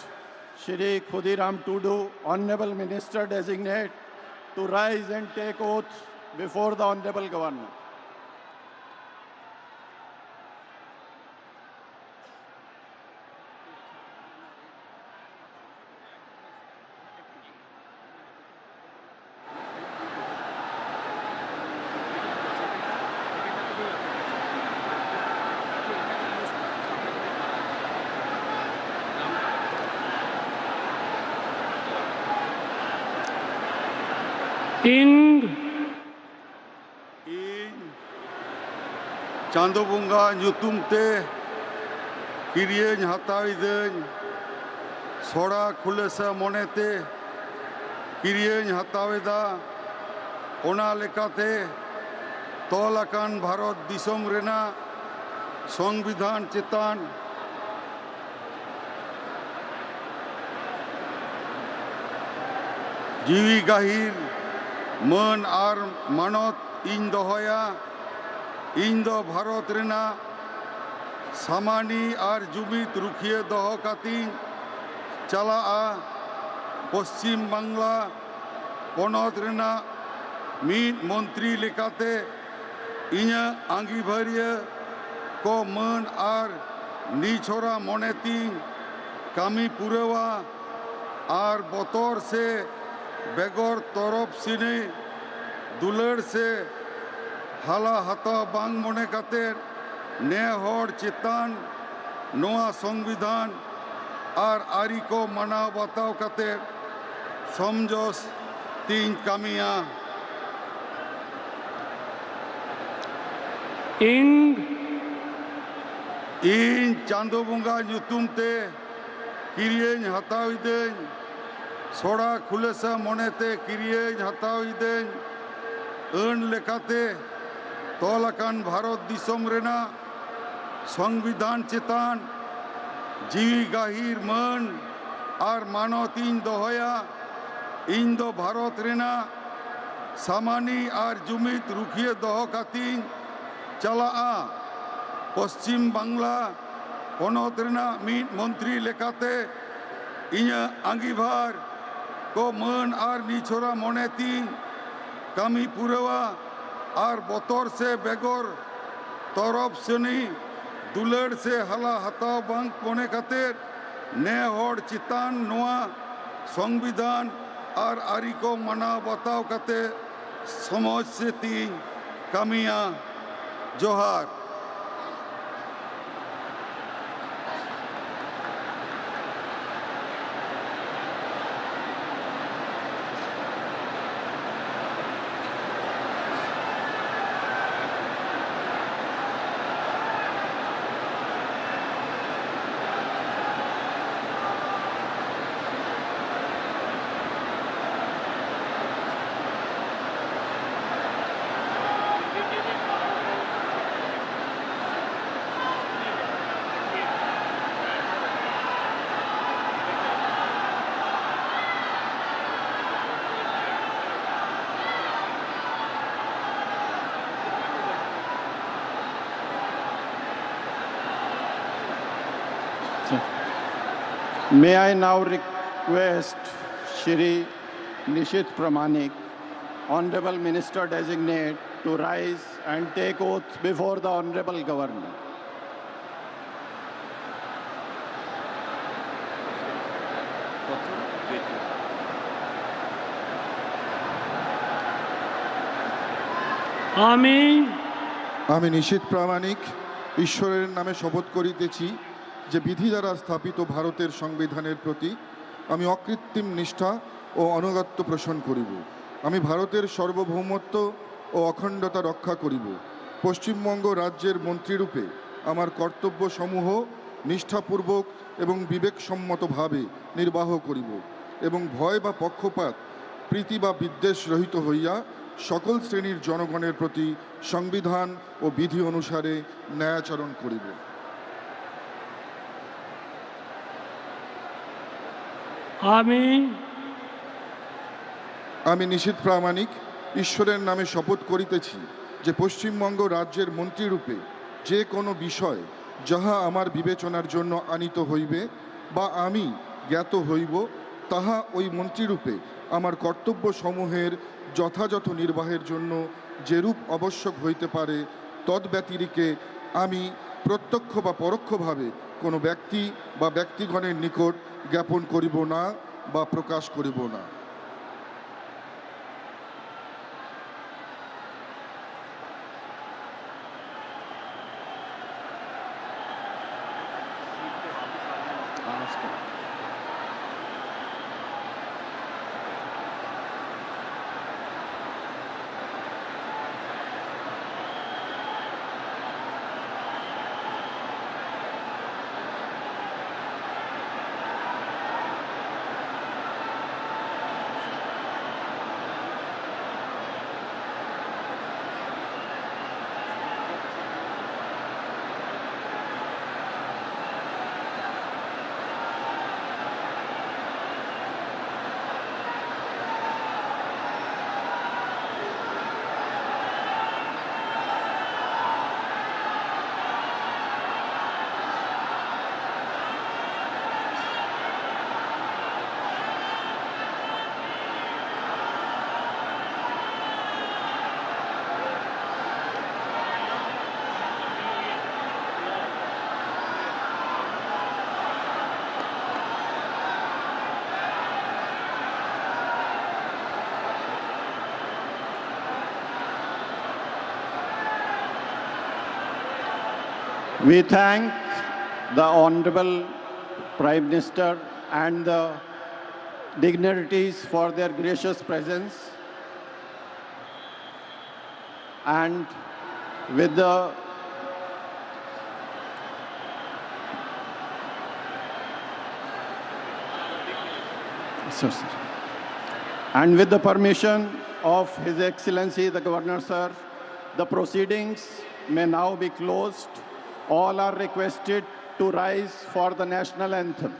Shri Khudiram Tudu, Honorable Minister Designate, to rise and take oath before the Honorable Governor. ing Chandobunga Nyutumte Kiriyen Hataiden Sora Kulesa Monete Kiriyen Hataveda Ona Lekate Tolakan Bharat Disom Rena Songvidhan Chetan Jiwi Gahir Man ar Manot in Dohoya Indo Bharat Rena Samani ar Jumit Rukhiye Dohokati Chala Paschim Bangla Ponot Rena Meet Montri Lekate Inya Angibharia Ko Man ar Nichora Moneti Kami Purewa ar Botor se बेगौर तौरब सिने दुलड़ से हाला हता बांग मोने कते ने होड़ चितान नोआ संविधान आर आरी को मनाव बताव कते समझोस तीन कमियां इन चांदोबुंगा न्यूतुमते किरियें हताविदें Sora Kulesa Monete Kiriye Hataiden Earn Lekate Tolakan Bharat Disom Rena Songvidhan Chetan Jiwi Gahir Man Ar Manotin Dohoya Indo Bharat Rena Samani Ar Jumit Rukhiye Dohokatin Chala Paschim Bangla Ponot Rena Meet Montri Lekate Inya Angibhar Ko Man ar Nichora Moneti Kami Purewa ar Botor se Begor Torob Suni Dulad se Hala Hata Bank Pone Kater Ne Hod Chitan Noa Songvidhan ar Ariko Mana Batao Kate Samoj se Teen Kamiya Johar May I now request Shri Nishit Pramanik, Honorable Minister Designate, to rise and take oath before the Honorable Governor. আমি নিশিত প্রামাণিক ঈশ্বরের নামে শপথ করিতেছি যে বিধি দ্বারা স্থাপিত ভারতের সংবিধানের প্রতি আমি অকৃত্রিম নিষ্ঠা ও আনুগত্য পোষণ করিব। আমি ভারতের সার্বভৌমত্ব ও অখণ্ডতা রক্ষা করিব। পশ্চিমবঙ্গ রাজ্যের মন্ত্রীরূপে আমার কর্তব্যসমূহ নিষ্ঠাপূর্বক এবং বিবেকসম্মতভাবে নির্বাহ করিব এবং ভয় বা পক্ষপাত প্রীতি বা বিদ্বেষ রহিত হইয়া সকল শ্রেণীর জনগণের প্রতি সংবিধান ও বিধি অনুসারে ন্যায়াচরণ করিব। আমি নিশিত প্রামাণিক ঈশ্বরের নামে শপথ করিতেছি যে পশ্চিমবঙ্গ রাজ্যের মন্ত্রীরূপে যে কোনো বিষয় যাহা আমার বিবেচনার জন্য আনিত হইবে বা আমি জ্ঞাত হইব, তাহা ওই মন্ত্রীরূপে আমার কর্তব্য সমূহের যথাযথ নির্বাহের জন্য যেরূপ আবশ্যক হইতে পারে, তদ্ব্যতিরিকে আমি প্রত্যক্ষ বা পরোক্ষভাবে কোনো ব্যক্তি বা ব্যক্তিগণের নিকট জ্ঞাপন করিব না বা প্রকাশ করিব না। We thank the Honorable Prime Minister and the dignitaries for their gracious presence. And with the And with the permission of His Excellency the Governor, sir, the proceedings may now be closed. All are requested to rise for the national anthem.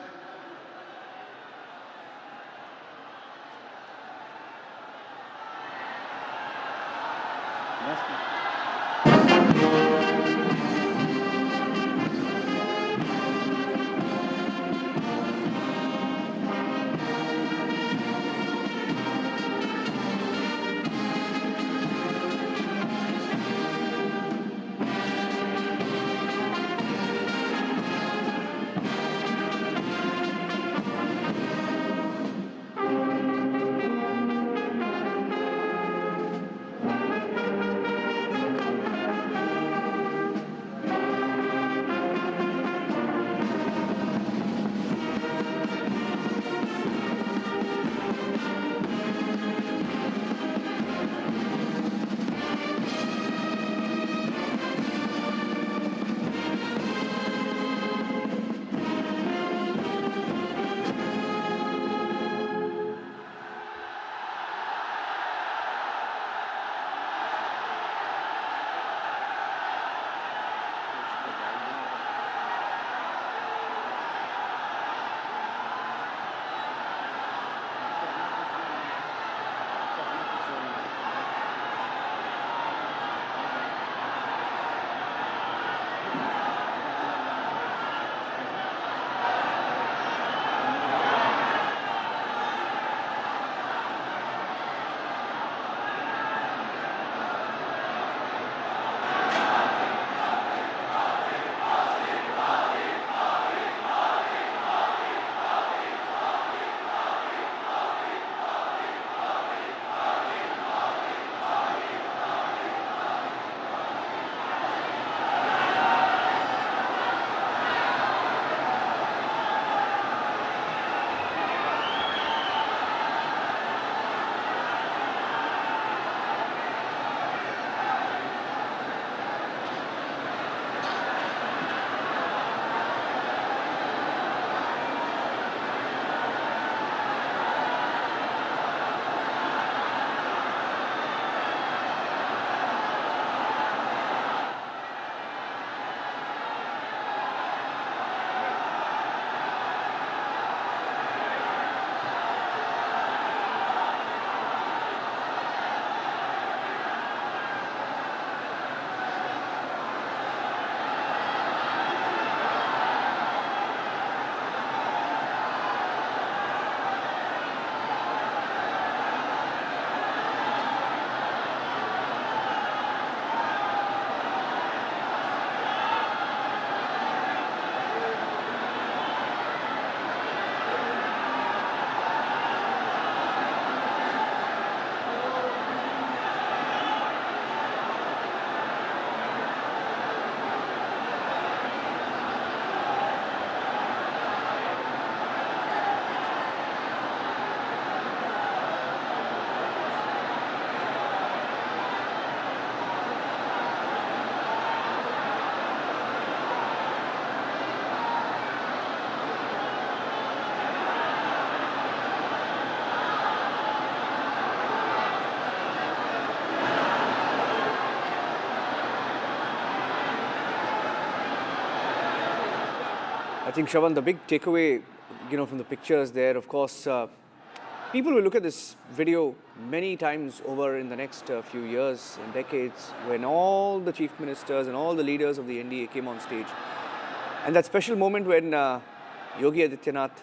think, Shravan, the big takeaway, from the pictures there, of course, people will look at this video many times over in the next few years and decades when all the chief ministers and all the leaders of the NDA came on stage. And that special moment when Yogi Adityanath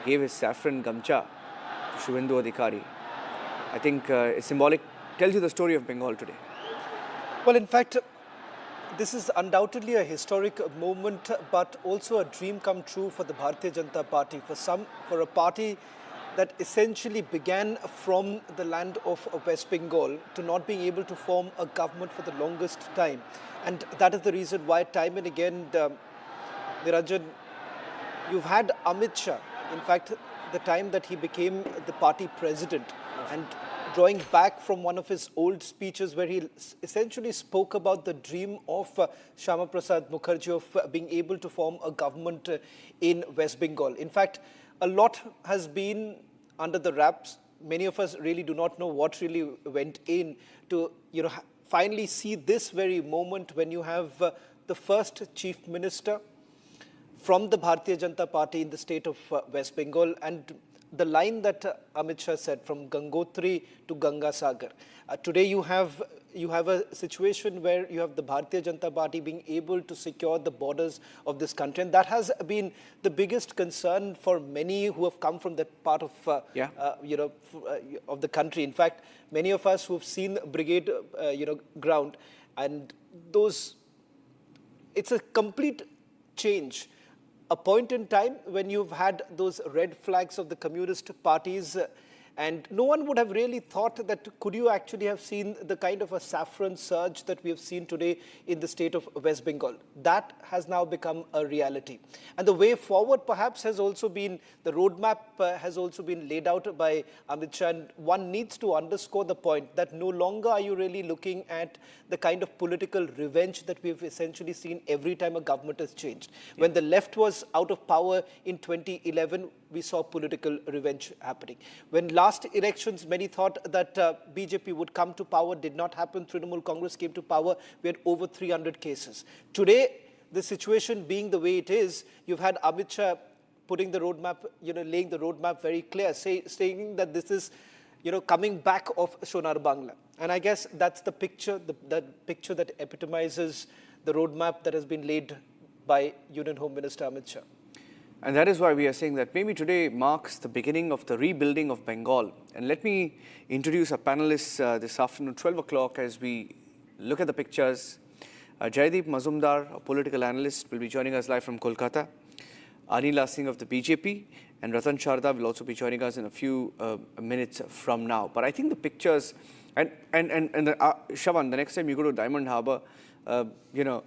gave his saffron gamcha to Suvendu Adhikari, I think is symbolic, tells you the story of Bengal today. Well, in fact, this is undoubtedly a historic moment, but also a dream come true for the Bharatiya Janata Party, for a party that essentially began from the land of West Bengal to not being able to form a government for the longest time. And that is the reason why time and again, Niranjan, you've had Amit Shah, in fact, the time that he became the party president, and drawing back from one of his old speeches where he essentially spoke about the dream of Shyama Prasad Mukherjee of being able to form a government in West Bengal. In fact, a lot has been under the wraps. Many of us really do not know what really went in to, finally see this very moment when you have the first chief minister from the Bharatiya Janata Party in the state of West Bengal, and the line that Amit Shah said, from Gangotri to Ganga Sagar. Today you have a situation where you have the Bharatiya Janata Party being able to secure the borders of this country, and that has been the biggest concern for many who have come from that part of of the country. In fact, many of us who have seen Brigade Ground, and it's a complete change. A point in time when you've had those red flags of the communist parties, and no one would have really thought that could you actually have seen the kind of a saffron surge that we have seen today in the state of West Bengal. That has now become a reality. And the way forward perhaps has also been, the roadmap has also been laid out by Amit Shah. And one needs to underscore the point that no longer are you really looking at the kind of political revenge that we've essentially seen every time a government has changed. Yeah. When the left was out of power in 2011, we saw political revenge happening. When last elections, many thought that BJP would come to power, did not happen. Trinamool Congress came to power. We had over 300 cases. Today, the situation being the way it is, you've had Amit Shah putting the roadmap, laying the roadmap very clear, saying that this is, coming back of Sonar Bangla. And I guess that's the picture, the picture that epitomizes the roadmap that has been laid by Union Home Minister Amit Shah. And that is why we are saying that maybe today marks the beginning of the rebuilding of Bengal. And let me introduce our panelists this afternoon, 12 o'clock, as we look at the pictures. Jaideep Mazumdar, a political analyst, will be joining us live from Kolkata. Anila Singh of the BJP and Ratan Sharda will also be joining us in a few minutes from now. But I think the pictures, and Shravan, the next time you go to Diamond Harbour, Shravan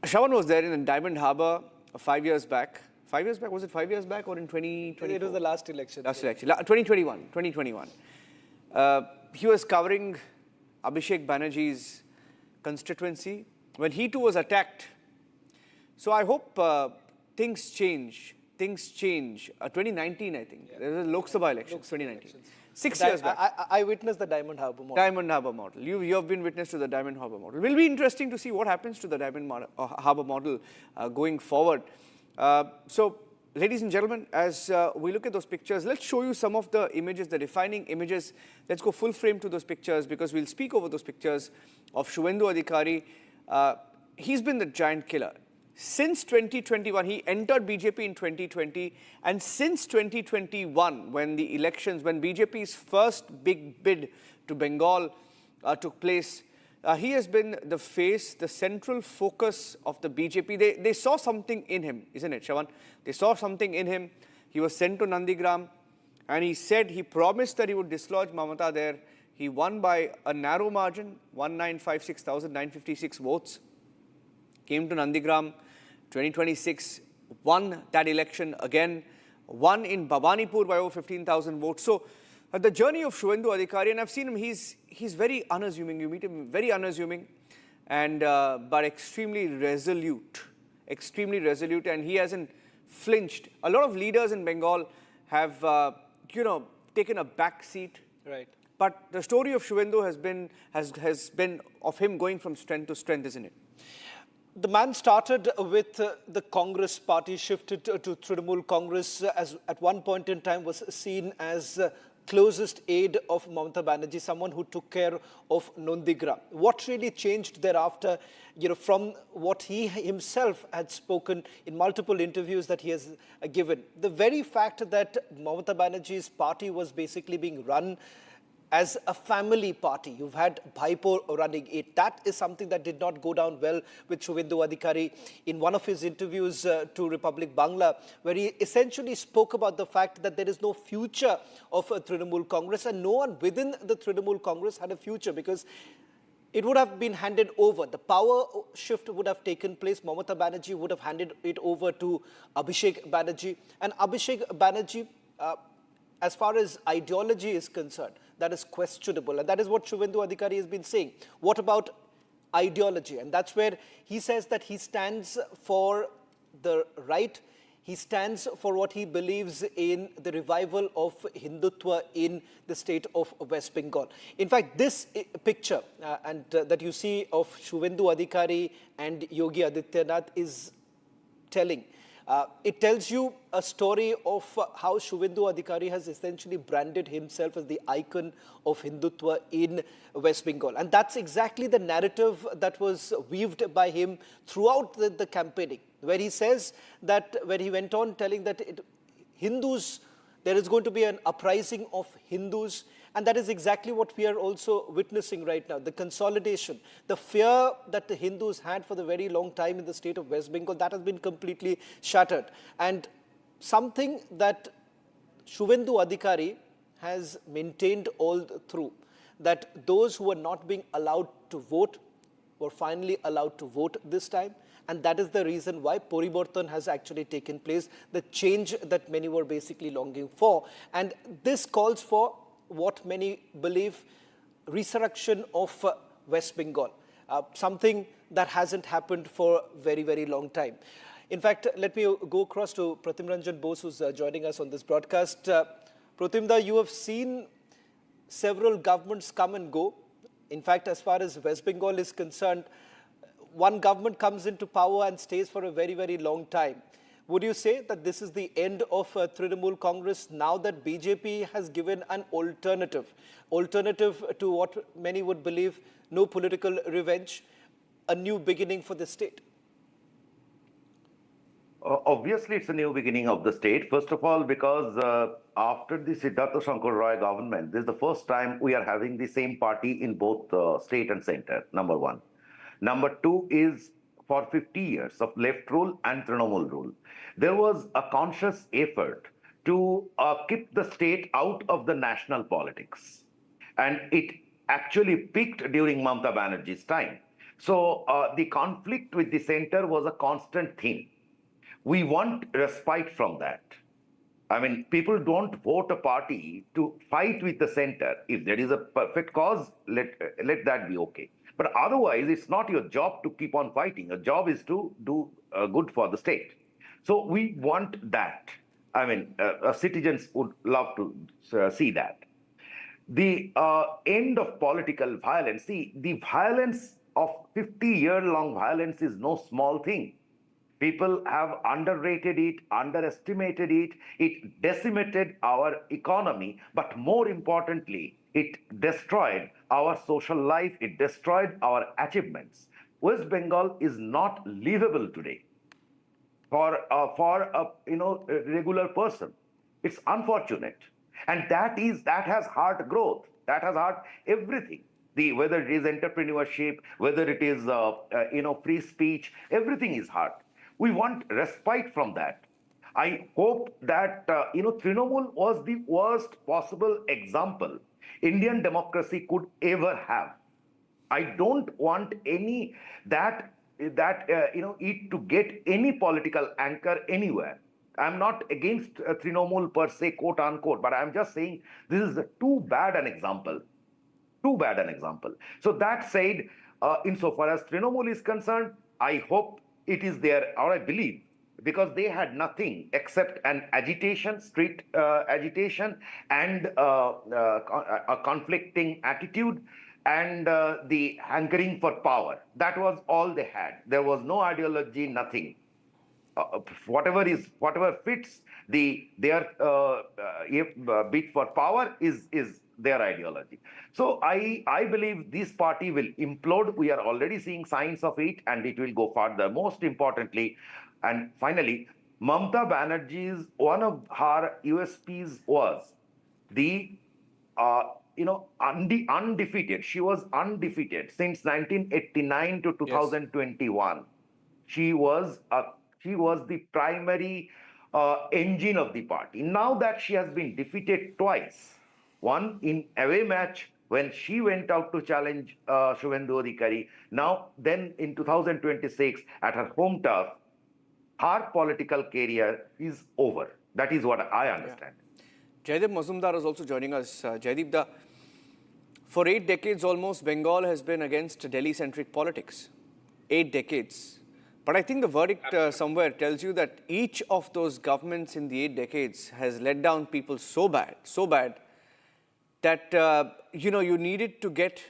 was there in Diamond Harbour 5 years back. 5 years back? Was it 5 years back or in 2020? It was the last election. Last election. 2021. He was covering Abhishek Banerjee's constituency when he too was attacked. So I hope things change. 2019, I think. Yeah. There was a Lok Sabha election, 2019. 6 years back. I witnessed the Diamond Harbour model. Diamond Harbour model. You have been witness to the Diamond Harbour model. It will be interesting to see what happens to the Diamond Harbour model going forward. So, ladies and gentlemen, as we look at those pictures, let's show you some of the images, the defining images. Let's go full frame to those pictures because we'll speak over those pictures of Suvendu Adhikari. He's been the giant killer. Since 2021, he entered BJP in 2020, and since 2021, when the elections, when BJP's first big bid to Bengal took place, he has been the face, the central focus of the BJP. They saw something in him, isn't it, Shravan? They saw something in him. He was sent to Nandigram, and he promised that he would dislodge Mamata there. He won by a narrow margin, 1,956,956 votes. Came to Nandigram, 2026, won that election again, won in Bhawanipur by over 15,000 votes. So the journey of Suvendu Adhikari, and I've seen him, he's very unassuming. You meet him, very unassuming, and but extremely resolute, and he hasn't flinched. A lot of leaders in Bengal have, taken a back seat. Right. But the story of Suvendu has been of him going from strength to strength, isn't it? The man started with the Congress party, shifted to Trinamool Congress, as at one point in time was seen as closest aide of Mamata Banerjee, someone who took care of Nandigram. What really changed thereafter, from what he himself had spoken in multiple interviews that he has given? The very fact that Mamata Banerjee's party was basically being run as a family party. You've had Bhaipo running it. That is something that did not go down well with Suvendu Adhikari in one of his interviews to Republic Bangla, where he essentially spoke about the fact that there is no future of a Trinamool Congress, and no one within the Trinamool Congress had a future because it would have been handed over. The power shift would have taken place. Mamata Banerjee would have handed it over to Abhishek Banerjee. And Abhishek Banerjee, as far as ideology is concerned, that is questionable. And that is what Suvendu Adhikari has been saying. What about ideology? And that's where he says that he stands for the right. He stands for what he believes in the revival of Hindutva in the state of West Bengal. In fact, this picture that you see of Suvendu Adhikari and Yogi Adityanath is telling. It tells you a story of how Suvendu Adhikari has essentially branded himself as the icon of Hindutva in West Bengal. And that's exactly the narrative that was weaved by him throughout the campaigning, where he says that, where he went on telling that Hindus, there is going to be an uprising of Hindus. And that is exactly what we are also witnessing right now. The consolidation, the fear that the Hindus had for the very long time in the state of West Bengal, that has been completely shattered. And something that Suvendu Adhikari has maintained all through, that those who were not being allowed to vote were finally allowed to vote this time. And that is the reason why Poriborton has actually taken place, the change that many were basically longing for. And this calls for what many believe, resurrection of West Bengal, something that hasn't happened for a very, very long time. In fact, let me go across to Pratim Ranjan Bose, who's joining us on this broadcast. Pratimda, you have seen several governments come and go. In fact, as far as West Bengal is concerned, one government comes into power and stays for a very, very long time. Would you say that this is the end of Trinamool Congress now that BJP has given an alternative to what many would believe, no political revenge, a new beginning for the state? Obviously, it's a new beginning of the state. First of all, because after the Siddhartha Shankar Roy government, this is the first time we are having the same party in both state and center, number one. Number two is, for 50 years of left rule and Trinamool rule, there was a conscious effort to keep the state out of the national politics. And it actually peaked during Mamata Banerjee's time. So the conflict with the center was a constant theme. We want respite from that. I mean, people don't vote a party to fight with the center. If there is a perfect cause, let that be okay. But otherwise, it's not your job to keep on fighting. Your job is to do good for the state. So we want that. I mean, citizens would love to see that. The end of political violence. See, the violence of 50-year-long violence is no small thing. People have underrated it, underestimated it. It decimated our economy, but more importantly, it destroyed our social life. It destroyed our achievements. West Bengal is not livable today for a regular person. It's unfortunate, and that has hard growth. That has hard everything. Whether it is entrepreneurship, whether it is free speech, everything is hard. We want respite from that. I hope that Trinamool was the worst possible example Indian democracy could ever have. I don't want it to get any political anchor anywhere. I'm not against Trinamool per se, quote unquote, but I'm just saying this is too bad an example. Too bad an example. So that said, insofar as Trinamool is concerned, I hope it is there, or I believe, because they had nothing except an agitation, street agitation, and a conflicting attitude. and the hankering for power. That was all they had. There was no ideology, nothing. Whatever fits their bid for power is their ideology. So I believe this party will implode. We are already seeing signs of it, and it will go further. Most importantly, and finally, Mamata Banerjee's one of her USPs was the undefeated. She was undefeated since 1989 to 2021. Yes. She was the primary engine of the party. Now that she has been defeated twice, one in away match when she went out to challenge Suvendu Adhikari, then in 2026 at her home turf, her political career is over. That is what I understand. Yeah. Jaideep Mazumdar is also joining us. Jaideep, for 8 decades almost, Bengal has been against Delhi-centric politics. 8 decades. But I think the verdict somewhere tells you that each of those governments in the 8 decades has let down people so bad that, you needed to get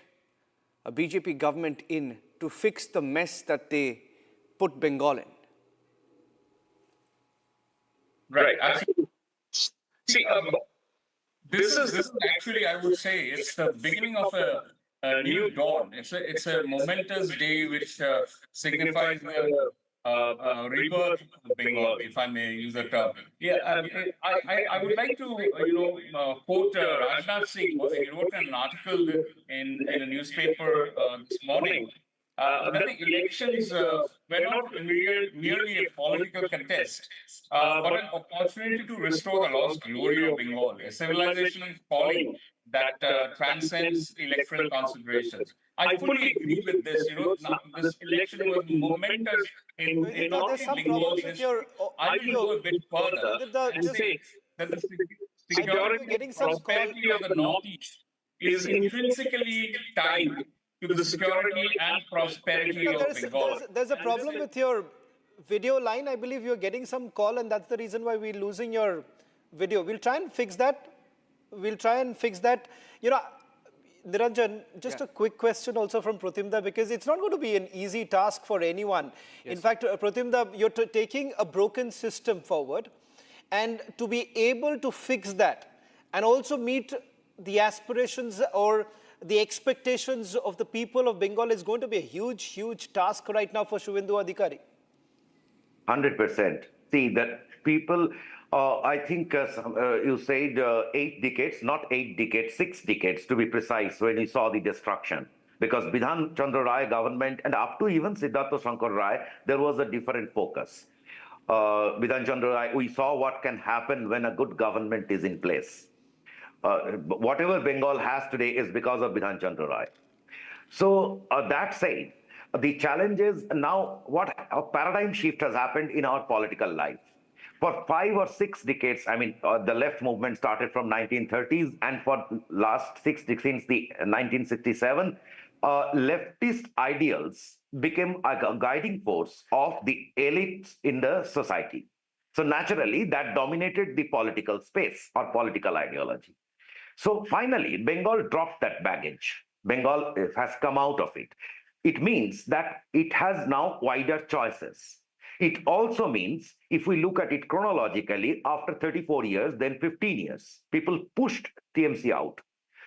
a BJP government in to fix the mess that they put Bengal in. Right, absolutely. See, this is actually, I would say, it's the beginning of a new dawn. It's a momentous day which signifies the rebirth of Bengal, if I may use the term. Yeah, I would like to, quote Rajnath Singh. He wrote an article in a newspaper this morning. That the elections were not merely a political contest, but an opportunity to restore the lost glory of Bengal, a civilization calling that transcends electoral considerations. I fully agree with this. This election was momentous in not only Bengal's history. I will go a bit further and say that the security and prosperity of the Northeast is intrinsically tied to the security and prosperity of Bengal. There's a problem with your video line. I believe you're getting some call, and that's the reason why we're losing your video. We'll try and fix that. Niranjan, just a quick question also from Pratimda, because it's not going to be an easy task for anyone. Yes. In fact, Pratimda, you're taking a broken system forward, and to be able to fix that and also meet the aspirations or the expectations of the people of Bengal is going to be a huge, huge task right now for Suvendu Adhikari. 100%. See, that people, I think you said 8 decades, not 8 decades, 6 decades to be precise, when you saw the destruction. Because Bidhan Chandra Rai government and up to even Siddhartha Shankar Rai, there was a different focus. Bidhan Chandra Rai, we saw what can happen when a good government is in place. Whatever Bengal has today is because of Bidhan Chandra Rai. So that said, the challenge is now what a paradigm shift has happened in our political life. For 5 or 6 decades, I mean, the left movement started from 1930s, and for last 6 decades, since the 1967, leftist ideals became a guiding force of the elites in the society. So naturally, that dominated the political space or political ideology. So finally, Bengal dropped that baggage. Bengal has come out of it. It means that it has now wider choices. It also means, if we look at it chronologically, after 34 years, then 15 years, people pushed TMC out.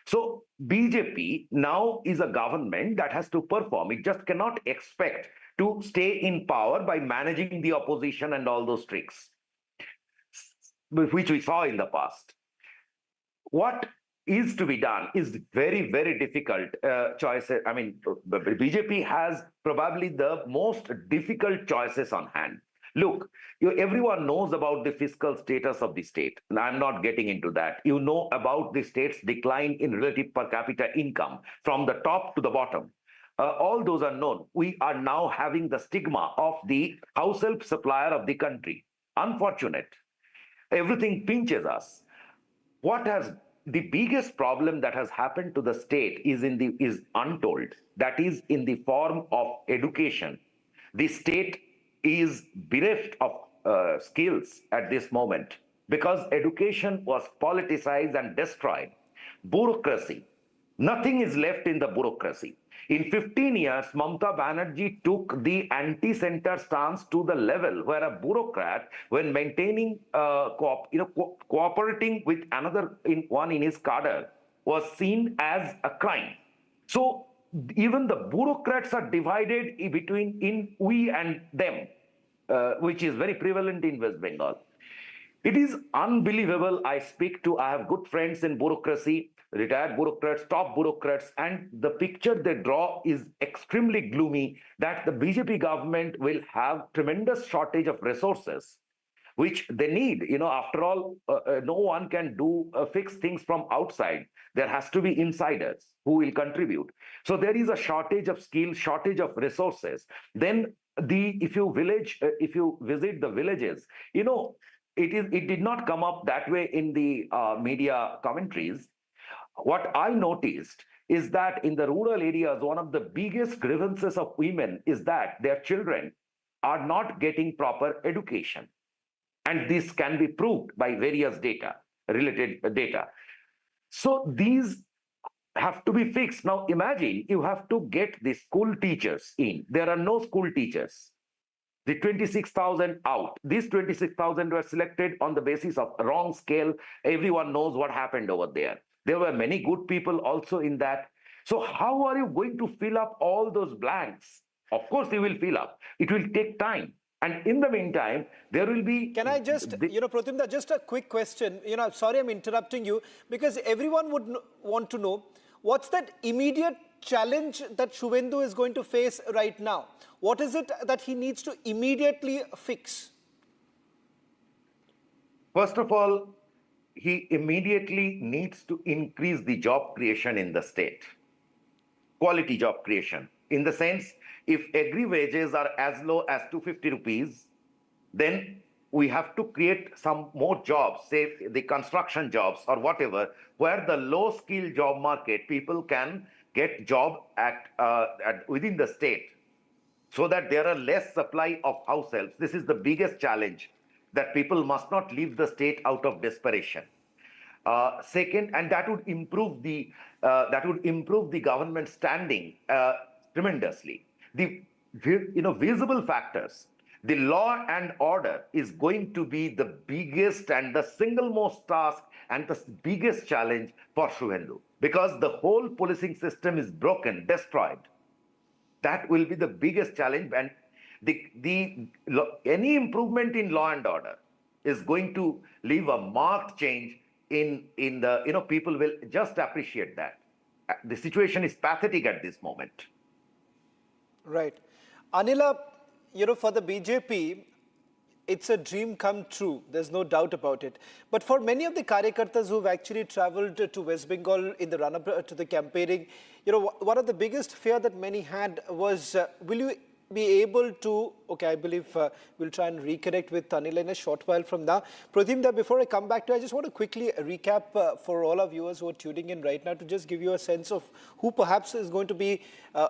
So BJP now is a government that has to perform. It just cannot expect to stay in power by managing the opposition and all those tricks, which we saw in the past. What is to be done is very, very difficult choices. I mean, BJP has probably the most difficult choices on hand. Look, everyone knows about the fiscal status of the state, and I'm not getting into that. You know about the state's decline in relative per capita income from the top to the bottom. All those are known. We are now having the stigma of the house help supplier of the country. Unfortunate. Everything pinches us. The biggest problem that has happened to the state is untold. That is in the form of education. The state is bereft of skills at this moment because education was politicized and destroyed. Bureaucracy, Nothing is left in the bureaucracy. In 15 years, Mamata Banerjee took the anti-center stance to the level where a bureaucrat, when maintaining, cooperating with another one in his cadre, was seen as a crime. So even the bureaucrats are divided between we and them, which is very prevalent in West Bengal. It is unbelievable. I have good friends in bureaucracy, retired bureaucrats, top bureaucrats, and the picture they draw is extremely gloomy that the BJP government will have tremendous shortage of resources, which they need. After all, no one can fix things from outside. There has to be insiders who will contribute. So there is a shortage of skills, shortage of resources. Then if you visit the villages, it did not come up that way in the media commentaries. What I noticed is that in the rural areas, one of the biggest grievances of women is that their children are not getting proper education. And this can be proved by various related data. So these have to be fixed. Now imagine you have to get the school teachers in. There are no school teachers. The 26,000 out. These 26,000 were selected on the basis of wrong scale. Everyone knows what happened over there. There were many good people also in that. So how are you going to fill up all those blanks? Of course, you will fill up. It will take time. And in the meantime, there will be... Can I just, Pratimda, just a quick question. Sorry I'm interrupting you, because everyone would want to know, what's that immediate challenge that Suvendu is going to face right now? What is it that he needs to immediately fix? First of all, he immediately needs to increase the job creation in the state. Quality job creation. In the sense, if agri wages are as low as 250 rupees, then we have to create some more jobs, say the construction jobs or whatever, where the low skill job market, people can get job within the state, so that there are less supply of house helps. This is the biggest challenge, that people must not leave the state out of desperation. Second, and that would improve the government standing tremendously. The visible factors. The law and order is going to be the biggest and the single most task and the biggest challenge for Suvendu, because the whole policing system is broken, destroyed. That will be the biggest challenge, and any improvement in law and order is going to leave a marked change in the, people will just appreciate that. The situation is pathetic at this moment. Right. Anila, for the BJP, it's a dream come true. There's no doubt about it. But for many of the Karyakartas who've actually traveled to West Bengal in the run-up to the campaigning, one of the biggest fear that many had was, will you be able to, I believe we'll try and reconnect with Anila in a short while from now. Pratimda, before I come back to you, I just want to quickly recap for all our viewers who are tuning in right now, to just give you a sense of who perhaps is going to be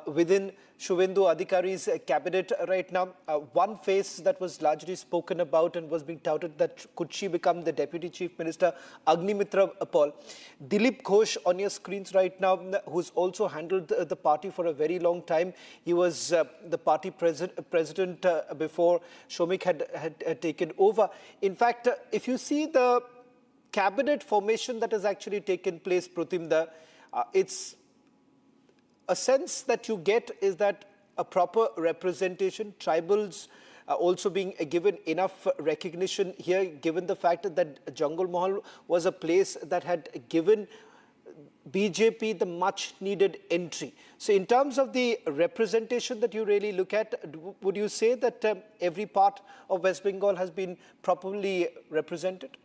within Suvendu Adhikari's cabinet right now. One face that was largely spoken about and was being touted, that could she become the Deputy Chief Minister, Agnimitra Paul. Dilip Ghosh on your screens right now, who's also handled the party for a very long time. He was the party president before Shomik had taken over. In fact, if you see the cabinet formation that has actually taken place, Pratimda, it's a sense that you get is that a proper representation, tribals also being given enough recognition here, given the fact that Jungle Mahal was a place that had given BJP the much needed entry. So in terms of the representation that you really look at, would you say that every part of West Bengal has been properly represented?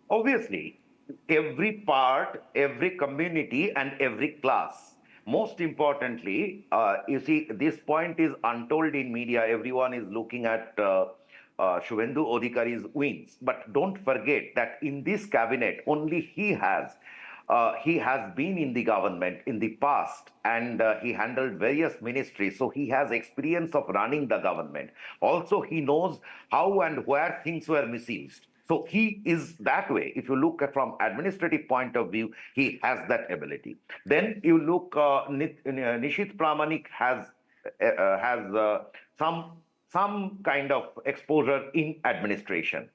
Obviously, every part, every community and every class. Most importantly, you see, this point is untold in media. Everyone is looking at Suvendu Adhikari's wins. But don't forget that in this cabinet, only he has been in the government in the past, and he handled various ministries. So he has experience of running the government. Also, he knows how and where things were misused. So he is that way. If you look at from administrative point of view, he has that ability. Then you look, Nishit Pramanik has some kind of exposure in administration.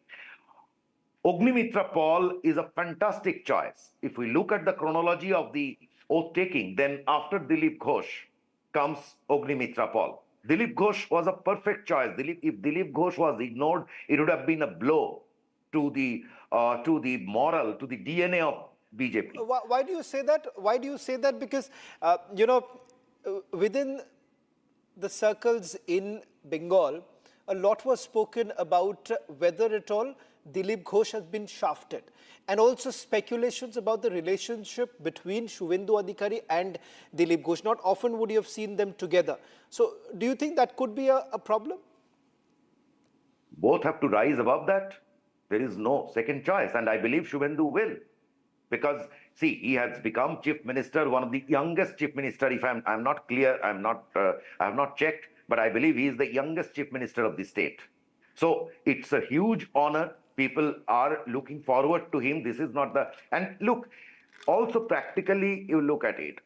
Ognimitra Paul is a fantastic choice. If we look at the chronology of the oath taking, then after Dilip Ghosh comes Ognimitra Paul. Dilip Ghosh was a perfect choice. If Dilip Ghosh was ignored, it would have been a blow to the moral, to the DNA of BJP. Why do you say that? Why do you say that? Because, within the circles in Bengal, a lot was spoken about whether at all Dilip Ghosh has been shafted, and also speculations about the relationship between Suvendu Adhikari and Dilip Ghosh. Not often would you have seen them together. So do you think that could be a problem? Both have to rise above that. There is no second choice, and I believe Suvendu will. Because, see, he has become chief minister, one of the youngest chief minister. If I'm not clear, I have not checked, but I believe he is the youngest chief minister of the state. So it's a huge honor. People are looking forward to him. This is not the, and look, also practically you look at it.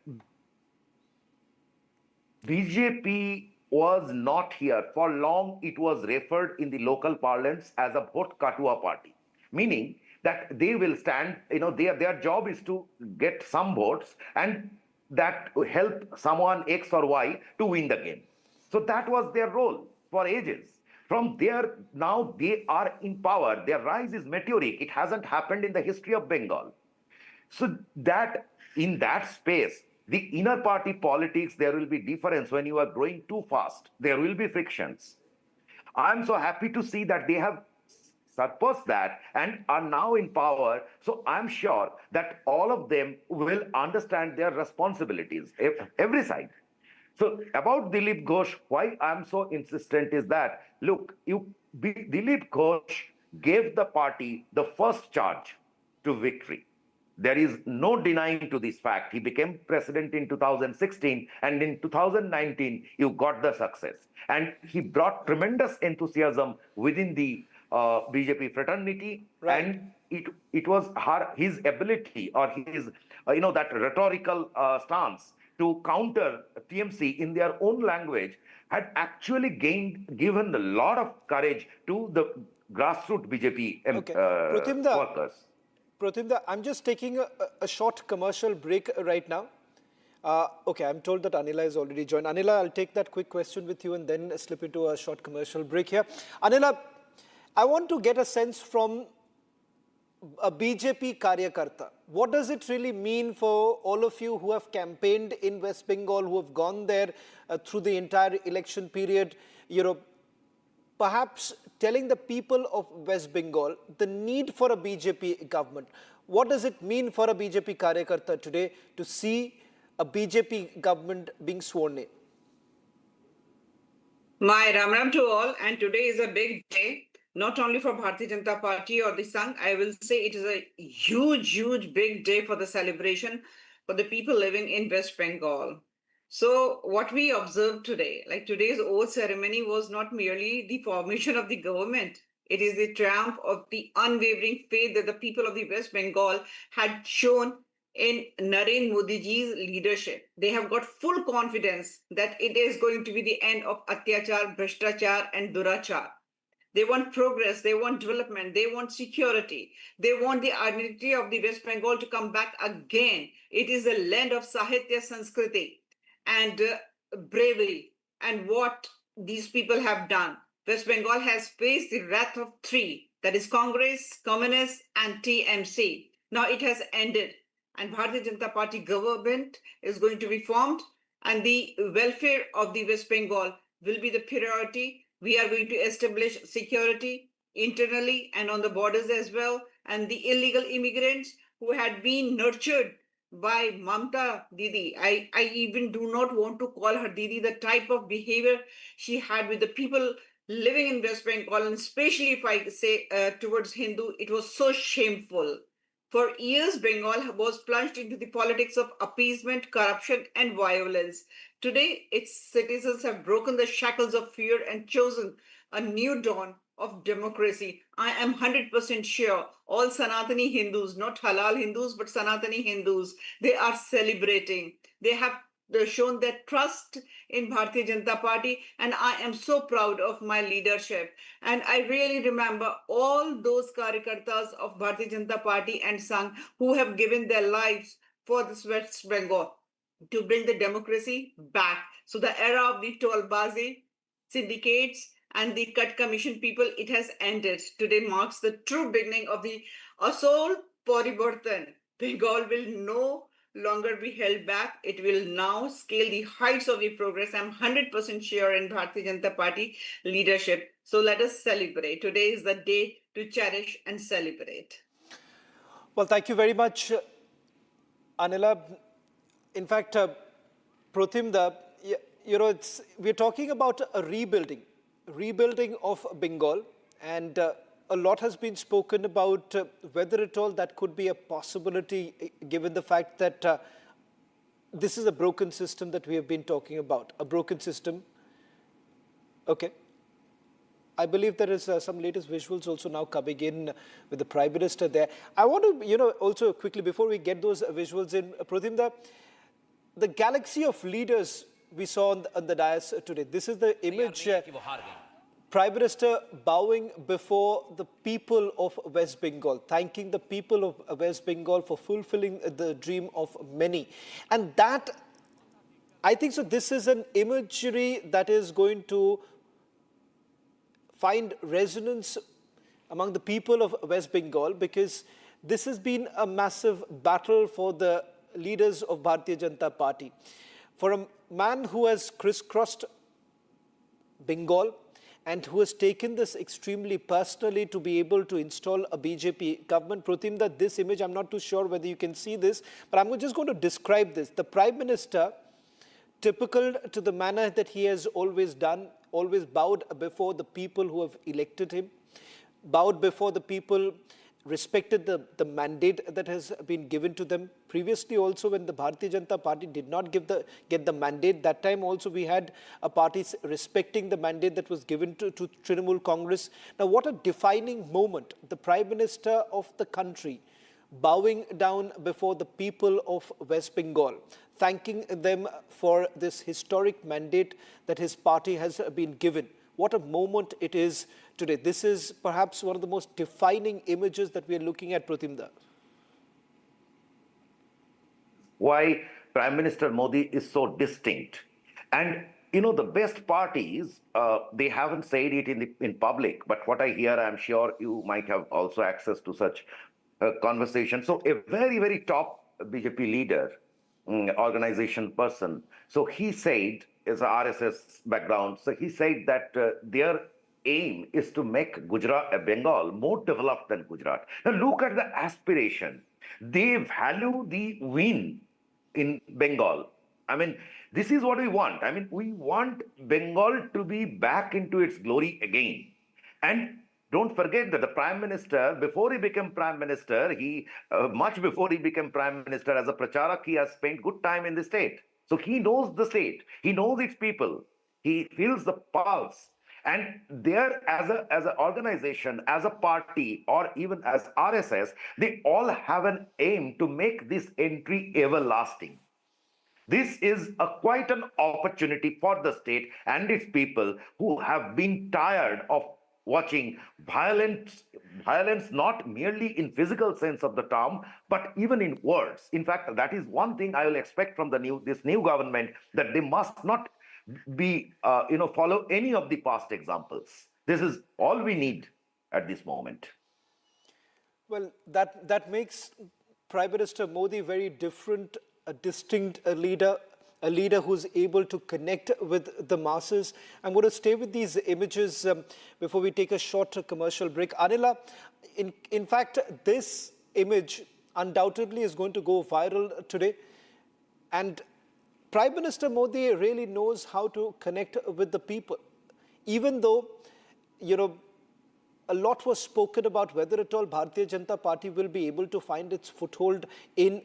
BJP was not here. For long, it was referred in the local parlance as a vote katua party, meaning that they will stand, their job is to get some votes and that help someone X or Y to win the game. So that was their role for ages. From there, now they are in power. Their rise is meteoric. It hasn't happened in the history of Bengal. So that in that space, the inner party politics, there will be difference when you are growing too fast. There will be frictions. I'm so happy to see that they have surpassed that and are now in power. So I'm sure that all of them will understand their responsibilities, every side. So about Dilip Ghosh, why I'm so insistent is that, look, Dilip Ghosh gave the party the first charge to victory. There is no denying to this fact. He became president in 2016, and in 2019, you got the success. And he brought tremendous enthusiasm within the BJP fraternity, right. And it was his ability or his, that rhetorical stance to counter TMC in their own language had actually given a lot of courage to the grassroots BJP workers. Pratimda, I'm just taking a short commercial break right now. Okay, I'm told that Anila has already joined. Anila, I'll take that quick question with you and then slip into a short commercial break here. Anila, I want to get a sense from a BJP Karyakarta. What does it really mean for all of you who have campaigned in West Bengal, who have gone there through the entire election period, perhaps telling the people of West Bengal the need for a BJP government? What does it mean for a BJP Karyakarta today to see a BJP government being sworn in? My Ram Ram to all, and today is a big day. Not only for Bharatiya Janata Party or the Sangh, I will say it is a huge, big day for the celebration for the people living in West Bengal. So what we observed today, like today's oath ceremony, was not merely the formation of the government. It is the triumph of the unwavering faith that the people of the West Bengal had shown in Narendra Modi's leadership. They have got full confidence that it is going to be the end of Atyachar, Bhrishtachar and Durachar. They want progress, they want development, they want security. They want the identity of the West Bengal to come back again. It is a land of Sahitya, Sanskriti and bravery. And what these people have done. West Bengal has faced the wrath of three, that is Congress, Communists and TMC. Now it has ended and Bharatiya Janata Party government is going to be formed and the welfare of the West Bengal will be the priority. We are going to establish security internally and on the borders as well. And the illegal immigrants who had been nurtured by Mamta Didi, I even do not want to call her Didi, the type of behavior she had with the people living in West Bengal, and especially if I say towards Hindu, it was so shameful. For years, Bengal was plunged into the politics of appeasement, corruption, and violence. Today, its citizens have broken the shackles of fear and chosen a new dawn of democracy. I am 100% sure all Sanatani Hindus, not halal Hindus, but Sanatani Hindus, they are celebrating. They have shown their trust in Bharatiya Janata Party, and I am so proud of my leadership. And I really remember all those Karyakartas of Bharatiya Janata Party and Sangh who have given their lives for this West Bengal to bring the democracy back. So the era of the tollbazi, syndicates, and the cut commission people, it has ended. Today marks the true beginning of the Asol Parivartan. Bengal will no longer be held back. It will now scale the heights of the progress. I'm 100% sure in Bharatiya Janata Party leadership. So let us celebrate. Today is the day to cherish and celebrate. Well, thank you very much, Anila. In fact, Pratimda, we're talking about a rebuilding of Bengal, and a lot has been spoken about whether at all that could be a possibility, given the fact that this is a broken system that we have been talking about, a broken system. Okay. I believe there is some latest visuals also now coming in with the Prime Minister there. I want to, also quickly, before we get those visuals in, Pratimda, the galaxy of leaders we saw on the dais today. This is the image, Prime Minister bowing before the people of West Bengal, thanking the people of West Bengal for fulfilling the dream of many. And that, I think so, this is an imagery that is going to find resonance among the people of West Bengal, because this has been a massive battle for the leaders of Bharatiya Janata Party. For a man who has crisscrossed Bengal and who has taken this extremely personally to be able to install a BJP government, Pratimda, this image, I'm not too sure whether you can see this, but I'm just going to describe this. The Prime Minister, typical to the manner that he has always done, always bowed before the people who have elected him, bowed before the people, respected the mandate that has been given to them. Previously also, when the Bharatiya Janata Party did not get the mandate, that time also we had a party respecting the mandate that was given to Trinamool Congress. Now, what a defining moment. The Prime Minister of the country bowing down before the people of West Bengal, thanking them for this historic mandate that his party has been given. What a moment it is today. This is perhaps one of the most defining images that we are looking at, Pratimda. Why Prime Minister Modi is so distinct. And, the best part is, they haven't said it in public, but what I hear, I'm sure you might have also access to such conversation. So a very, very top BJP leader, organization person, so he said, is a RSS background, so he said that their aim is to make Bengal more developed than Gujarat. Now look at the aspiration. They value the win in Bengal. I mean, this is what we want. I mean, we want Bengal to be back into its glory again. And don't forget that the Prime Minister, before he became Prime Minister, much before he became Prime Minister, as a pracharak, he has spent good time in the state. So he knows the state, he knows its people, he feels the pulse. And there, as an organization, as a party, or even as RSS, they all have an aim to make this entry everlasting. This is quite an opportunity for the state and its people who have been tired of watching violence not merely in physical sense of the term, but even in words. In fact, that is one thing I will expect from this new government, that they must not be, follow any of the past examples. This is all we need at this moment. Well, that makes Prime Minister Modi very different, a distinct leader, a leader who's able to connect with the masses. I'm going to stay with these images before we take a short commercial break. Anila, in fact, this image undoubtedly is going to go viral today. And Prime Minister Modi really knows how to connect with the people. Even though, a lot was spoken about whether at all Bharatiya Janata Party will be able to find its foothold in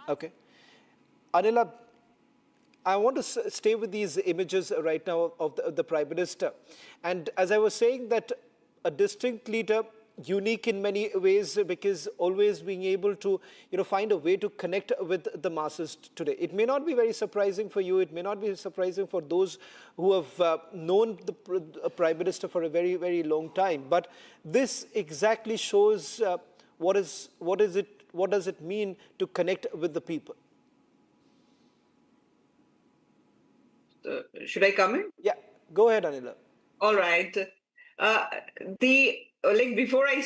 Okay. Anila, I want to stay with these images right now of the Prime Minister. And as I was saying, that a distinct leader, unique in many ways, because always being able to find a way to connect with the masses today. It may not be very surprising for you. It may not be surprising for those who have known the Prime Minister for a very, very long time. But this exactly shows what does it mean to connect with the people. Should I come in? Yeah, go ahead, Anila. All right. Before I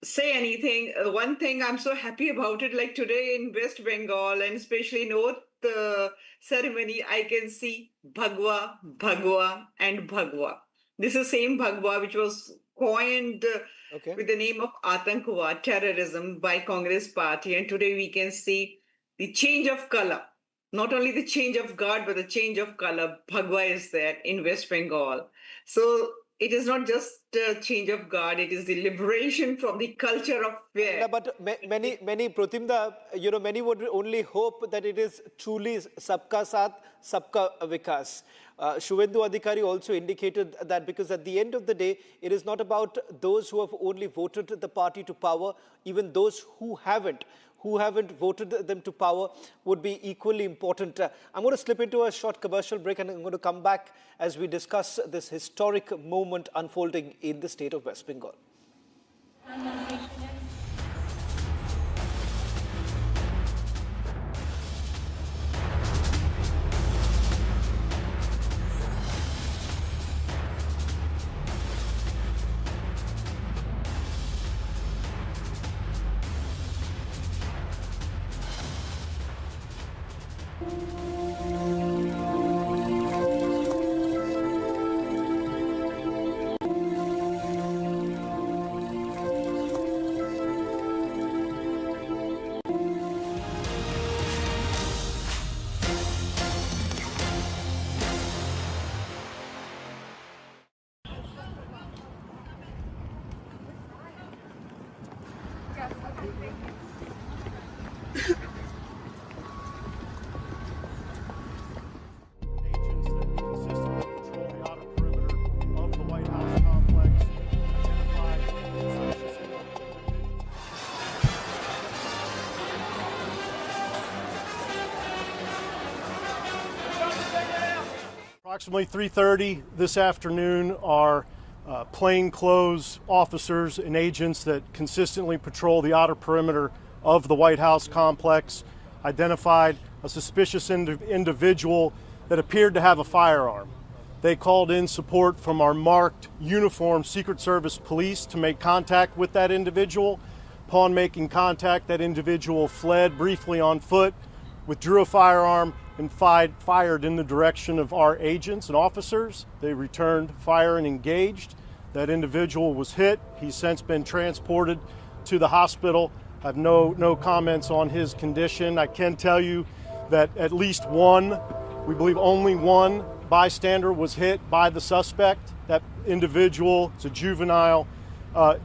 say anything, one thing I'm so happy about it, like today in West Bengal and especially in Oath ceremony, I can see Bhagwa, Bhagwa and Bhagwa. This is the same Bhagwa which was coined with the name of Atankavad, terrorism, by Congress party. And today we can see the change of color. Not only the change of guard, but the change of color. Bhagwa is there in West Bengal. So it is not just a change of guard, it is the liberation from the culture of fear. Yeah, but many, Pratimda, many would only hope that it is truly Sabka Saath, Sabka Vikas. Suvendu Adhikari also indicated that, because at the end of the day, it is not about those who have only voted the party to power, even those who haven't voted them to power would be equally important. I'm going to slip into a short commercial break and I'm going to come back as we discuss this historic moment unfolding in the state of West Bengal. Approximately 3:30 this afternoon, our plainclothes officers and agents that consistently patrol the outer perimeter of the White House complex identified a suspicious individual that appeared to have a firearm. They called in support from our marked uniformed Secret Service police to make contact with that individual. Upon making contact, that individual fled briefly on foot, withdrew a firearm, and fired in the direction of our agents and officers. They returned fire and engaged. That individual was hit. He's since been transported to the hospital. I have no comments on his condition. I can tell you that at least one, we believe only one bystander was hit by the suspect. That individual, it's a juvenile,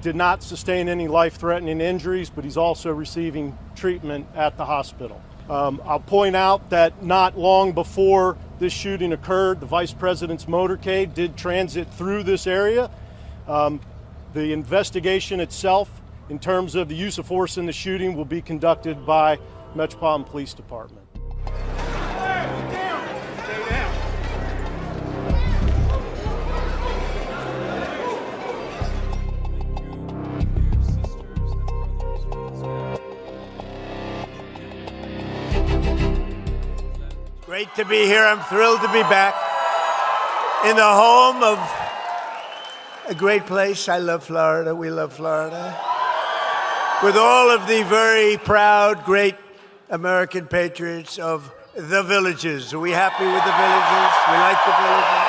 did not sustain any life-threatening injuries, but he's also receiving treatment at the hospital. I'll point out that not long before this shooting occurred, the Vice President's motorcade did transit through this area. The investigation itself, in terms of the use of force in the shooting, will be conducted by Metropolitan Police Department. Great to be here. I'm thrilled to be back in the home of a great place. I love Florida. We love Florida. With all of the very proud, great American patriots of the villages. Are we happy with the villages? We like the villages.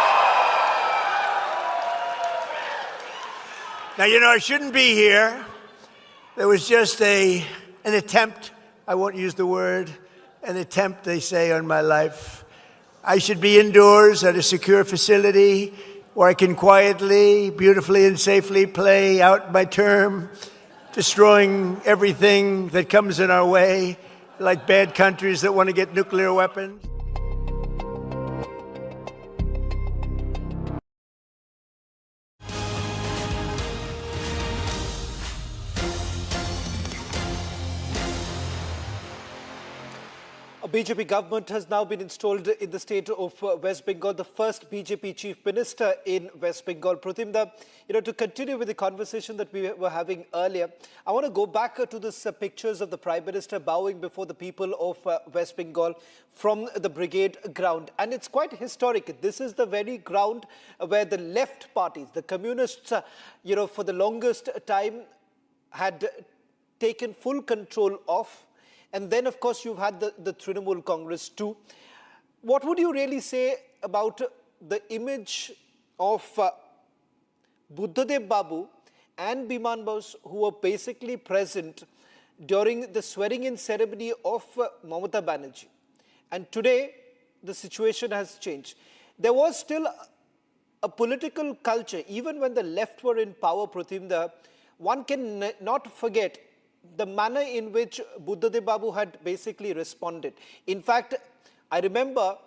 Now, you know, I shouldn't be here. There was just an attempt, I won't use the word, an attempt, they say, on my life. I should be indoors at a secure facility where I can quietly, beautifully, and safely play out my term, destroying everything that comes in our way, like bad countries that want to get nuclear weapons. A BJP government has now been installed in the state of West Bengal, the first BJP chief minister in West Bengal. Pratimda, to continue with the conversation that we were having earlier, I want to go back to this pictures of the Prime Minister bowing before the people of West Bengal from the Brigade Ground. And it's quite historic. This is the very ground where the left parties, the communists, for the longest time had taken full control of. And then, of course, you've had the Trinamool Congress too. What would you really say about the image of Buddhadev Babu and Biman Bose, who were basically present during the swearing-in ceremony of Mamata Banerjee? And today, the situation has changed. There was still a political culture, even when the left were in power, Pratimda. One can not forget the manner in which Buddhadev Babu had basically responded. In fact, I remember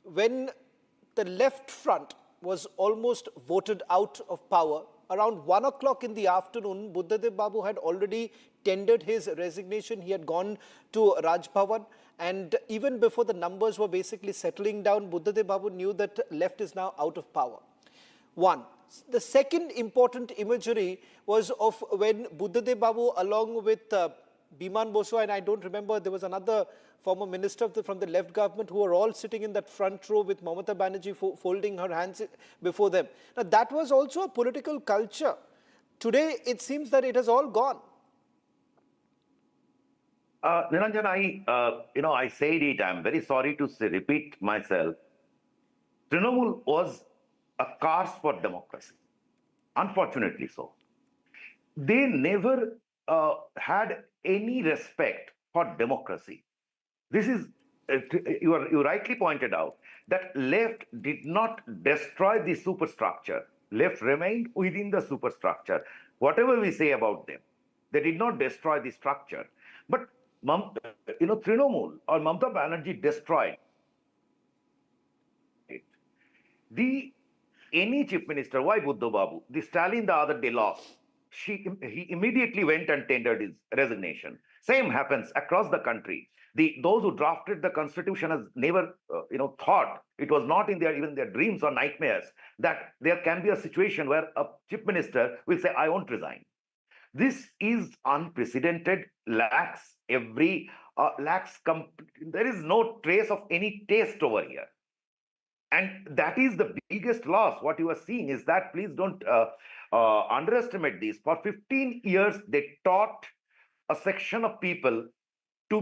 when the left front was almost voted out of power, around 1 o'clock in the afternoon, Buddhadev Babu had already tendered his resignation. He had gone to Raj Bhavan, and even before the numbers were basically settling down, Buddhadev Babu knew that left is now out of power. One. The second important imagery was of when Buddhadev Babu, along with Biman Bose, and I don't remember, there was another former minister from the left government, who were all sitting in that front row with Mamata Banerjee folding her hands before them. Now, that was also a political culture. Today, it seems that it has all gone. Niranjan, I said it. I'm very sorry to repeat myself. Trinamool was a curse for democracy, unfortunately so. They never had any respect for democracy. This is, you rightly pointed out, that left did not destroy the superstructure. Left remained within the superstructure. Whatever we say about them, they did not destroy the structure. But, Trinamool or Mamata Banerjee destroyed it. Any chief minister, why Buddha Babu? The Stalin the other day lost. He immediately went and tendered his resignation. Same happens across the country. Those who drafted the constitution has never, thought, it was not in even their dreams or nightmares, that there can be a situation where a chief minister will say, I won't resign. This is unprecedented, there is no trace of any taste over here. And that is the biggest loss. What you are seeing is that, please don't underestimate this. For 15 years, they taught a section of people to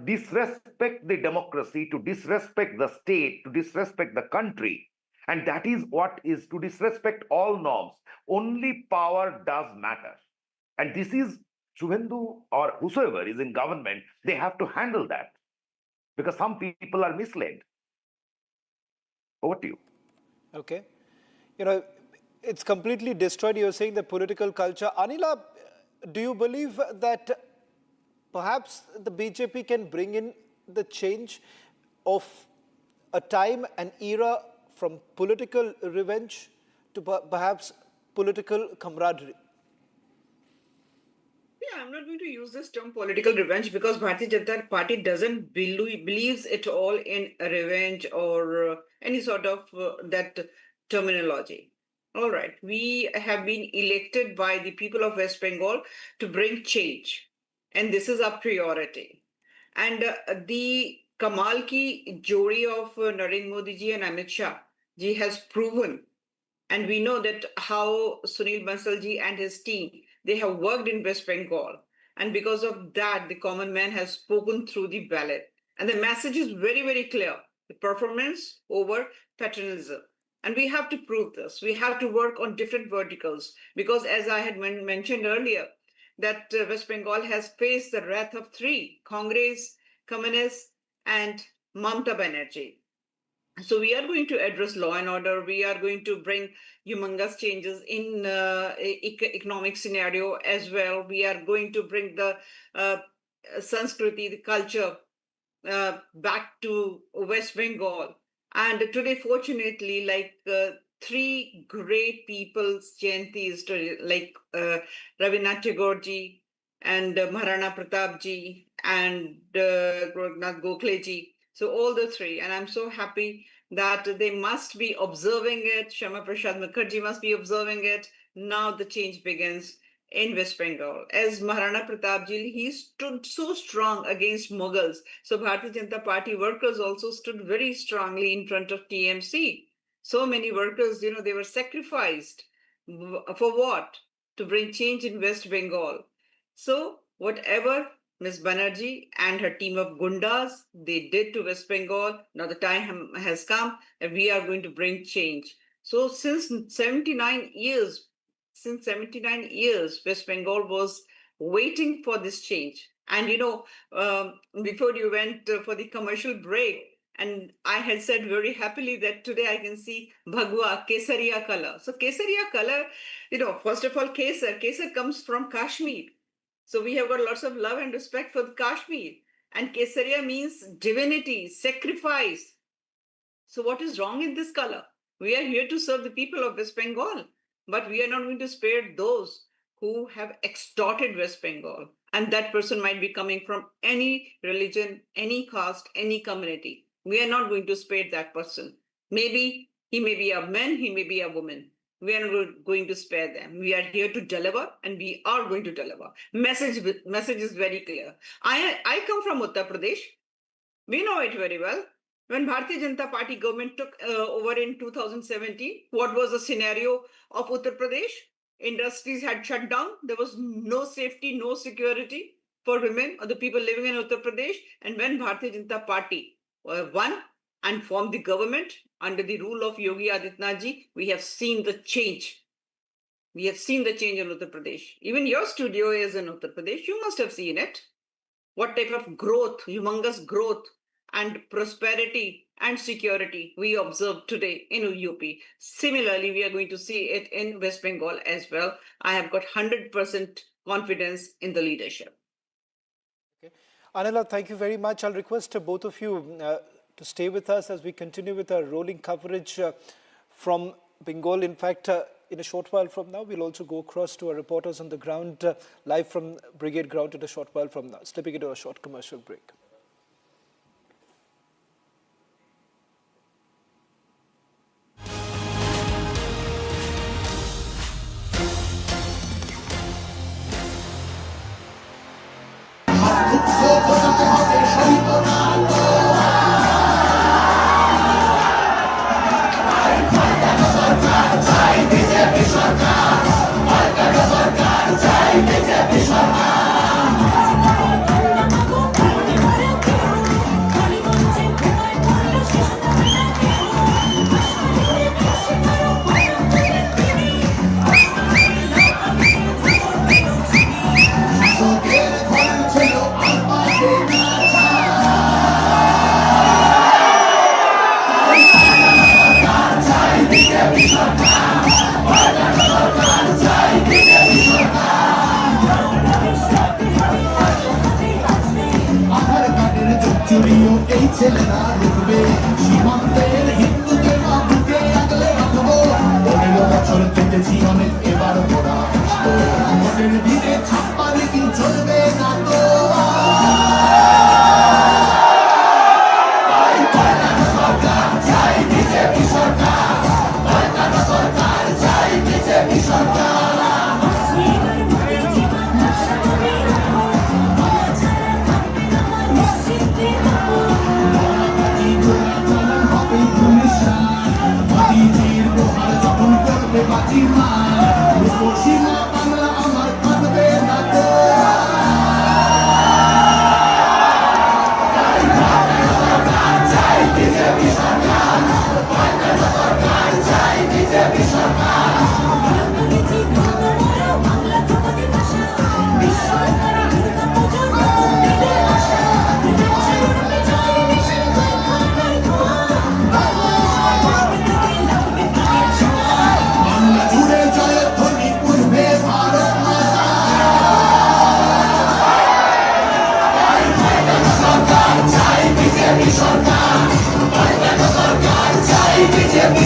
disrespect the democracy, to disrespect the state, to disrespect the country. And that is what is to disrespect all norms. Only power does matter. And this is Suvendu or whosoever is in government, they have to handle that. Because some people are misled. Over to you. Okay. It's completely destroyed. You're saying the political culture. Anila, do you believe that perhaps the BJP can bring in the change of a time and era from political revenge to perhaps political camaraderie? Yeah, I'm not going to use this term political revenge because Bharatiya Janata Party doesn't believes at all in revenge or any sort of that terminology. All right, we have been elected by the people of West Bengal to bring change, and this is our priority. And the Kamal ki jodi of Narendra Modi ji and Amit Shah ji has proven, and we know that how Sunil Bansal ji and his team, they have worked in West Bengal. And because of that, the common man has spoken through the ballot. And the message is very, very clear. The performance over paternalism. And we have to prove this. We have to work on different verticals. Because as I had mentioned earlier, that West Bengal has faced the wrath of three: Congress, Communists, and Mamata Banerjee. So we are going to address law and order. We are going to bring humongous changes in economic scenario as well. We are going to bring the Sanskriti, the culture, back to West Bengal. And today, fortunately, three great people's Jayantis, like Rabindranath Tagore ji and Maharana Pratap ji and Goraknath Gokhale ji. So all the three, and I'm so happy that they must be observing it. Shama Prasad Mukherjee must be observing it. Now the change begins in West Bengal. As Maharana Pratap ji, he stood so strong against Mughals. So Bharatiya Janata Party workers also stood very strongly in front of TMC. So many workers, they were sacrificed. For what? To bring change in West Bengal. So whatever Ms. Banerjee and her team of gundas, they did to West Bengal, now the time has come and we are going to bring change. So since 79 years, West Bengal was waiting for this change. And before you went for the commercial break, and I had said very happily that today I can see Bhagwa, Kesaria color. So Kesaria color, first of all, Kesar comes from Kashmir. So we have got lots of love and respect for Kashmir. And Kesaria means divinity, sacrifice. So what is wrong in this color? We are here to serve the people of West Bengal, but we are not going to spare those who have extorted West Bengal. And that person might be coming from any religion, any caste, any community. We are not going to spare that person. Maybe he may be a man, he may be a woman. We are not going to spare them. We are here to deliver, and we are going to deliver. Message is very clear. I come from Uttar Pradesh. We know it very well. When Bharatiya Janata Party government took over in 2017, what was the scenario of Uttar Pradesh? Industries had shut down. There was no safety, no security for women or the people living in Uttar Pradesh. And when Bharatiya Janata Party won and formed the government under the rule of Yogi Adityanath ji, we have seen the change. We have seen the change in Uttar Pradesh. Even your studio is in Uttar Pradesh. You must have seen it. What type of growth, humongous growth and prosperity and security we observe today in UP. Similarly, we are going to see it in West Bengal as well. I have got 100% confidence in the leadership. Anila, thank you very much. I'll request both of you to stay with us as we continue with our rolling coverage from Bengal. In fact, in a short while from now, we'll also go across to our reporters on the ground, live from Brigade Ground in a short while from now, slipping into a short commercial break. BJP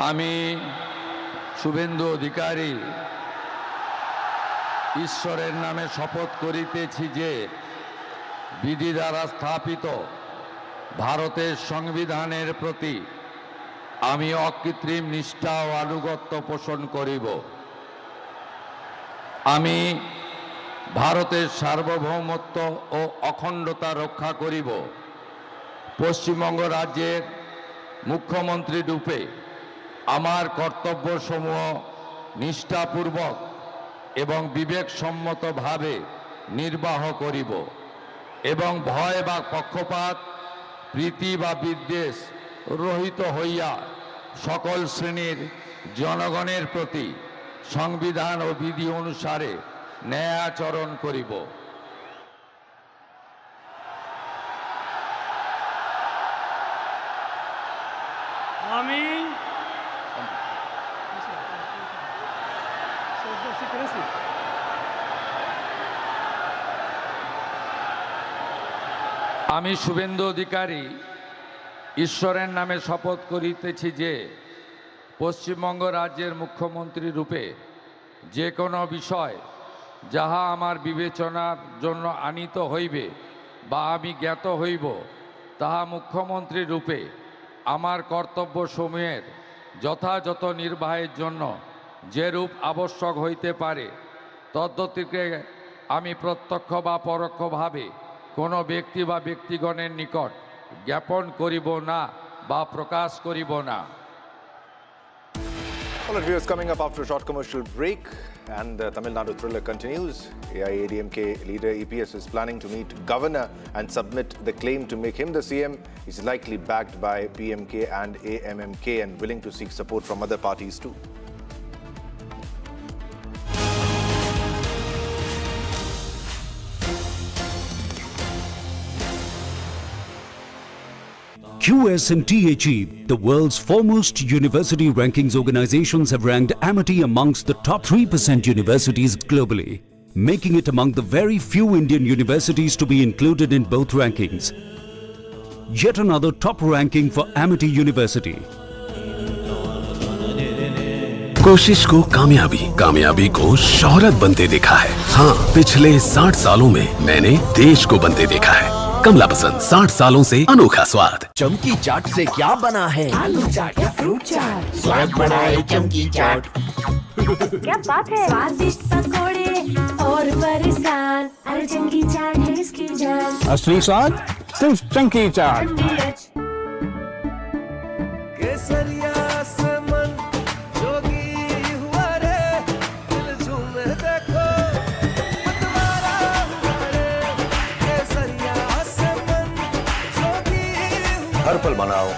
আমি শুভেন্দু অধিকারী ঈশ্বরের নামে শপথ করিতেছি যে বিধি দ্বারা স্থাপিত ভারতের সংবিধানের প্রতি আমি অকৃত্রিম নিষ্ঠা ও আনুগত্য পোষণ করিব। আমি ভারতের সার্বভৌমত্ব ও অখণ্ডতা রক্ষা করিব। পশ্চিমবঙ্গ রাজ্যের মুখ্যমন্ত্রী রূপে আমার কর্তব্যসমূহ নিষ্ঠাপূর্বক এবং বিবেকসম্মতভাবে নির্বাহ করিব এবং ভয় বা পক্ষপাত, প্রীতি বা বিদ্বেষ রহিত হইয়া সকল শ্রেণীর জনগণের প্রতি সংবিধান ও বিধি অনুসারে ন্যায় আচরণ করিব। আমি শুভেন্দু অধিকারী ঈশ্বরের নামে শপথ করিতেছি যে পশ্চিমবঙ্গ রাজ্যের মুখ্যমন্ত্রী রূপে যে কোনো বিষয় যাহা আমার বিবেচনার জন্য আনিত হইবে বা আমি জ্ঞাত হইব, তাহা মুখ্যমন্ত্রী রূপে আমার কর্তব্যসমূহের যথাযথ নির্বাহের জন্য যেরূপ আবশ্যক হইতে পারে তদ্গতিকে আমি প্রত্যক্ষ বা পরোক্ষভাবে কোনো ব্যক্তি বা ব্যক্তিগণের নিকট জ্ঞাপন করিব না বা প্রকাশ করিব না। All right, viewers, coming up after a short commercial break, and the Tamil Nadu thriller continues. AIADMK leader EPS is planning to meet governor and submit the claim to make him the CM. He's likely backed by PMK and AMMK and willing to seek support from other parties too. QS and THE, the world's foremost university rankings organizations, have ranked Amity amongst the top 3% universities globally, making it among the very few Indian universities to be included in both rankings. Yet another top ranking for Amity University. कोशिश को कामयाबी को शोहरत बनते देखा है। हाँ, पिछले 60 सालों में मैंने देश को बनते देखा है। कमला पसंद, 60 सालों से अनोखा स्वाद। चमकी चाट से क्या बना है? आलू चाट या फ्रूट चाट, स्वाद बढ़ाए चमकी चाट। क्या बात है? स्वादिष्ट पकोड़े और बरसान, अरे चमकी चाट है इसकी जान। असली स्वाद सिर्फ चमकी चाट। केसरिया से मन जोगी हुआ रे, दिल झूमे देखो मतवारा हुआ रे। केसरिया से मन जोगी हुआ। हर पल मनाओ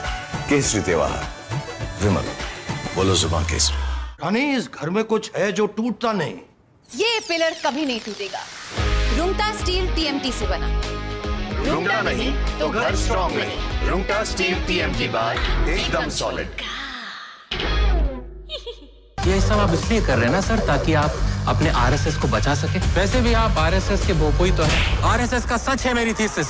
केसरी त्योहार। विमल, बोलो जुबान केसरी। रानी, इस घर में कुछ है जो टूटता नहीं। ये पिलर कभी नहीं टूटेगा। रुंगटा स्टील TMT से बना। रुंगटा नहीं तो घर स्ट्रॉन्ग नहीं। रुंगटा स्टील TMT बार एकदम सॉलिड। ये सब आप इसलिए कर रहे हैं ना सर, ताकि आप अपने RSS को बचा सके। वैसे भी आप RSS के भोपोई तो है। RSS का सच है मेरी थीसिस,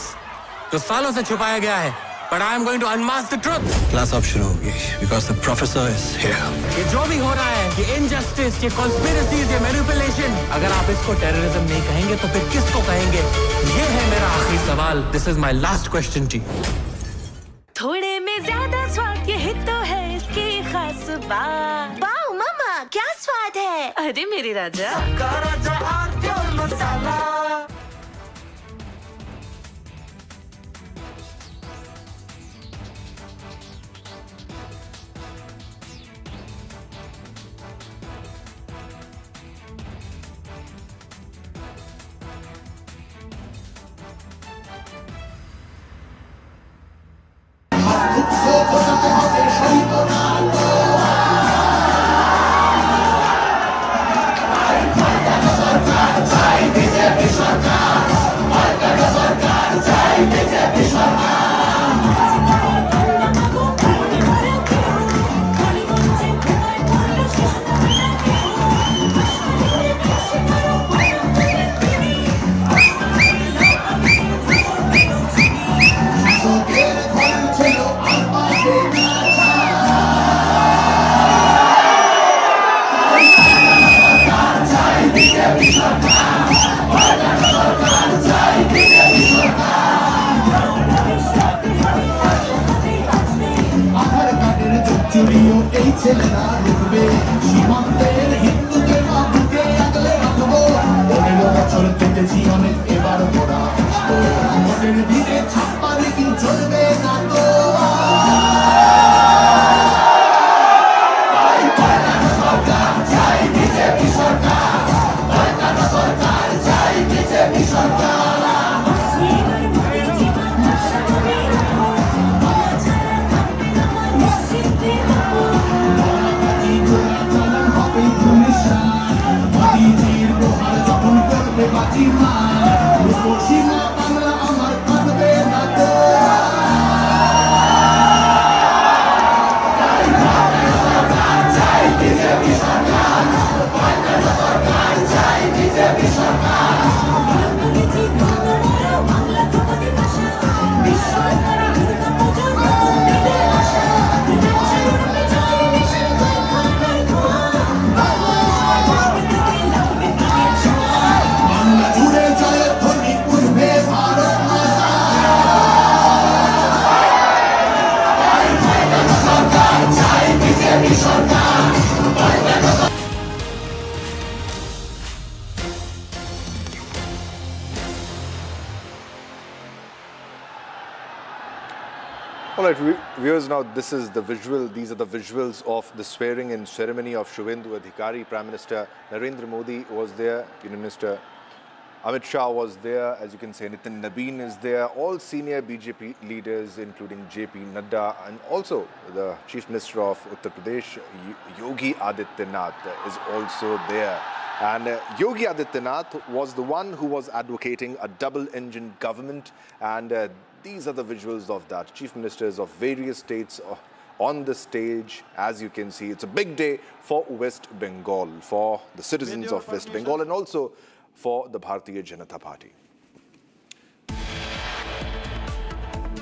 जो सालों से छुपाया गया है। But I am going to unmask the truth. Class अब शुरू होगी because the professor is here. ये जो भी हो रहा है, ये injustice, ये conspiracies, ये manipulation, अगर आप इसको terrorism नहीं कहेंगे तो फिर किसको कहेंगे? ये है मेरा आखिरी सवाल. This is my last question to you. थोड़े में ज्यादा स्वाद, यही तो है इसकी खास बात। वाओ मामा, क्या स्वाद है? अरे मेरे राजा, राजा आरती और मसाला। Bye. All right, viewers, now these are the visuals of the swearing-in ceremony of Suvendu Adhikari. Prime Minister Narendra Modi was there, Union Minister Amit Shah was there, as you can see, Nitin Nabeen is there, all senior BJP leaders, including JP Nadda, and also the Chief Minister of Uttar Pradesh, Yogi Adityanath, is also there. And Yogi Adityanath was the one who was advocating a double-engine government, and these are the visuals of that. Chief Ministers of various states on the stage. As you can see, it's a big day for West Bengal, for the citizens of West Bengal, and also for the Bharatiya Janata Party.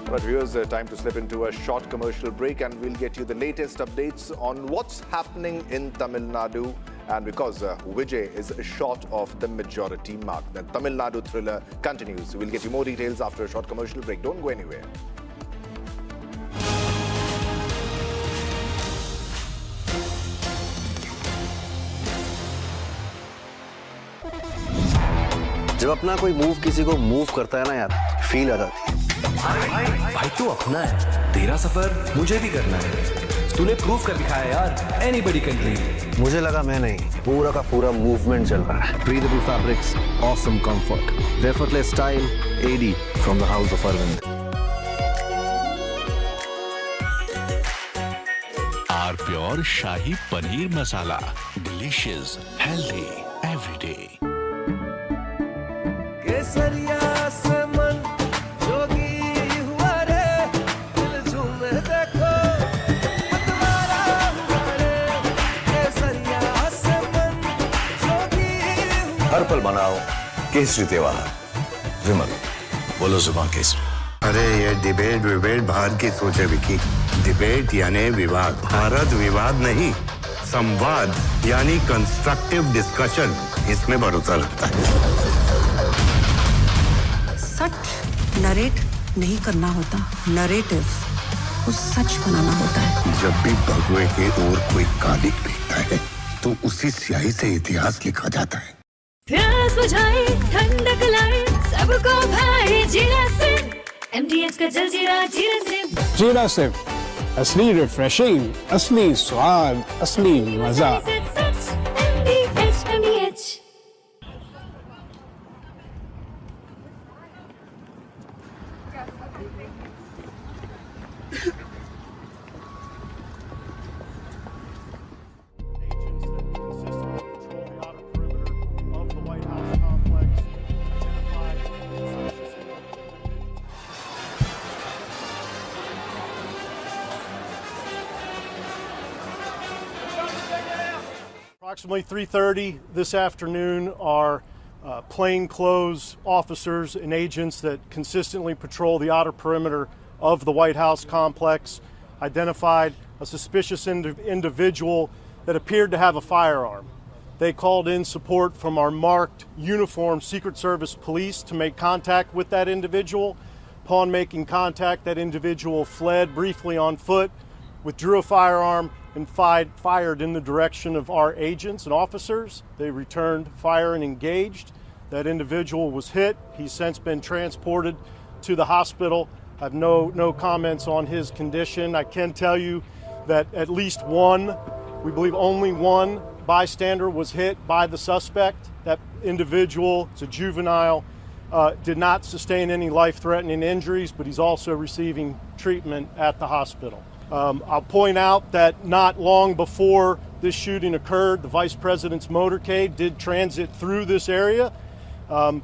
But viewers, time to slip into a short commercial break, and we'll get you the latest updates on what's happening in Tamil Nadu. And because Vijay is short of the majority mark, the Tamil Nadu thriller continues. We'll get you more details after a short commercial break. Don't go anywhere. जब अपना कोई move किसी को move करता है ना यार, feel आ जाती है। भाई तू अपना है, तेरा सफर मुझे भी करना है। तूने प्रूव कर दिखाया यार, anybody can dream। मुझे लगा मैं नहीं, पूरा का पूरा मूवमेंट चल रहा है। Breathable fabrics, awesome comfort, effortless style, AD from the house of Arvind। Pure shahi paneer masala, delicious, healthy, every day। केसरिया से मन जोगी हुआ रे, दिल झूमे देखो मतवारा हुआ रे, केसरिया से मन जोगी हुआ। हर पल मनाओ केसरी त्योहार। विमल, बोलो जुबान केसरी। अरे ये डिबेट बाहर की सोचे विकी। डिबेट यानी विवाद, भारत विवाद नहीं, संवाद यानी कंस्ट्रक्टिव डिस्कशन, इसमें भरोसा रखता है। सच नरेट नहीं करना होता, नरेटिव को सच बनाना होता है। जब भी भगवे के ओर कोई कालिक दिखता है तो उसी स्याही से इतिहास लिखा जाता है। प्यास बुझाए, ठंडक लाए, सबको भाए जीरा से, MDH का जलजीरा जीरा से। जीरा से असली रिफ्रेशिंग, असली स्वाद, असली मजा। Approximately 3:30 this afternoon, our plainclothes officers and agents that consistently patrol the outer perimeter of the White House complex identified a suspicious individual that appeared to have a firearm. They called in support from our marked uniformed Secret Service police to make contact with that individual. Upon making contact, that individual fled briefly on foot, withdrew a firearm, and fired in the direction of our agents and officers. They returned fire and engaged. That individual was hit. He's since been transported to the hospital. I have no comments on his condition. I can tell you that at least one, we believe only one bystander was hit by the suspect. That individual, it's a juvenile, did not sustain any life-threatening injuries, but he's also receiving treatment at the hospital. I'll point out that not long before this shooting occurred, the Vice President's motorcade did transit through this area. The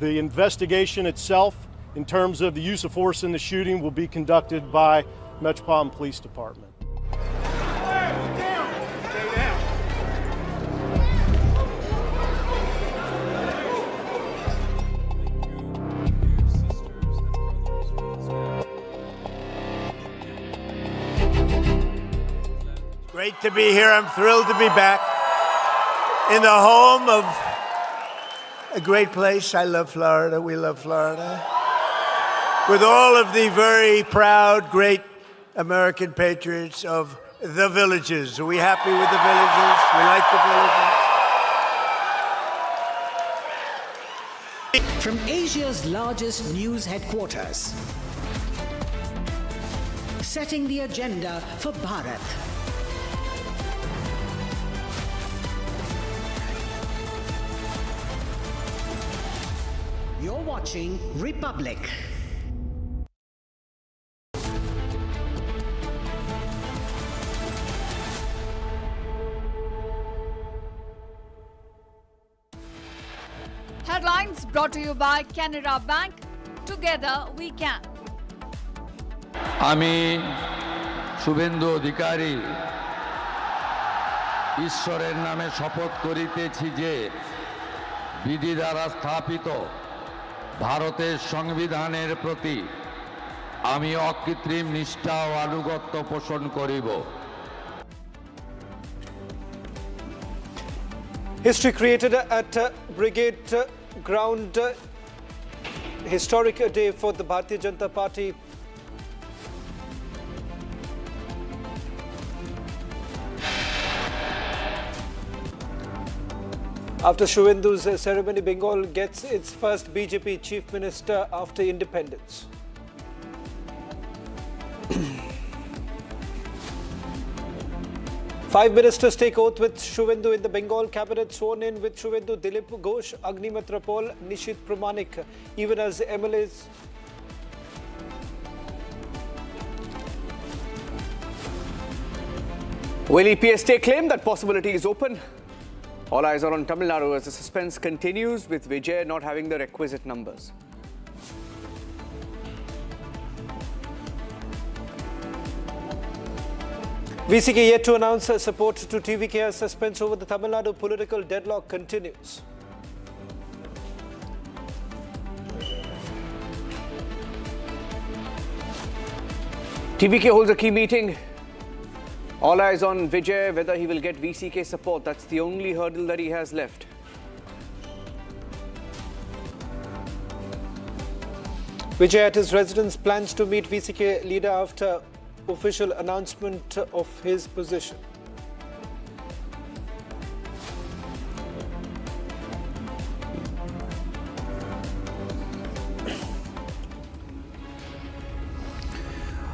investigation itself, in terms of the use of force in the shooting, will be conducted by Metropolitan Police Department. Great to be here. I'm thrilled to be back in the home of a great place. I love Florida. We love Florida. With all of the very proud, great American patriots of the villages. Are we happy with the villages? We like the villages. From Asia's largest news headquarters, setting the agenda for Bharat. You're watching Republic. Headlines brought to you by Canara Bank. Together we can. আমি শুভেন্দু অধিকারী ঈশ্বরের নামে শপথ করিতেছি যে বিধি দ্বারা স্থাপিত ভারতের সংবিধানের প্রতি আমি অকৃত্রিম নিষ্ঠা ও আনুগত্য পোষণ করিব। History created at Brigade Ground. Historic day for the Bharatiya Janata Party. After Suvendu's ceremony, Bengal gets its first BJP chief minister after independence. Five ministers take oath with Suvendu in the Bengal cabinet. Sworn in with Suvendu, Dilip Ghosh, Agnimitra Paul, Nishit Pramanik, even as MLAs. Will EPS take claim? That possibility is open. All eyes are on Tamil Nadu as the suspense continues, with Vijay not having the requisite numbers. VCK yet to announce support to TVK as suspense over the Tamil Nadu political deadlock continues. TVK holds a key meeting. All eyes on Vijay, whether he will get VCK support. That's the only hurdle that he has left. Vijay at his residence plans to meet VCK leader after official announcement of his position.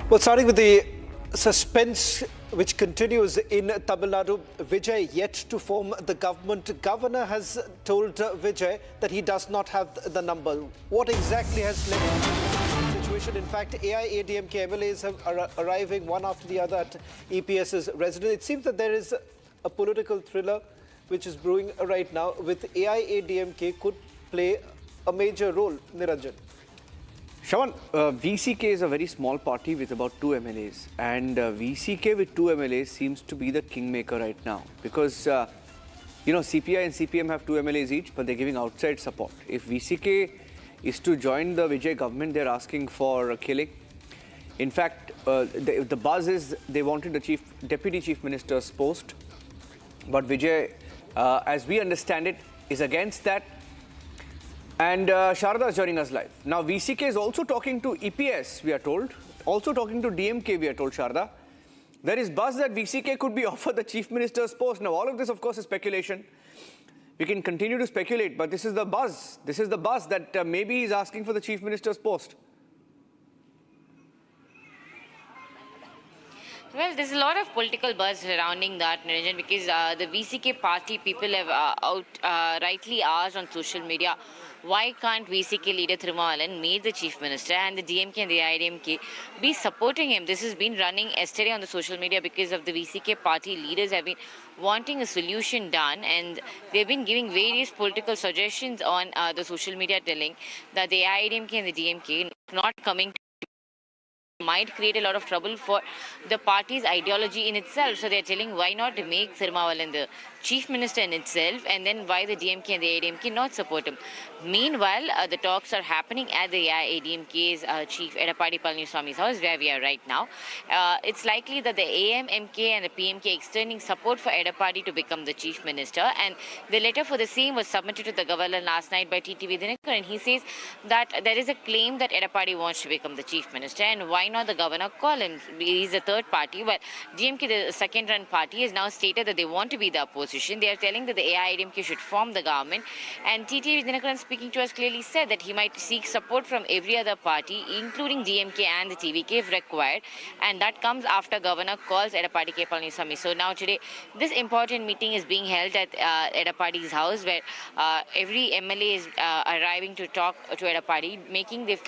Well, starting with the suspense which continues in Tamil Nadu, Vijay yet to form the government. Governor has told Vijay that he does not have the number. What exactly has led to this situation? In fact, AIADMK MLAs are arriving one after the other at EPS's residence. It seems that there is a political thriller which is brewing right now, with AIADMK could play a major role. Niranjan. Shawan, VCK is a very small party with about 2 MLAs, and VCK with 2 MLAs seems to be the kingmaker right now, because CPI and CPM have 2 MLAs each, but they're giving outside support. If VCK is to join the Vijay government, they're asking for a killing. In fact, the buzz is they wanted the deputy chief minister's post, but Vijay, as we understand it, is against that. And Sharda is joining us live. Now, VCK is also talking to EPS, we are told. Also talking to DMK, we are told, Sharda. There is buzz that VCK could be offered the Chief Minister's post. Now, all of this, of course, is speculation. We can continue to speculate, but this is the buzz. This is the buzz that maybe he's asking for the Chief Minister's post. Well, there's a lot of political buzz surrounding that, Niranjan, because the VCK party people have rightly asked on social media, why can't VCK leader Thirumalan meet the Chief Minister and the DMK and the IDMK be supporting him? This has been running yesterday on the social media because of the VCK party leaders have been wanting a solution done, and they've been giving various political suggestions on the social media, telling that the IDMK and the DMK not coming might create a lot of trouble for the party's ideology in itself. So they're telling why not make Thirumalan the Chief Minister in itself, and then why the DMK and the ADMK not support him. Meanwhile, the talks are happening at the ADMK's Chief Edappadi Palaniswamy's house, where we are right now. It's likely that the AMMK and the PMK extending support for Edappadi to become the Chief Minister, and the letter for the same was submitted to the governor last night by TTV Dinakar, and he says that there is a claim that Edappadi wants to become the Chief Minister, and why not the governor call him? He's the third party, but DMK, the second-run party, has now stated that they want to be the opposition. They are telling that the AIADMK should form the government, and TTV Dinakaran speaking to us clearly said that he might seek support from every other party, including DMK and the TVK if required, and that comes after governor calls Edappadi K. Palaniswamy. So now today, this important meeting is being held at Edappadi's house, where every MLA is arriving to talk to Edappadi, making the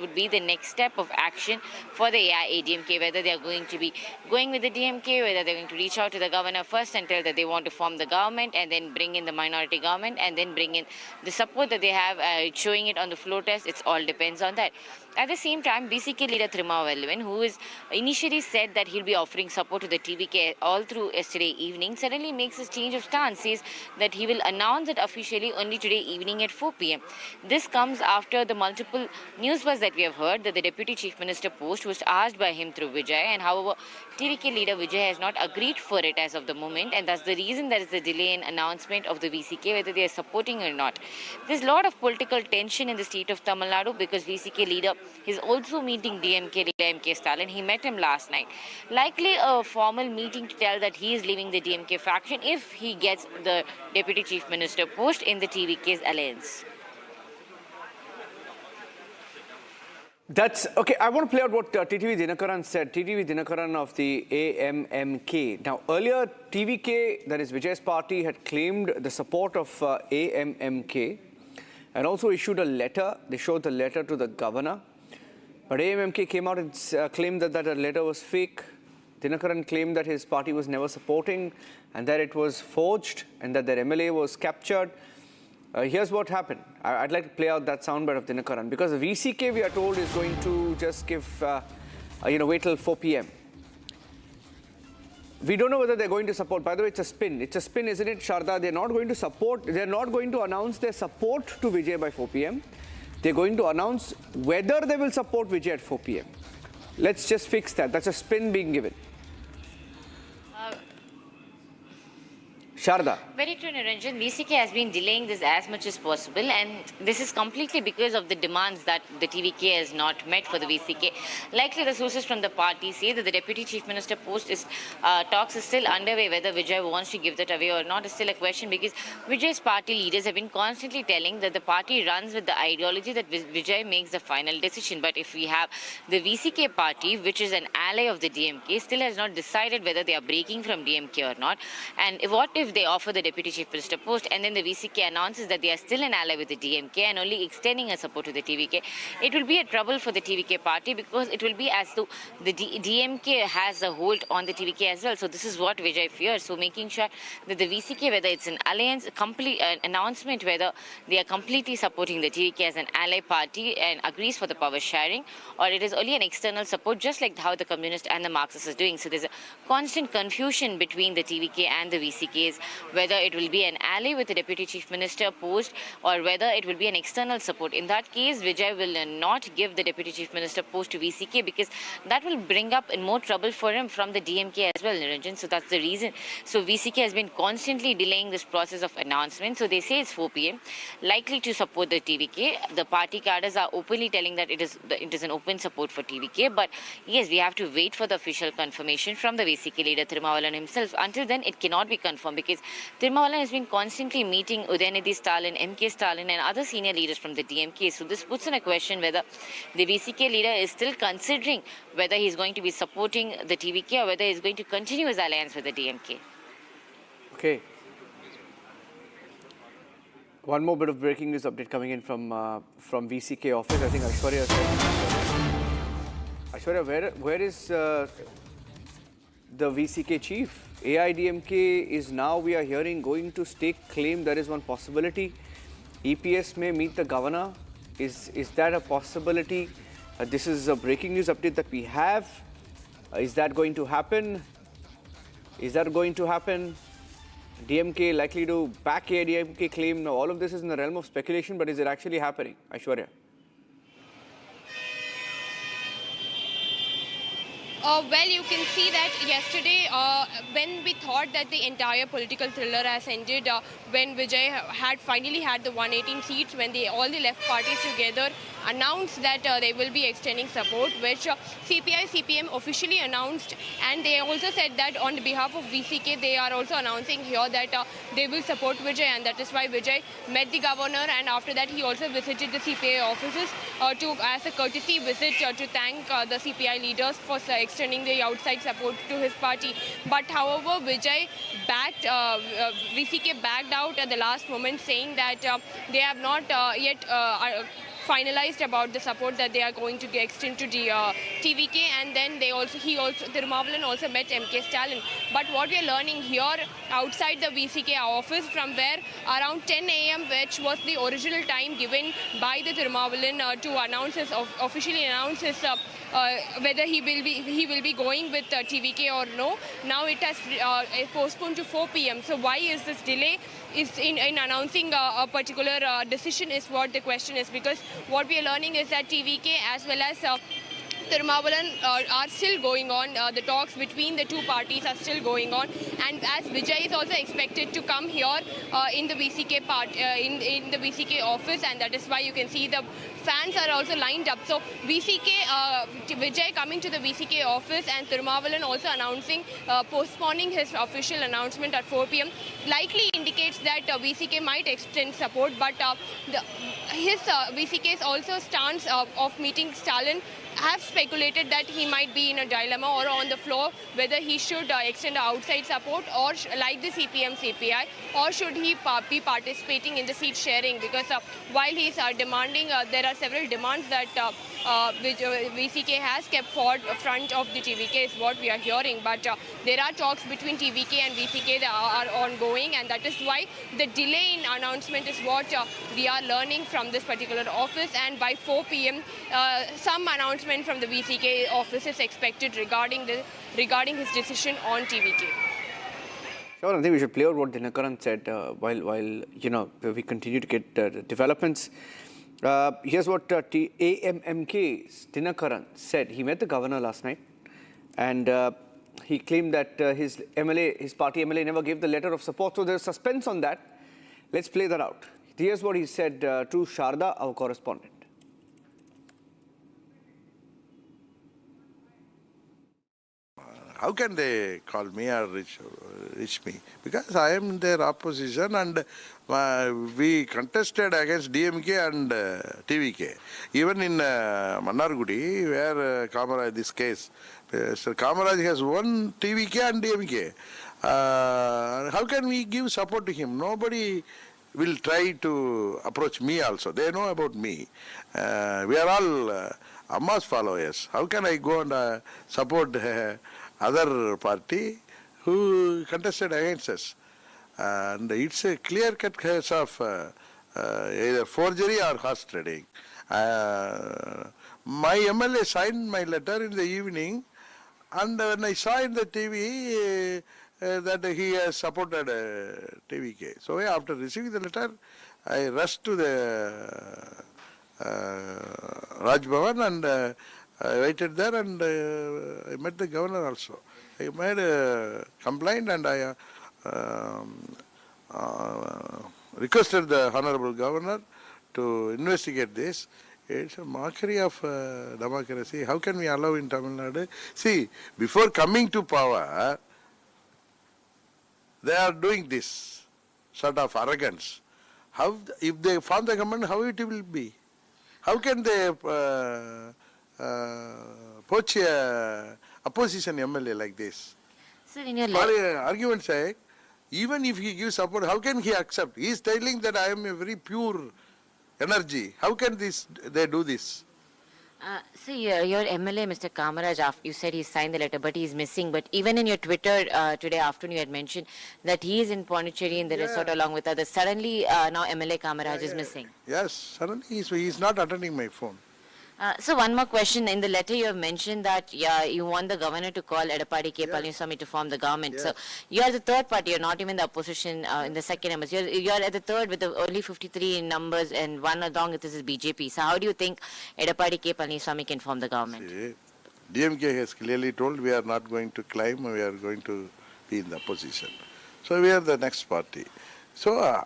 would be the next step of action for the AIADMK, whether they are going to be going with the DMK, whether they're going to reach out to the governor first and tell that they want to form the government, and then bring in the minority government, and then bring in the support that they have, showing it on the floor test. It all depends on that. At the same time, BCK leader Thirumalan, who is initially said that he'll be offering support to the TVK all through yesterday evening, suddenly makes a change of stance, says that he will announce it officially only today evening at 4 p.m. This comes after the multiple news buzz that we have heard that the Deputy Chief Minister post was asked by him through Vijay, and however, TVK leader Vijay has not agreed for it as of the moment, and that's the reason there is a delay in announcement of the VCK, whether they are supporting or not. There's a lot of political tension in the state of Tamil Nadu because VCK leader is also meeting DMK leader M.K. Stalin. He met him last night. Likely a formal meeting to tell that he is leaving the DMK faction if he gets the Deputy Chief Minister post in the TVK's alliance. That's okay. I want to play out what TTV Dinakaran said. TTV Dinakaran of the AMMK. Now, earlier, TVK, that is Vijay's party, had claimed the support of AMMK and also issued a letter. They showed the letter to the governor. But AMMK came out and claimed that that letter was fake. Dinakaran claimed that his party was never supporting and that it was forged and that their MLA was captured. Here's what happened. I'd like to play out that soundbite of Dinakaran, because the VCK, we are told, is going to just give, wait till 4 p.m. We don't know whether they're going to support. By the way, it's a spin. It's a spin, isn't it, Sharda? They're not going to support. They're not going to announce their support to Vijay by 4 p.m. They're going to announce whether they will support Vijay at 4 p.m. Let's just fix that. That's a spin being given. Sharda. Very true, Niranjan. VCK has been delaying this as much as possible, and this is completely because of the demands that the TVK has not met for the VCK. Likely, the sources from the party say that the Deputy Chief Minister post is talks is still underway. Whether Vijay wants to give that away or not is still a question, because Vijay's party leaders have been constantly telling that the party runs with the ideology that Vijay makes the final decision. But if we have the VCK party, which is an ally of the DMK, still has not decided whether they are breaking from DMK or not. And what if they offer the Deputy Chief Minister post and then the VCK announces that they are still an ally with the DMK and only extending a support to the TVK? It will be a trouble for the TVK party, because it will be as though the DMK has a hold on the TVK as well. So this is what Vijay fears. So making sure that the VCK, whether it's an alliance, complete announcement whether they are completely supporting the TVK as an ally party and agrees for the power sharing, or it is only an external support, just like how the Communist and the Marxists is doing. So there's a constant confusion between the TVK and the VCK's whether it will be an ally with the Deputy Chief Minister post or whether it will be an external support. In that case, Vijay will not give the Deputy Chief Minister post to VCK because that will bring up more trouble for him from the DMK as well, Niranjan. So that's the reason. So VCK has been constantly delaying this process of announcement. So they say it's 4 p.m. likely to support the TVK. The party cadres are openly telling that it is an open support for TVK. But yes, we have to wait for the official confirmation from the VCK leader Thirumavalan himself. Until then, it cannot be confirmed because Thirumavalan has been constantly meeting Udayanidhi Stalin, MK Stalin and other senior leaders from the DMK. So this puts in a question whether the VCK leader is still considering whether he's going to be supporting the TVK or whether he's going to continue his alliance with the DMK. Okay. One more bit of breaking news update coming in from VCK office. I think Aishwarya said. Aishwarya, where is the VCK chief? AIDMK is now, we are hearing, going to stake claim. There is one possibility. EPS may meet the governor. Is that a possibility? This is a breaking news update that we have. Is that going to happen? Is that going to happen? DMK likely to back AIDMK claim. Now, all of this is in the realm of speculation, but is it actually happening? Aishwarya. Well, you can see that yesterday when we thought that the entire political thriller has ended, when Vijay had finally had the 118 seats, when all the left parties together announced that they will be extending support, which CPI, CPM officially announced, and they also said that on behalf of VCK, they are also announcing here that they will support Vijay, and that is why Vijay met the governor, and after that he also visited the CPI offices as a courtesy visit to thank the CPI leaders for extending the outside support to his party. But however, Vijay VCK backed out at the last moment, saying that they have not yet finalized about the support that they are going to extend to the TVK, and then Thirumavalan also met MK Stalin. But what we are learning here outside the VCK office, from where around 10 a.m., which was the original time given by the Thirumavalan to officially announce his whether he will be going with TVK or no. Now it has postponed to 4 p.m. So why is this delay in announcing a particular decision is what the question is, because what we are learning is that TVK as well as Thirumavalan are still going on. The talks between the two parties are still going on, and as Vijay is also expected to come here in the VCK in the VCK office, and that is why you can see the fans are also lined up. So Vijay coming to the VCK office and Thirumavalan also announcing postponing his official announcement at 4 p.m. likely indicates that VCK might extend support, but his VCK's also stance of meeting Stalin have speculated that he might be in a dilemma or on the floor whether he should extend outside support or like the CPM CPI, or should he be participating in the seat sharing, because while he is demanding, there are several demands that which VCK has kept forward front of the TVK is what we are hearing, but there are talks between TVK and VCK that are ongoing, and that is why the delay in announcement is what we are learning from this particular office. And by 4 p.m. Some announcement from the VCK office is expected regarding his decision on TVK. Sure, I think we should play out what Dinakaran said while we continue to get developments. Here's what AMMK's Dinakaran said. He met the governor last night, and he claimed that his party MLA never gave the letter of support. So there's suspense on that. Let's play that out. Here's what he said to Sharda, our correspondent. How can they call me or reach me? Because I am in their opposition, and we contested against DMK and TVK. Even in Mannargudi, where Kamaraj, this case, Sir Kamaraj has won TVK and DMK. How can we give support to him? Nobody will try to approach me also. They know about me. We are all Amma's followers. How can I go and support other party who contested against us? And it's a clear-cut case of either forgery or horse trading. My MLA signed my letter in the evening, and when I saw in the TV, that he has supported TVK. So after receiving the letter, I rushed to the Raj Bhavan and I waited there and I met the governor also. I made a complaint and I requested the Honorable Governor to investigate this. It's a mockery of democracy. How can we allow in Tamil Nadu? See, before coming to power, they are doing this sort of arrogance. How, if they form the government, how it will be? How can they poach a opposition MLA like this? Sir, in your argument say, even if he gives support, how can he accept? He is telling that I am a very pure energy. How can they do this? So your MLA, Mr. Kamaraj, you said he signed the letter, but he is missing. But even in your Twitter today afternoon, you had mentioned that he is in Pondicherry in the resort along with others. Suddenly, now MLA Kamaraj is missing. Yes, suddenly he is not attending my phone. So one more question. In the letter, you have mentioned that you want the governor to call Edappadi K. Palaniswamy to form the government. So you are the third party. You're not even the opposition in the second numbers. You're at the third with the only 53 numbers and one along with this is BJP. So how do you think Edappadi K. Palaniswamy can form the government? See, DMK has clearly told we are not going to climb. We are going to be in the opposition. So we are the next party. So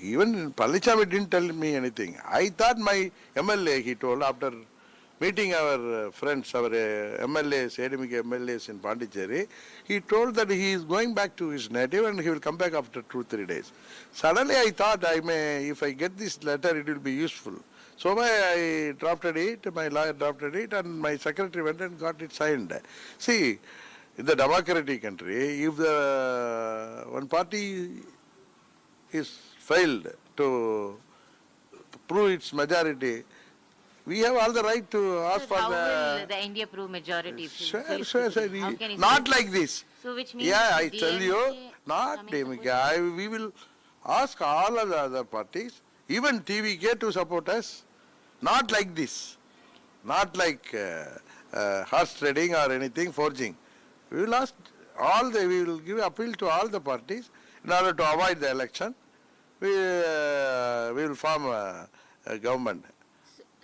even Palaniswamy didn't tell me anything. I thought my MLA, he told after meeting our friends, our MLAs, AMMK MLAs in Pondicherry, he told that he is going back to his native and he will come back after 2-3 days. Suddenly I thought if I get this letter, it will be useful. So I drafted it, my lawyer drafted it, and my secretary went and got it signed. See, in the democratic country, if the one party is failed to prove its majority, we have all the right to ask for how will the India prove majority? Not like this. So which means I tell you, not DMK. We will ask all of the other parties, even TVK, to support us. Not like this. Not like horse trading or anything, forging. We will ask we will give appeal to all the parties in order to avoid the election. We will form a government.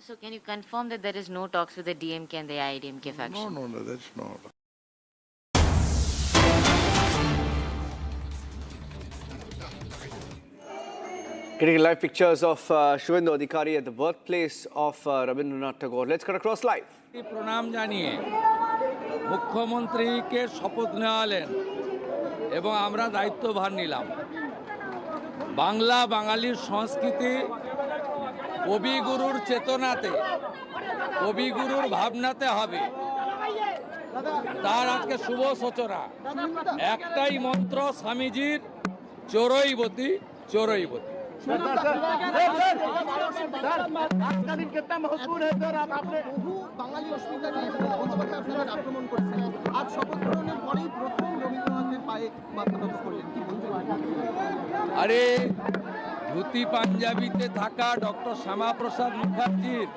So can you confirm that there is no talks with the DMK and the AIADMK faction? No, that's no. Getting live pictures of Suvendu Adhikari at the birthplace of Rabindranath Tagore. Let's cut across live. প্রণাম জানিয়ে মুখ্যমন্ত্রীকে শপথ নেওয়ালেন এবং আমরা দায়িত্বভার নিলাম। বাংলা বাঙালির সংস্কৃতি কবিগুরুর চেতনাতে, কবিগুরুর ভাবনাতে হবে, তার আজকে শুভ সূচনা। একটাই মন্ত্র স্বামীজির, চোরইবতী চোরইবতী। আরে ধুতি পাঞ্জাবিতে থাকা ডক্টর শ্যামাপ্রসাদ মুখার্জির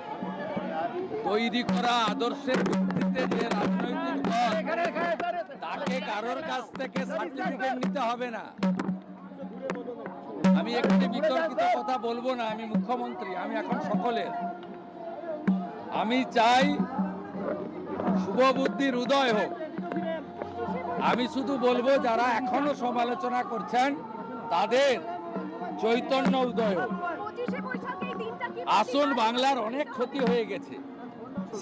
তৈরি করা আদর্শের ভিত্তিতে যে রাজনৈতিক দল, তাকে কারোর কাছ থেকে সার্টিফিকেট নিতে হবে না। আমি একটি বিতর্কিত কথা বলবো না, আমি মুখ্যমন্ত্রী, আমি এখন সকলের। আমি চাই শুভবুদ্ধির উদয় হোক। আমি শুধু বলবো যারা এখনো সমালোচনা করছেন তাদের চৈতন্য উদয় হোক। আসুন, বাংলার অনেক ক্ষতি হয়ে গেছে,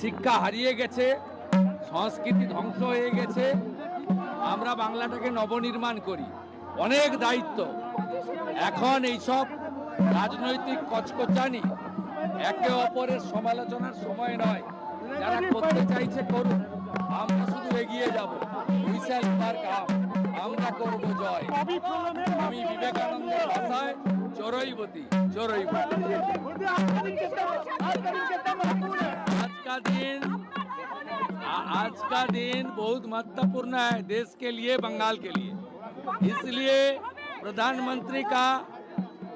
শিক্ষা হারিয়ে গেছে, সংস্কৃতি ধ্বংস হয়ে গেছে। আমরা বাংলাটাকে নবনির্মাণ করি, অনেক দায়িত্ব। এখন এইসব রাজনৈতিক কচকচানি, একে অপরের সমালোচনার সময় নয়। যারা করতে চাইছে করুন, আমরা শুধু এগিয়ে যাব। উইশাল পার কাম, আমরা করব জয়। আমি বিবেকানন্দের ভাষায় চোরইবতী চোরইবতী। आज का दिन बहुत महत्वपूर्ण है देश के लिए, बंगाल के लिए। इसलिए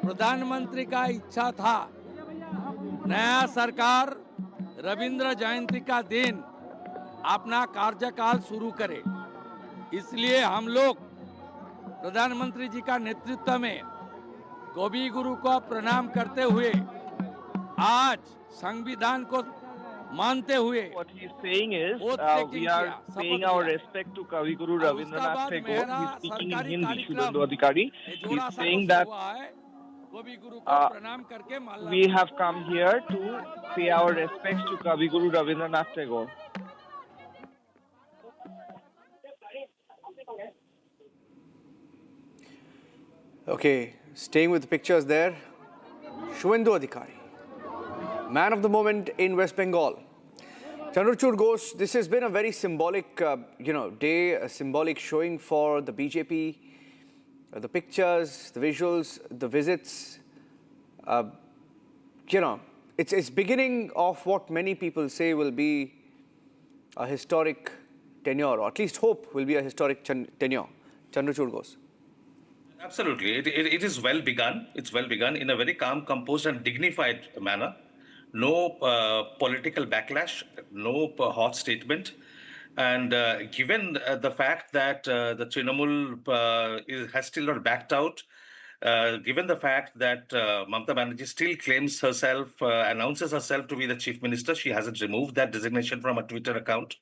प्रधानमंत्री का इच्छा था नया सरकार रविंद्र जयंती का दिन अपना कार्यकाल शुरू करे। इसलिए हम लोग प्रधानमंत्री जी का नेतृत्व में कवि गुरु को प्रणाम करते हुए आज संविधान को मानते हुए What he's saying is, oath taking we are किया, paying शपथ our लिया। respect to Kavi Guru और उसका Rabindranath बाद Tagore. मेरा He's speaking in सरकारी Hindi, कार्यक्रम Suvendu Adhikari. ये He's जोड़ा saying सा that हुआ है, कवि गुरु को प्रणाम करके माला we have come here to pay our respects to Kavi Guru Rabindranath Tagore. Okay, staying with the pictures there, Suvendu Adhikari, man of the moment in West Bengal. Chandrachud Ghosh, this has been a very symbolic, day, a symbolic showing for the BJP. The pictures, the visuals, the visits, it's beginning of what many people say will be a historic tenure, or at least hope will be a historic tenure. Chandrachud Ghosh. Absolutely. It is well begun. It's well begun in a very calm, composed and dignified manner. No political backlash, no hot statement. And given the fact that the Trinamool has still not backed out, given the fact that Mamata Banerjee still claims herself, announces herself to be the Chief Minister, she hasn't removed that designation from her Twitter account.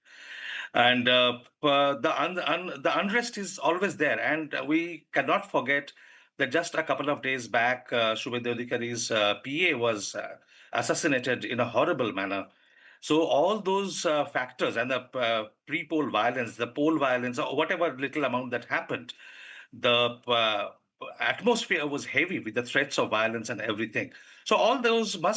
And the unrest is always there. And we cannot forget that just a couple of days back, Suvendu Adhikari's PA was assassinated in a horrible manner. So all those factors and the pre-poll violence, the poll violence, or whatever little amount that happened, the atmosphere was heavy with the threats of violence and everything. So all those must